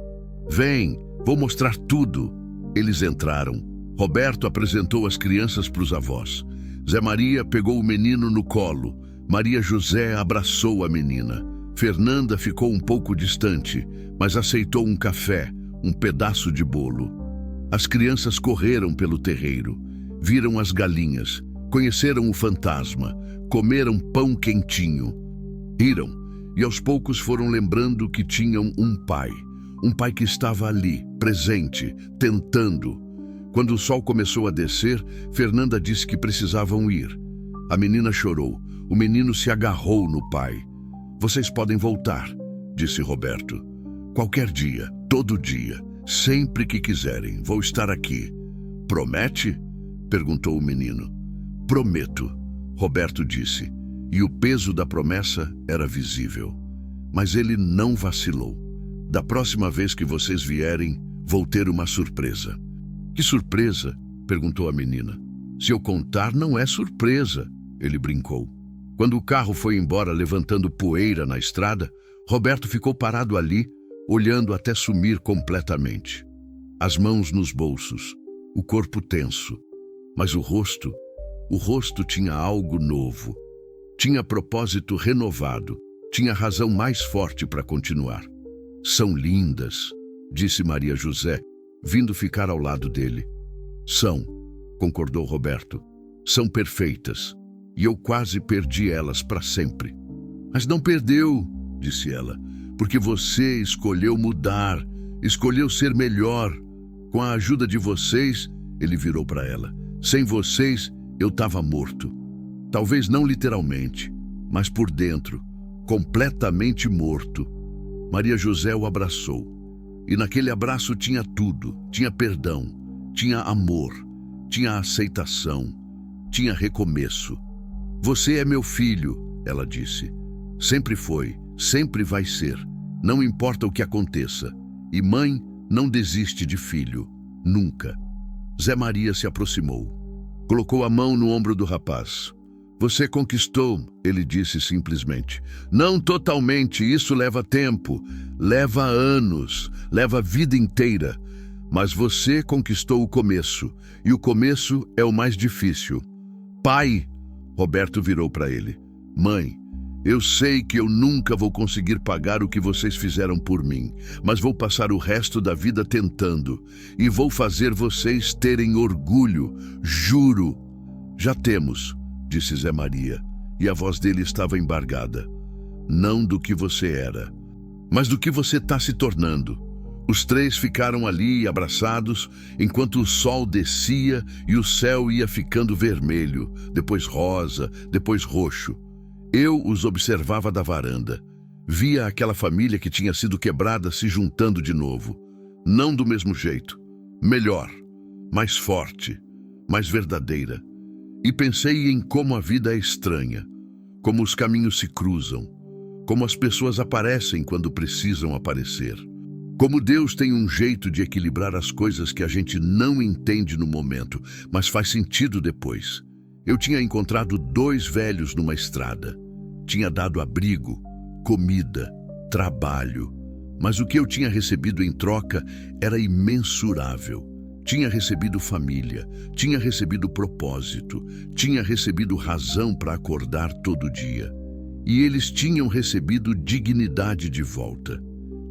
"Vem, vou mostrar tudo." Eles entraram. Roberto apresentou as crianças para os avós. Zé Maria pegou o menino no colo. Maria José abraçou a menina. Fernanda ficou um pouco distante, mas aceitou um café, um pedaço de bolo. As crianças correram pelo terreiro, viram as galinhas, conheceram o fantasma, comeram pão quentinho. Riram e aos poucos foram lembrando que tinham um pai que estava ali, presente, tentando. Quando o sol começou a descer, Fernanda disse que precisavam ir. A menina chorou, o menino se agarrou no pai. "Vocês podem voltar", disse Roberto. "Qualquer dia." Todo dia, sempre que quiserem, vou estar aqui. Promete? Perguntou o menino. Prometo, Roberto disse, e o peso da promessa era visível. Mas ele não vacilou. Da próxima vez que vocês vierem, vou ter uma surpresa. Que surpresa? Perguntou a menina. Se eu contar, não é surpresa, ele brincou. Quando o carro foi embora levantando poeira na estrada, Roberto ficou parado ali, olhando até sumir completamente. As mãos nos bolsos, o corpo tenso. Mas o rosto tinha algo novo. Tinha propósito renovado. Tinha razão mais forte para continuar. São lindas, disse Maria José, vindo ficar ao lado dele. São, concordou Roberto. São perfeitas. E eu quase perdi elas para sempre. Mas não perdeu, disse ela, porque você escolheu mudar, escolheu ser melhor. Com a ajuda de vocês, ele virou para ela. Sem vocês, eu estava morto. Talvez não literalmente, mas por dentro, completamente morto. Maria José o abraçou. E naquele abraço tinha tudo. Tinha perdão, tinha amor, tinha aceitação, tinha recomeço. Você é meu filho, ela disse. Sempre foi, sempre vai ser. Não importa o que aconteça. E mãe não desiste de filho, nunca. Zé Maria se aproximou. Colocou a mão no ombro do rapaz. Você conquistou, ele disse simplesmente. Não totalmente, isso leva tempo, leva anos, leva a vida inteira. Mas você conquistou o começo, e o começo é o mais difícil. Pai, Roberto virou para ele. Mãe, eu sei que eu nunca vou conseguir pagar o que vocês fizeram por mim, mas vou passar o resto da vida tentando, e vou fazer vocês terem orgulho, juro. Já temos, disse Zé Maria, e a voz dele estava embargada. Não do que você era, mas do que você está se tornando. Os três ficaram ali abraçados, enquanto o sol descia e o céu ia ficando vermelho, depois rosa, depois roxo. Eu os observava da varanda. Via aquela família que tinha sido quebrada se juntando de novo. Não do mesmo jeito. Melhor, mais forte, mais verdadeira. E pensei em como a vida é estranha, como os caminhos se cruzam, como as pessoas aparecem quando precisam aparecer. Como Deus tem um jeito de equilibrar as coisas que a gente não entende no momento, mas faz sentido depois. Eu tinha encontrado 2 velhos numa estrada. Tinha dado abrigo, comida, trabalho. Mas o que eu tinha recebido em troca era imensurável. Tinha recebido família, tinha recebido propósito, tinha recebido razão para acordar todo dia. E eles tinham recebido dignidade de volta.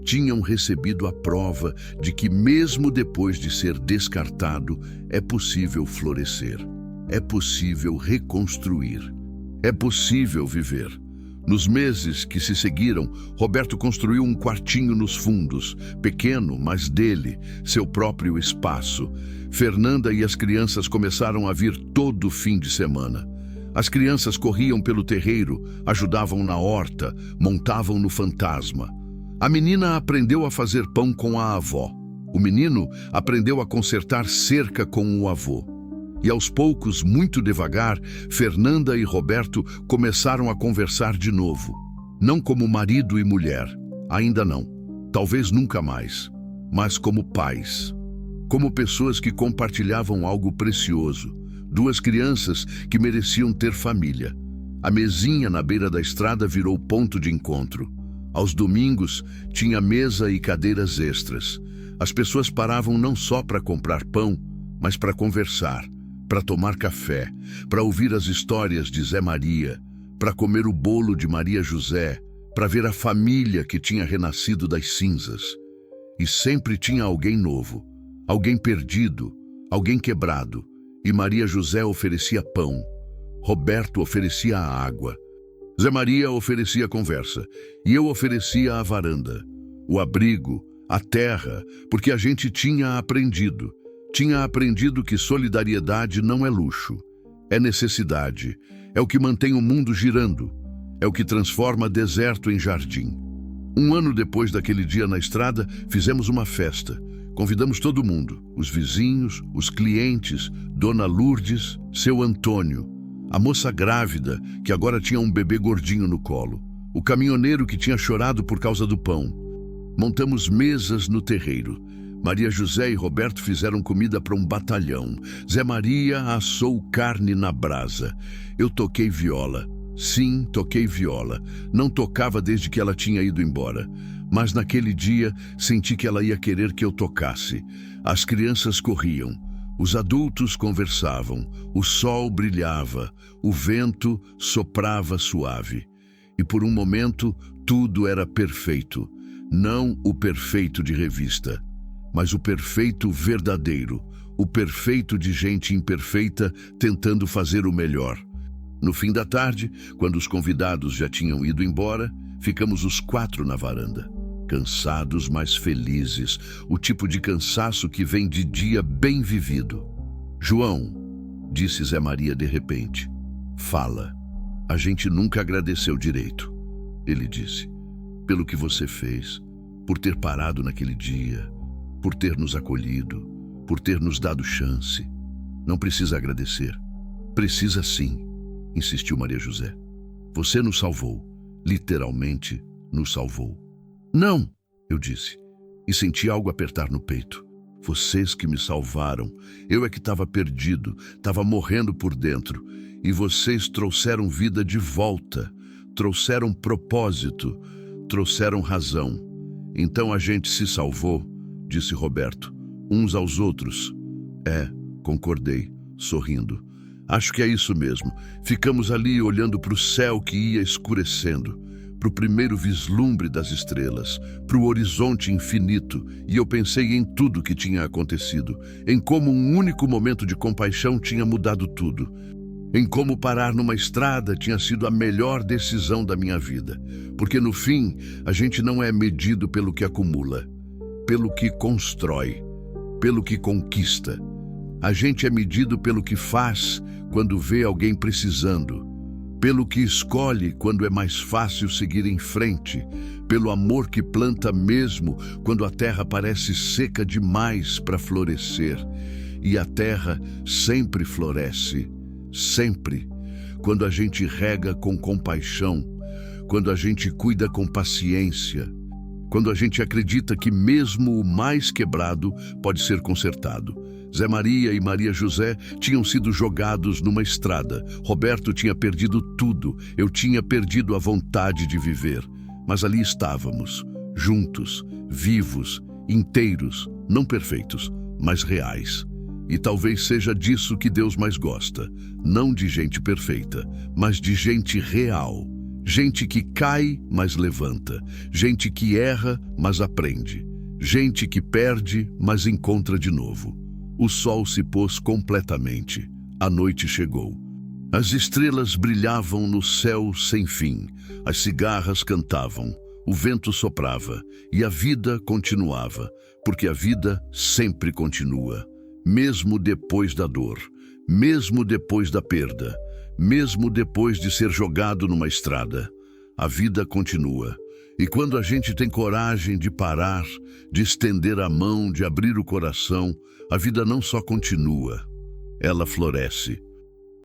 Tinham recebido a prova de que mesmo depois de ser descartado, é possível florescer. É possível reconstruir. É possível viver. Nos meses que se seguiram, Roberto construiu um quartinho nos fundos, pequeno, mas dele, seu próprio espaço. Fernanda e as crianças começaram a vir todo fim de semana. As crianças corriam pelo terreiro, ajudavam na horta, montavam no fantasma. A menina aprendeu a fazer pão com a avó. O menino aprendeu a consertar cerca com o avô. E aos poucos, muito devagar, Fernanda e Roberto começaram a conversar de novo. Não como marido e mulher, ainda não, talvez nunca mais, mas como pais. Como pessoas que compartilhavam algo precioso, 2 crianças que mereciam ter família. A mesinha na beira da estrada virou ponto de encontro. Aos domingos, tinha mesa e cadeiras extras. As pessoas paravam não só para comprar pão, mas para conversar, para tomar café, para ouvir as histórias de Zé Maria, para comer o bolo de Maria José, para ver a família que tinha renascido das cinzas. E sempre tinha alguém novo, alguém perdido, alguém quebrado, e Maria José oferecia pão, Roberto oferecia a água, Zé Maria oferecia conversa, e eu oferecia a varanda, o abrigo, a terra, porque a gente tinha aprendido que solidariedade não é luxo, é necessidade, é o que mantém o mundo girando, é o que transforma deserto em jardim. Um ano depois daquele dia na estrada, fizemos uma festa. Convidamos todo mundo, os vizinhos, os clientes, Dona Lourdes, seu Antônio, a moça grávida, que agora tinha um bebê gordinho no colo, o caminhoneiro que tinha chorado por causa do pão. Montamos mesas no terreiro. Maria José e Roberto fizeram comida para um batalhão. Zé Maria assou carne na brasa. Eu toquei viola. Sim, toquei viola. Não tocava desde que ela tinha ido embora. Mas naquele dia senti que ela ia querer que eu tocasse. As crianças corriam. Os adultos conversavam. O sol brilhava. O vento soprava suave. E por um momento tudo era perfeito. Não o perfeito de revista, mas o perfeito verdadeiro, o perfeito de gente imperfeita tentando fazer o melhor. No fim da tarde, quando os convidados já tinham ido embora, ficamos os 4 na varanda, cansados, mas felizes, o tipo de cansaço que vem de dia bem vivido. João, disse Zé Maria de repente, fala. A gente nunca agradeceu direito, ele disse, pelo que você fez, por ter parado naquele dia, por ter nos acolhido, por ter nos dado chance. Não precisa agradecer. Precisa sim, insistiu Maria José. Você nos salvou, literalmente nos salvou. Não, eu disse, e senti algo apertar no peito. Vocês que me salvaram, eu é que estava perdido, estava morrendo por dentro, e vocês trouxeram vida de volta, trouxeram propósito, trouxeram razão. Então a gente se salvou, disse Roberto, uns aos outros. É, concordei, sorrindo. Acho que é isso mesmo. Ficamos ali olhando para o céu que ia escurecendo, para o primeiro vislumbre das estrelas, para o horizonte infinito, e eu pensei em tudo que tinha acontecido, em como um único momento de compaixão tinha mudado tudo, em como parar numa estrada tinha sido a melhor decisão da minha vida, porque no fim a gente não é medido pelo que acumula, pelo que constrói, pelo que conquista. A gente é medido pelo que faz quando vê alguém precisando, pelo que escolhe quando é mais fácil seguir em frente, pelo amor que planta mesmo quando a terra parece seca demais para florescer. E a terra sempre floresce, sempre, quando a gente rega com compaixão, quando a gente cuida com paciência, quando a gente acredita que mesmo o mais quebrado pode ser consertado. Zé Maria e Maria José tinham sido jogados numa estrada. Roberto tinha perdido tudo. Eu tinha perdido a vontade de viver. Mas ali estávamos, juntos, vivos, inteiros, não perfeitos, mas reais. E talvez seja disso que Deus mais gosta. Não de gente perfeita, mas de gente real. Gente que cai, mas levanta. Gente que erra, mas aprende. Gente que perde, mas encontra de novo. O sol se pôs completamente. A noite chegou. As estrelas brilhavam no céu sem fim. As cigarras cantavam. O vento soprava. E a vida continuava. Porque a vida sempre continua. Mesmo depois da dor. Mesmo depois da perda. Mesmo depois de ser jogado numa estrada. A vida continua. E quando a gente tem coragem de parar, de estender a mão, de abrir o coração, a vida não só continua, ela floresce.